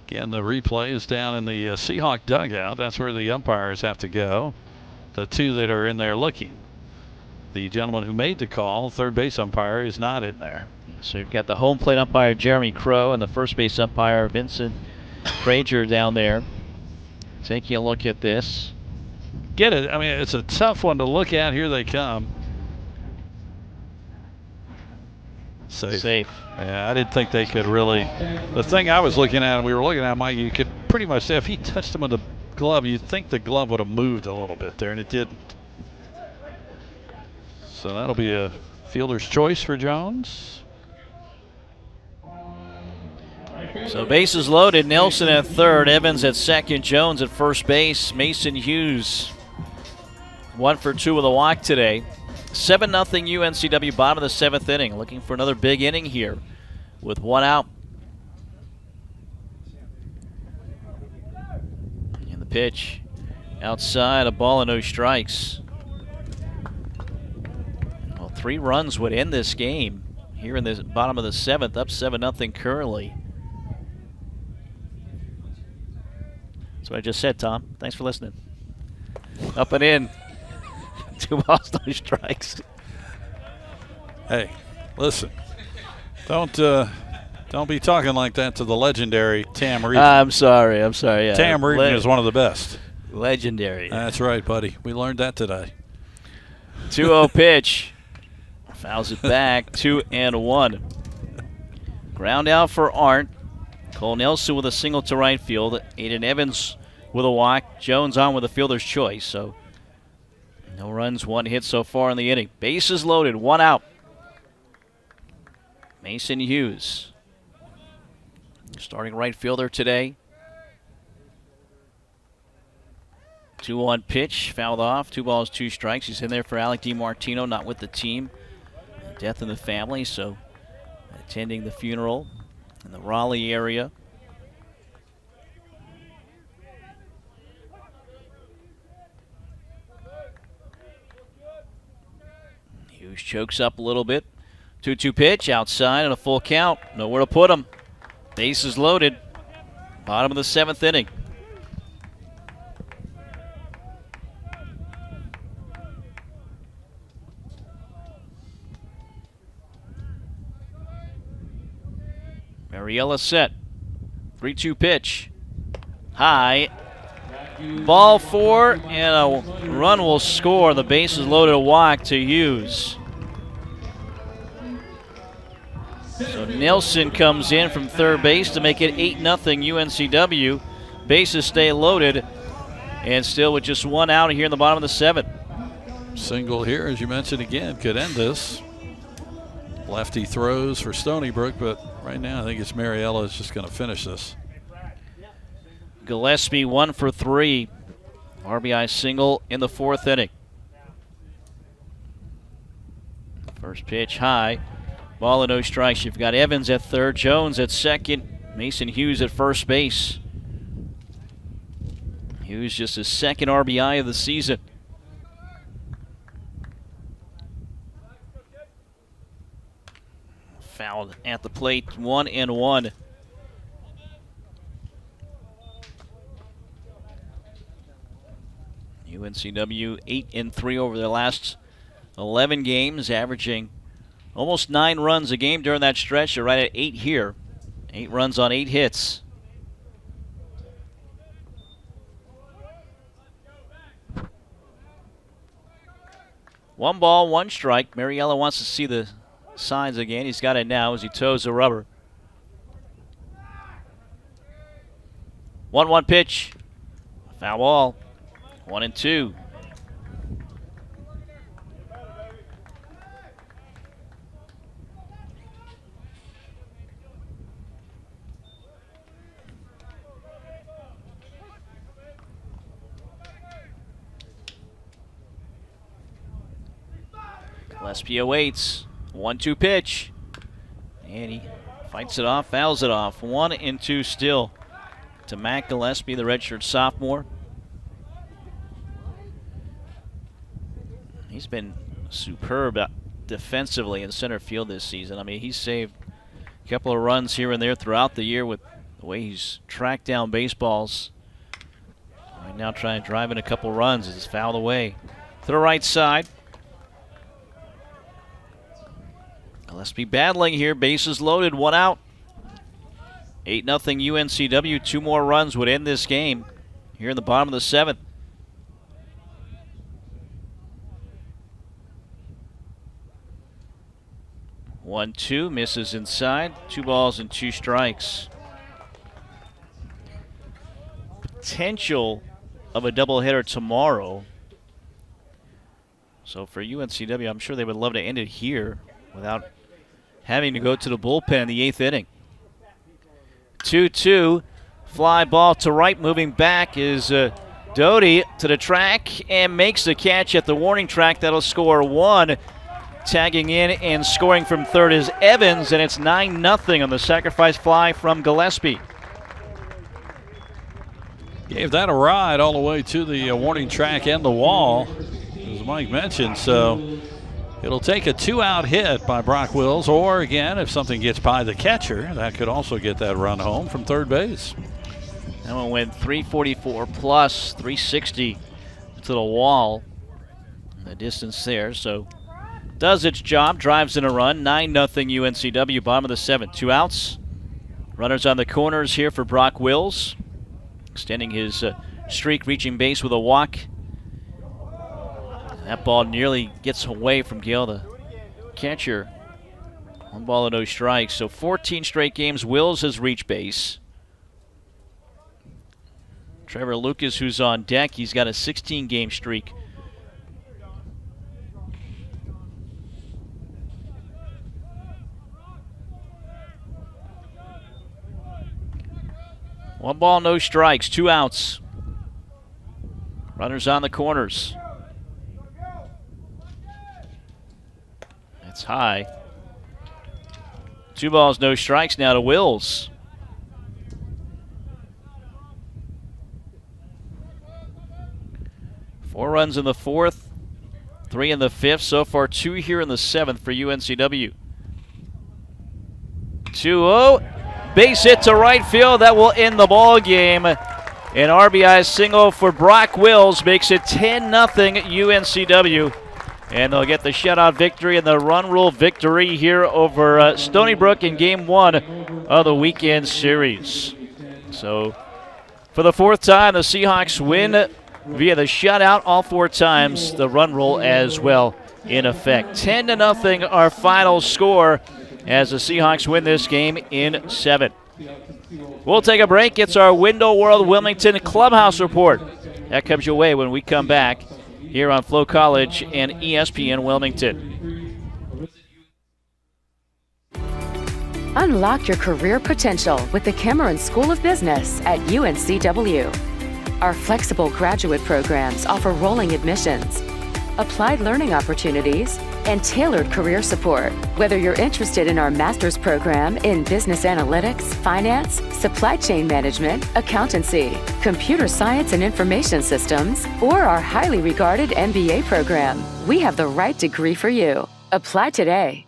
Again, the replay is down in the Seahawk dugout. That's where the umpires have to go. The 2 that are in there looking. The gentleman who made the call, third base umpire, is not in there. So you've got the home plate umpire, Jeremy Crow, and the first base umpire, Vincent Prager, down there. Taking a look at this. Get it. I mean, it's a tough one to look at. Here they come. Safe. Yeah, I didn't think they could really. The thing I was looking at, and we were looking at, Mike, you could pretty much say if he touched him with the glove, you'd think the glove would have moved a little bit there, and it didn't. So that'll be a fielder's choice for Jones. So bases loaded. Nelson at third, Evans at second, Jones at first base. Mason Hughes 1 for 2 with a walk today. 7-0 UNCW, bottom of the 7th inning. Looking for another big inning here with 1 out. And the pitch outside, a ball and no strikes. Well, 3 runs would end this game here in the bottom of the 7th, up 7-0 currently. That's what I just said, Tom. Thanks for listening. Up and in. 2 balls, no strikes. Hey, listen. Don't be talking like that to the legendary Tam Regan. I'm sorry. Yeah. Tam Regan is one of the best. Legendary. That's right, buddy. We learned that today. 2-0 pitch. Fouls it back. 2-1. Ground out for Arndt. Cole Nelson with a single to right field. Aiden Evans with a walk. Jones on with a fielder's choice. So no runs, 1 hit so far in the inning. Bases loaded, 1 out. Mason Hughes, starting right fielder today. 2-1 pitch, fouled off. 2 balls, 2 strikes. He's in there for Alec DiMartino, not with the team. Death in the family, so attending the funeral in the Raleigh area. Hughes chokes up a little bit. 2-2 pitch outside and a full count. Nowhere to put him. Bases loaded. Bottom of the 7th inning. Mariella set. 3-2 pitch. High. Ball 4 and a run will score. The bases loaded, a walk to Hughes. So Nelson comes in from third base to make it 8-0 UNCW. Bases stay loaded and still with just 1 out here in the bottom of the 7th. Single here, as you mentioned again, could end this. Lefty throws for Stony Brook, but right now I think it's Mariella is just going to finish this. Gillespie 1 for 3. RBI single in the 4th inning. First pitch high. Ball and no strikes. You've got Evans at third, Jones at second, Mason Hughes at first base. Hughes just his 2nd RBI of the season. Fouled at the plate, 1-1. UNCW 8-3 over their last 11 games, averaging almost 9 runs a game during that stretch. They're right at 8 here. 8 runs on 8 hits. One ball, 1 strike. Mariella wants to see the signs again. He's got it now as he toes the rubber. 1-1 pitch. Foul ball. 1-2. Gillespie awaits. 1-2 pitch. And he fights it off, fouls it off. 1-2 still to Matt Gillespie, the redshirt sophomore. He's been superb defensively in center field this season. I mean, he's saved a couple of runs here and there throughout the year with the way he's tracked down baseballs. Right now trying to drive in a couple runs as it's fouled away. To the right side. Gillespie battling here, bases loaded, 1 out. 8-0 UNCW, 2 more runs would end this game here in the bottom of the 7th. 1-2, misses inside. 2 balls and 2 strikes. Potential of a doubleheader tomorrow. So for UNCW, I'm sure they would love to end it here without having to go to the bullpen in the 8th inning. 2-2, fly ball to right, moving back is Doty to the track and makes the catch at the warning track. That'll score 1. Tagging in and scoring from third is Evans, and it's 9-0 on the sacrifice fly from Gillespie. Gave that a ride all the way to the warning track and the wall, as Mike mentioned. So it'll take a 2-out hit by Brock Wills, or again, if something gets by the catcher, that could also get that run home from third base. That one went 344 plus 360 to the wall. The distance there, so does its job, drives in a run. 9-0 UNCW, bottom of the 7th. 2 outs. Runners on the corners here for Brock Wills, extending his streak, reaching base with a walk. That ball nearly gets away from Gale, the catcher. 1 ball and no strikes. So 14 straight games Wills has reached base. Trevor Lucas, who's on deck, he's got a 16-game streak. One ball, no strikes, 2 outs. Runners on the corners. That's high. 2 balls, no strikes now to Wills. Four runs in the 4th, 3 in the 5th. So far, 2 here in the 7th for UNCW. 2-0. Base hit to right field. That will end the ball game. An RBI single for Brock Wills makes it 10-0 UNCW. And they'll get the shutout victory and the run rule victory here over Stony Brook in Game 1 of the weekend series. So for the 4th time, the Seahawks win via the shutout all 4 times. The run rule as well in effect. 10-0 our final score as the Seahawks win this game in 7. We'll take a break. It's our Window World Wilmington Clubhouse Report. That comes your way when we come back here on Flow College and ESPN Wilmington. Unlock your career potential with the Cameron School of Business at UNCW. Our flexible graduate programs offer rolling admissions, applied learning opportunities, and tailored career support. Whether you're interested in our master's program in business analytics, finance, supply chain management, accountancy, computer science and information systems, or our highly regarded MBA program, we have the right degree for you. Apply today.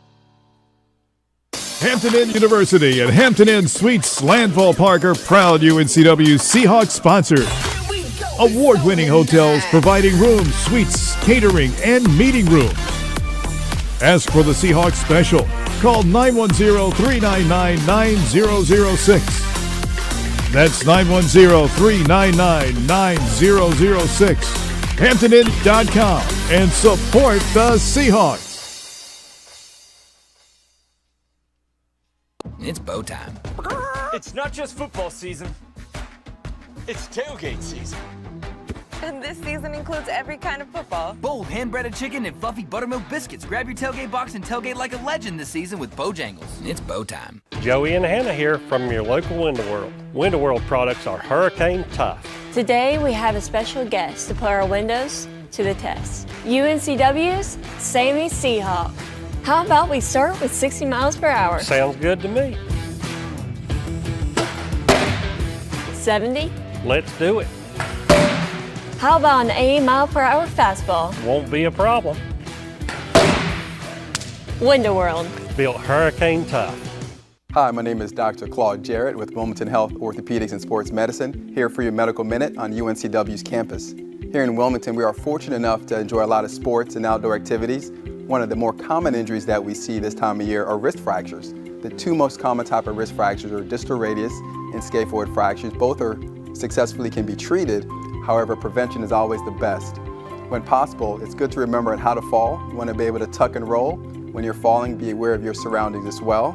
Hampton Inn University and Hampton Inn Suites Landfall Park are proud UNCW Seahawks sponsors. Award-winning hotels providing rooms, suites, catering, and meeting rooms. Ask for the Seahawks special. Call 910-399-9006. That's 910-399-9006. HamptonInn.com and support the Seahawks. It's bow time. It's not just football season. It's tailgate season. And this season includes every kind of football. Bold hand-breaded chicken and fluffy buttermilk biscuits. Grab your tailgate box and tailgate like a legend this season with Bojangles. It's bow time. Joey and Hannah here from your local Window World. Window World products are hurricane tough. Today we have a special guest to put our windows to the test. UNCW's Sammy Seahawk. How about we start with 60 miles per hour? Sounds good to me. 70? Let's do it. How about an 80 mile per hour fastball? Won't be a problem. Window World. Built hurricane tough. Hi, my name is Dr. Claude Jarrett with Wilmington Health Orthopedics and Sports Medicine, here for your Medical Minute on UNCW's campus. Here in Wilmington, we are fortunate enough to enjoy a lot of sports and outdoor activities. One of the more common injuries that we see this time of year are wrist fractures. The 2 most common type of wrist fractures are distal radius and scaphoid fractures. Both are successfully can be treated. However, prevention is always the best. When possible, it's good to remember how to fall. You want to be able to tuck and roll. When you're falling, be aware of your surroundings as well.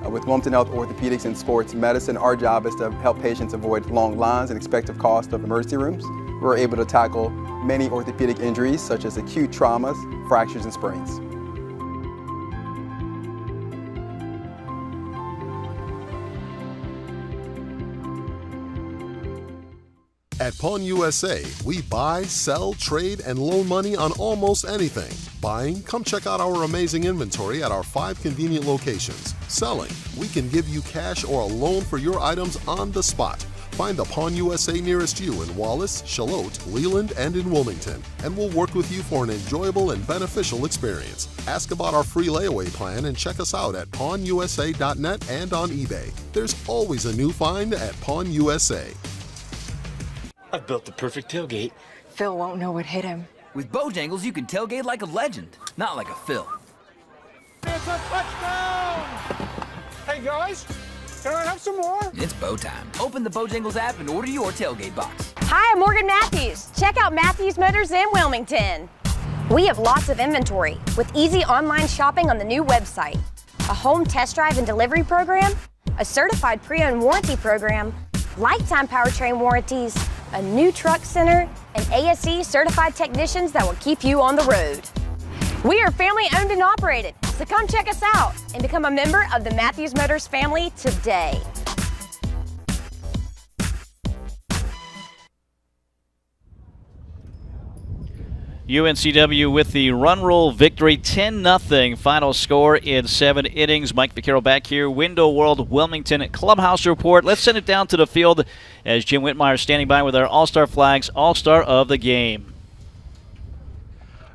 With Wilmington Health Orthopedics and Sports Medicine, our job is to help patients avoid long lines and expected cost of emergency rooms. We're able to tackle many orthopedic injuries such as acute traumas, fractures, and sprains. At Pawn USA, we buy, sell, trade, and loan money on almost anything. Buying? Come check out our amazing inventory at our 5 convenient locations. Selling? We can give you cash or a loan for your items on the spot. Find the Pawn USA nearest you in Wallace, Charlotte, Leland, and in Wilmington, and we'll work with you for an enjoyable and beneficial experience. Ask about our free layaway plan and check us out at pawnusa.net and on eBay. There's always a new find at Pawn USA. I've built the perfect tailgate. Phil won't know what hit him. With Bojangles, you can tailgate like a legend, not like a Phil. It's a touchdown! Hey guys, can I have some more? It's Bo time. Open the Bojangles app and order your tailgate box. Hi, I'm Morgan Matthews. Check out Matthews Motors in Wilmington. We have lots of inventory with easy online shopping on the new website, a home test drive and delivery program, a certified pre-owned warranty program, lifetime powertrain warranties, a new truck center, and ASE certified technicians that will keep you on the road. We are family owned and operated, so come check us out and become a member of the Matthews Motors family today. UNCW with the run rule victory, 10-0. Final score in 7 innings. Mike Vaccaro back here. Window World Wilmington Clubhouse Report. Let's send it down to the field as Jim Whitmire standing by with our All-Star flags, All-Star of the game.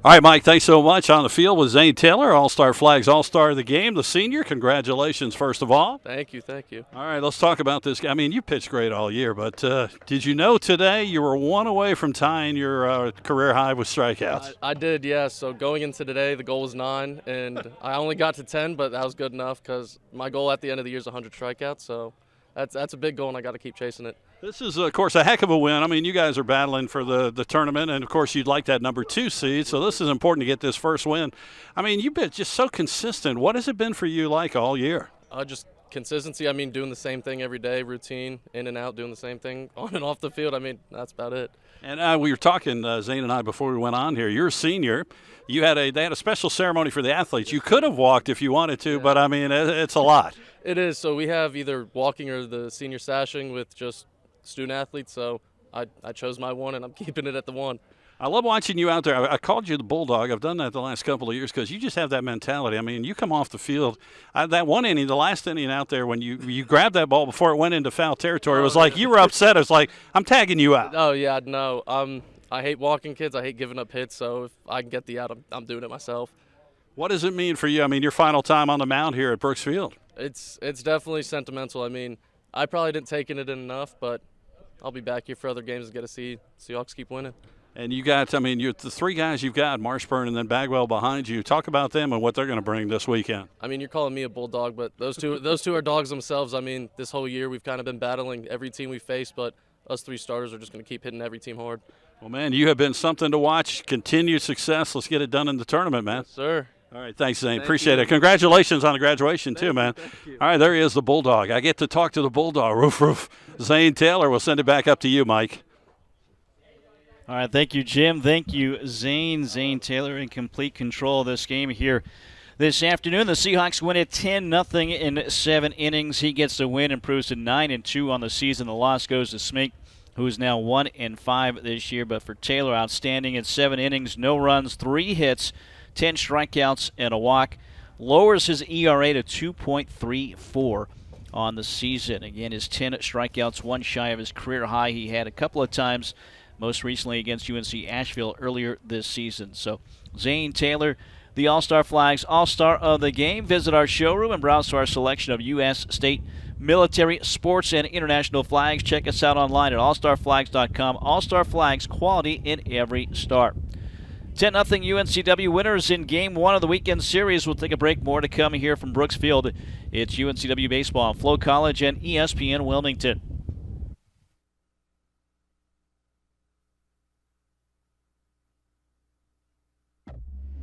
All right, Mike, thanks so much. On the field with Zane Taylor, All-Star flags, All-Star of the game, the senior. Congratulations, first of all. Thank you, thank you. All right, let's talk about this. I mean, you pitched great all year, but did you know today you were 1 away from tying your career high with strikeouts? I did, yeah. So going into today, the goal was 9, and I only got to 10, but that was good enough because my goal at the end of the year is 100 strikeouts. So that's a big goal, and I got to keep chasing it. This is, of course, a heck of a win. I mean, you guys are battling for the tournament, and, of course, you'd like that number 2 seed, so this is important to get this first win. I mean, you've been just so consistent. What has it been for you like all year? Just consistency. I mean, doing the same thing every day, routine, in and out, doing the same thing on and off the field. I mean, that's about it. And we were talking, Zane and I, before we went on here. You're a senior. They had a special ceremony for the athletes. You could have walked if you wanted to, but, I mean, it's a lot. It is. So we have either walking or the senior sashing with just student athletes, so I chose my 1, and I'm keeping it at the 1. I love watching you out there. I called you the Bulldog. I've done that the last couple of years because you just have that mentality. I mean, you come off the field. That one inning, the last inning out there, when you grabbed that ball before it went into foul territory, it was like you were upset. It was like, I'm tagging you out. Oh, yeah, no. I hate walking kids. I hate giving up hits, so if I can get the out, I'm doing it myself. What does it mean for you? I mean, your final time on the mound here at Brooks Field. It's definitely sentimental. I mean, I probably didn't take it in enough, but I'll be back here for other games and get to see Seahawks keep winning. And you got, I mean, the 3 guys you've got, Marshburn and then Bagwell behind you. Talk about them and what they're going to bring this weekend. I mean, you're calling me a bulldog, but those two are dogs themselves. I mean, this whole year we've kind of been battling every team we face, but us 3 starters are just going to keep hitting every team hard. Well, man, you have been something to watch. Continued success. Let's get it done in the tournament, man. Yes, sir. All right, thanks, Zane. Appreciate it. Congratulations on the graduation, too, man. All right, there he is, the Bulldog. I get to talk to the Bulldog. Roof, roof. Zane Taylor. We'll send it back up to you, Mike. All right, thank you, Jim. Thank you, Zane. Zane Taylor in complete control of this game here this afternoon. The Seahawks win it 10-0 in 7 innings. He gets the win, improves to 9-2 on the season. The loss goes to Smink, who is now 1-5 this year. But for Taylor, outstanding in 7 innings, no runs, 3 hits, 10 strikeouts, and a walk. Lowers his ERA to 2.34 on the season. Again, his 10 strikeouts, 1 shy of his career high. He had a couple of times, most recently against UNC Asheville earlier this season. So Zane Taylor, the All-Star flags, All-Star of the game. Visit our showroom and browse to our selection of U.S., state, military, sports, and international flags. Check us out online at allstarflags.com. All-Star flags, quality in every star. 10-0 UNCW winners in Game 1 of the weekend series. We'll take a break. More to come here from Brooks Field. It's UNCW Baseball on Flow College and ESPN Wilmington.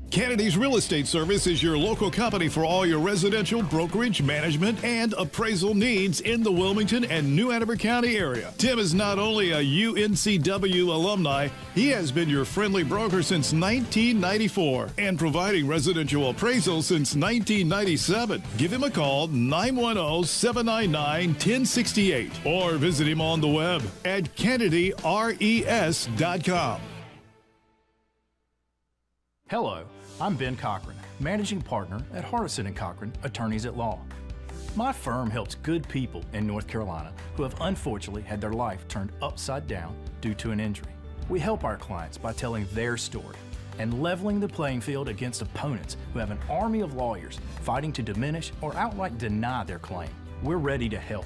Kennedy's Real Estate Service is your local company for all your residential brokerage, management, and appraisal needs in the Wilmington and New Hanover County area. Tim is not only a UNCW alumni, he has been your friendly broker since 1994 and providing residential appraisals since 1997. Give him a call, 910-799-1068, or visit him on the web at kennedyres.com. Hello, I'm Ben Cochran, Managing Partner at Hardison & Cochran, Attorneys at Law. My firm helps good people in North Carolina who have unfortunately had their life turned upside down due to an injury. We help our clients by telling their story and leveling the playing field against opponents who have an army of lawyers fighting to diminish or outright deny their claim. We're ready to help.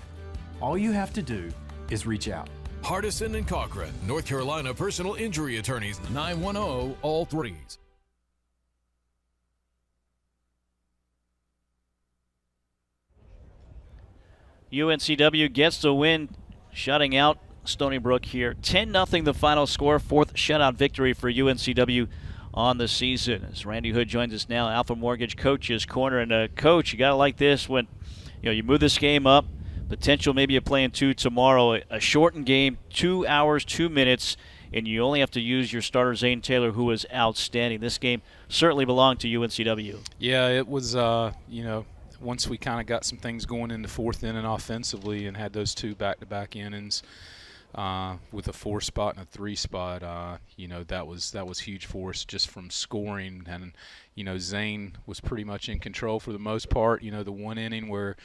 All you have to do is reach out. Hardison & Cochran, North Carolina Personal Injury Attorneys, 910-all-threes. UNCW gets the win, shutting out Stony Brook here. 10-0 the final score, fourth shutout victory for UNCW on the season. As Randy Hood joins us now, Alpha Mortgage Coach's Corner. And Coach, you got to like this when you move this game up. Potential maybe you're playing 2 tomorrow. A shortened game, 2 hours, 2 minutes, and you only have to use your starter, Zane Taylor, who was outstanding. This game certainly belonged to UNCW. Yeah, it was, once we kind of got some things going in the fourth inning offensively and had those 2 back-to-back innings with a 4 spot and a 3 spot, that was huge for us just from scoring. And Zane was pretty much in control for the most part. The 1 inning where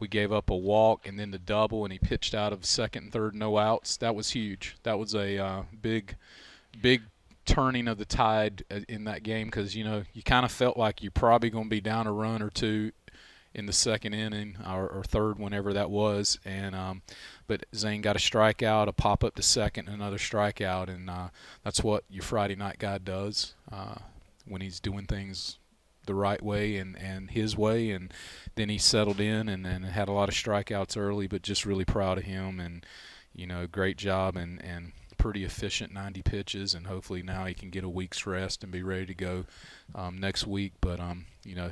we gave up a walk and then the double and he pitched out of second and third, no outs. That was huge. That was a big turning of the tide in that game because you kind of felt like you're probably going to be down a run or 2 in the second inning or third, whenever that was, and but Zane got a strikeout, a pop up to second, another strikeout, and that's what your Friday night guy does when he's doing things the right way and his way, and then he settled in and had a lot of strikeouts early, but just really proud of him, and great job and pretty efficient 90 pitches, and hopefully now he can get a week's rest and be ready to go next week. But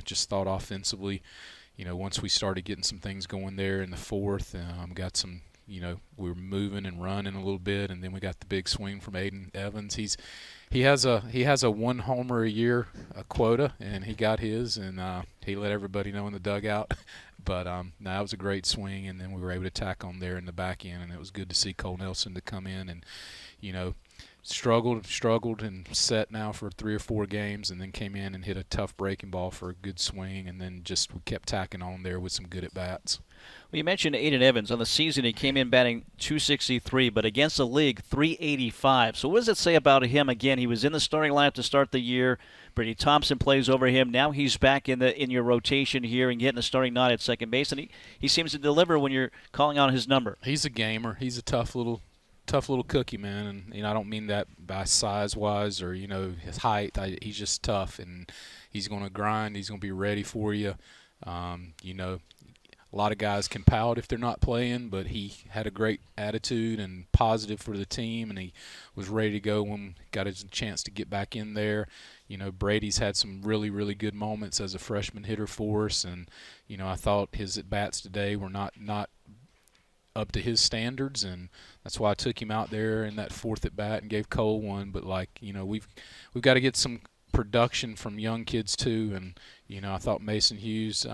just thought offensively, once we started getting some things going there in the fourth, got some, we were moving and running a little bit, and then we got the big swing from Aiden Evans. He has a 1 homer a year quota, and he got his, and he let everybody know in the dugout. But that was a great swing, and then we were able to tack on there in the back end, and it was good to see Cole Nelson to come in and, struggled and set now for 3 or 4 games, and then came in and hit a tough breaking ball for a good swing, and then just we kept tacking on there with some good at-bats. Well, you mentioned Aiden Evans. On the season, he came in batting .263, but against the league, .385. So what does it say about him? Again, he was in the starting lineup to start the year. Brady Thompson plays over him. Now he's back in your rotation here and getting the starting nod at second base, and he seems to deliver when you're calling on his number. He's a gamer. He's a tough little cookie, man, and I don't mean that by size-wise or his height. He's just tough, and he's going to grind. He's going to be ready for you. A lot of guys can pout if they're not playing, but he had a great attitude and positive for the team, and he was ready to go when got his chance to get back in there. Brady's had some really, really good moments as a freshman hitter for us, and I thought his at-bats today were not up to his standards, and that's why I took him out there in that fourth at-bat and gave Cole one. But we've got to get some production from young kids too, and I thought Mason Hughes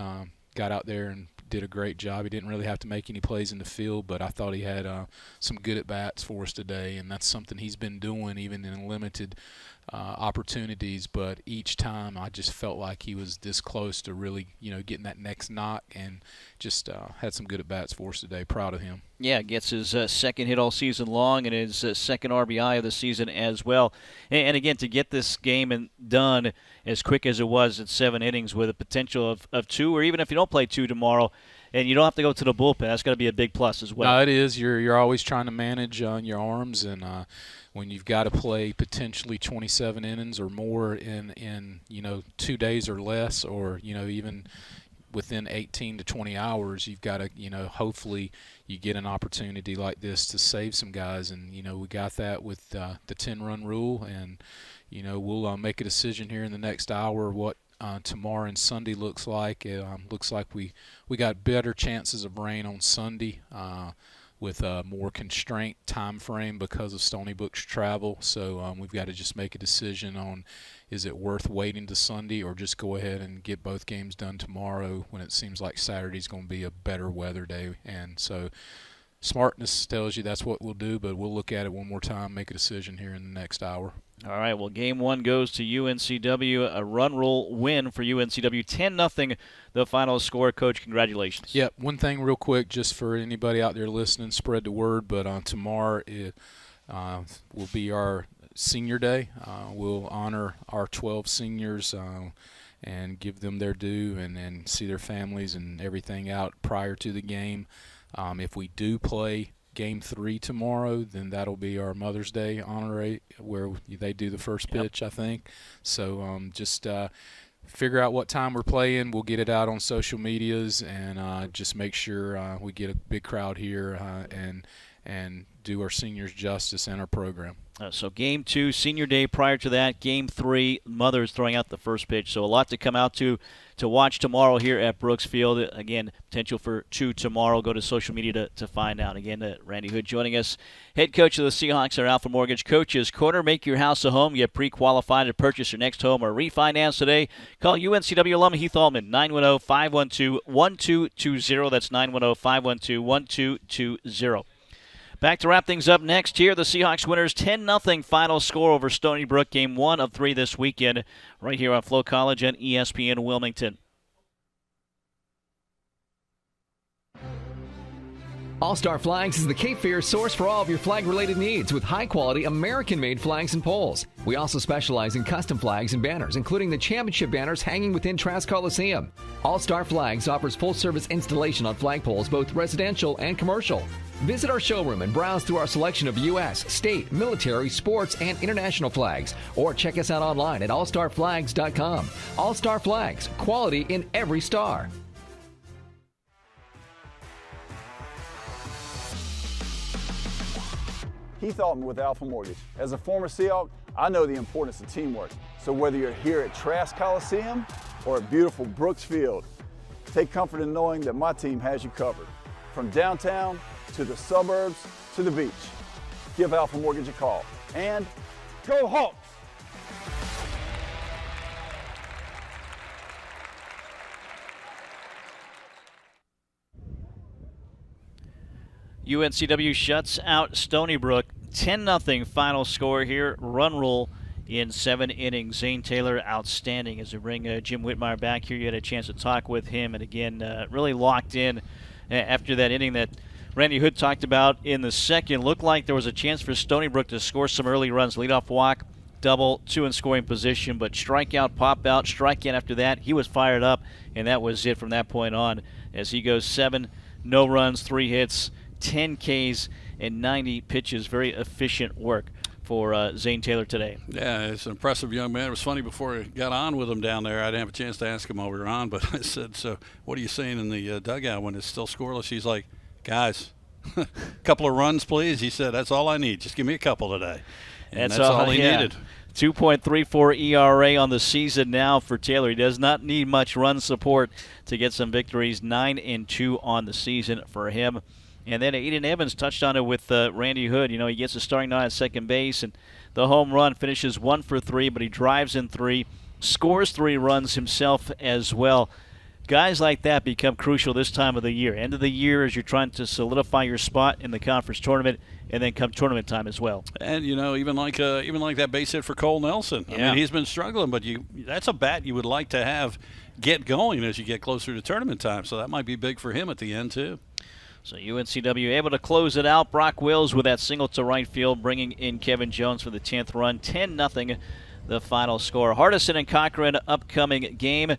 got out there and did a great job. He didn't really have to make any plays in the field, but I thought he had some good at-bats for us today, and that's something he's been doing even in limited opportunities. But each time I just felt like he was this close to really, getting that next knock, and just had some good at-bats for us today. Proud of him. Yeah, gets his second hit all season long and his second RBI of the season as well. And again, to get this game done as quick as it was at 7 innings with a potential of 2, or even if you don't play 2 tomorrow, and you don't have to go to the bullpen, that's got to be a big plus as well. No, it is. You're always trying to manage your arms, and when you've got to play potentially 27 innings or more in 2 days or less, or even within 18 to 20 hours, you've got to, hopefully you get an opportunity like this to save some guys. And, we got that with the 10-run rule. And, we'll make a decision here in the next hour what tomorrow and Sunday looks like. It looks like we got better chances of rain on Sunday with a more constrained time frame because of Stony Brook's travel. So we've got to just make a decision on, is it worth waiting to Sunday or just go ahead and get both games done tomorrow when it seems like Saturday's going to be a better weather day. And so smartness tells you that's what we'll do, but we'll look at it one more time, make a decision here in the next hour. All right, well, game one goes to UNCW, a run rule win for UNCW, 10-0, the final score. Coach, congratulations. Yep, one thing real quick, just for anybody out there listening, spread the word, but tomorrow will be our senior day. We'll honor our 12 seniors and give them their due and see their families and everything out prior to the game. If we do play Game 3 tomorrow, then that'll be our Mother's Day honorary where they do the first pitch, I think. So just figure out what time we're playing. We'll get it out on social medias and just make sure we get a big crowd here and do our seniors justice in our program. So Game 2, Senior Day prior to that. Game 3, Mother's throwing out the first pitch. So a lot to come out to watch tomorrow here at Brooks Field. Again, potential for 2 tomorrow. Go to social media to find out. Again, Randy Hood joining us, head coach of the Seahawks at Alpha Mortgage. Coach's Corner, make your house a home. Get pre-qualified to purchase your next home or refinance today. Call UNCW alum Heath Allman, 910-512-1220. That's 910-512-1220. Back to wrap things up next here. The Seahawks winners 10-0 final score over Stony Brook. Game 1 of 3 this weekend right here on Flow College and ESPN Wilmington. All-Star Flags is the Cape Fear source for all of your flag-related needs with high-quality American-made flags and poles. We also specialize in custom flags and banners, including the championship banners hanging within Trask Coliseum. All-Star Flags offers full-service installation on flagpoles, both residential and commercial. Visit our showroom and browse through our selection of U.S., state, military, sports, and international flags. Or check us out online at allstarflags.com. All-Star Flags, quality in every star. Heath Allman with Alpha Mortgage. As a former Seahawk, I know the importance of teamwork. So whether you're here at Trask Coliseum or at beautiful Brooks Field, take comfort in knowing that my team has you covered. From downtown to the suburbs to the beach. Give Alpha Mortgage a call. And go Hawks! UNCW shuts out Stony Brook. 10-0 final score here. Run rule in 7 innings. Zane Taylor, outstanding. As we bring Jim Whitmire back here, you had a chance to talk with him. And again, really locked in after that inning that Randy Hood talked about in the second. Looked like there was a chance for Stony Brook to score some early runs. Leadoff walk, double, 2 in scoring position. But strikeout, pop out, strikeout after that. He was fired up, and that was it from that point on. As he goes 7, no runs, 3 hits, 10 Ks, and 90 pitches. Very efficient work for Zane Taylor today. Yeah, it's an impressive young man. It was funny before I got on with him down there. I didn't have a chance to ask him while we were on, but I said, so what are you saying in the dugout when it's still scoreless? He's like, guys, a couple of runs, please. He said, that's all I need. Just give me a couple today. And that's all he needed. 2.34 ERA on the season now for Taylor. He does not need much run support to get some victories. 9-2 on the season for him. And then Aiden Evans touched on it with Randy Hood. You know, he gets a starting nod at second base, and the home run finishes 1 for 3, but he drives in 3, scores 3 runs himself as well. Guys like that become crucial this time of the year. End of the year as you're trying to solidify your spot in the conference tournament, and then come tournament time as well. And, you know, even like that base hit for Cole Nelson. I mean, he's been struggling, but that's a bat you would like to have get going as you get closer to tournament time. So that might be big for him at the end, too. So UNCW able to close it out. Brock Wills with that single to right field, bringing in Kevin Jones for the 10th run. 10-0 the final score. Hardison and Cochran upcoming game.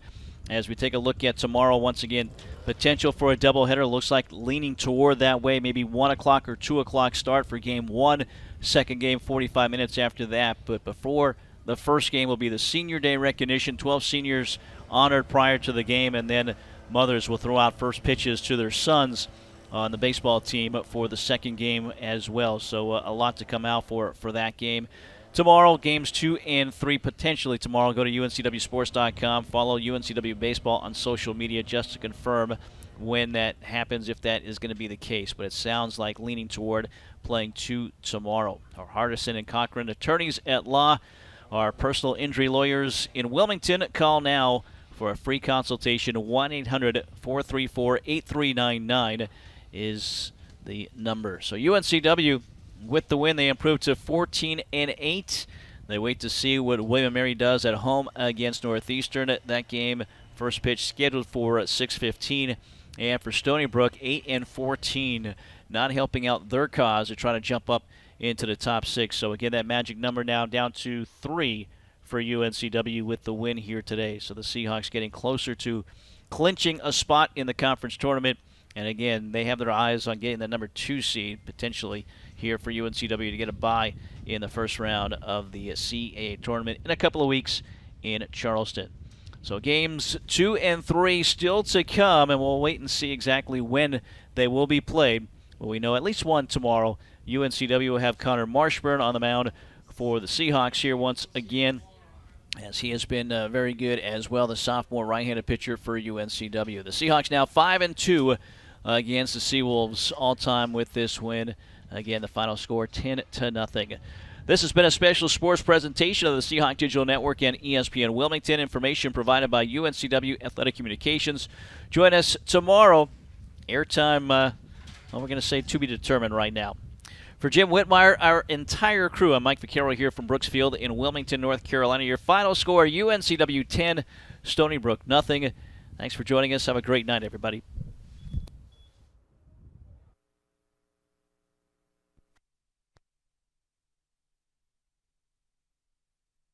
As we take a look at tomorrow, once again, potential for a doubleheader. Looks like leaning toward that way. Maybe 1 o'clock or 2 o'clock start for game 1. Second game 45 minutes after that. But before the first game will be the Senior Day recognition. 12 seniors honored prior to the game, and then mothers will throw out first pitches to their sons on the baseball team for the second game as well. So a lot to come out for that game. Tomorrow, games 2 and 3 potentially tomorrow. Go to uncwsports.com. Follow UNCW Baseball on social media just to confirm when that happens, if that is going to be the case. But it sounds like leaning toward playing 2 tomorrow. Our Hardison and Cochran attorneys at law, our personal injury lawyers in Wilmington. Call now for a free consultation. 1-800-434-8399 is the number. So UNCW, with the win, they improved to 14-8. They wait to see what William & Mary does at home against Northeastern. That game, first pitch scheduled for 6:15. And for Stony Brook, 8-14, not helping out their cause. They're trying to jump up into the top 6. So again, that magic number now down to 3 for UNCW with the win here today. So the Seahawks getting closer to clinching a spot in the conference tournament. And again, they have their eyes on getting the number 2 seed potentially here for UNCW to get a bye in the first round of the CAA tournament in a couple of weeks in Charleston. So games 2 and 3 still to come, and we'll wait and see exactly when they will be played. Well, we know at least one tomorrow. UNCW will have Connor Marshburn on the mound for the Seahawks here once again, as he has been very good as well, the sophomore right-handed pitcher for UNCW. The Seahawks now 5-2 against the Seawolves all-time with this win. Again, the final score 10-0. This has been a special sports presentation of the Seahawk Digital Network and ESPN Wilmington. Information provided by UNCW Athletic Communications. Join us tomorrow. Airtime, we're going to say to be determined right now. For Jim Whitmire, our entire crew, I'm Mike Vaccaro here from Brooksfield in Wilmington, North Carolina. Your final score, UNCW 10, Stony Brook 0. Thanks for joining us. Have a great night, everybody.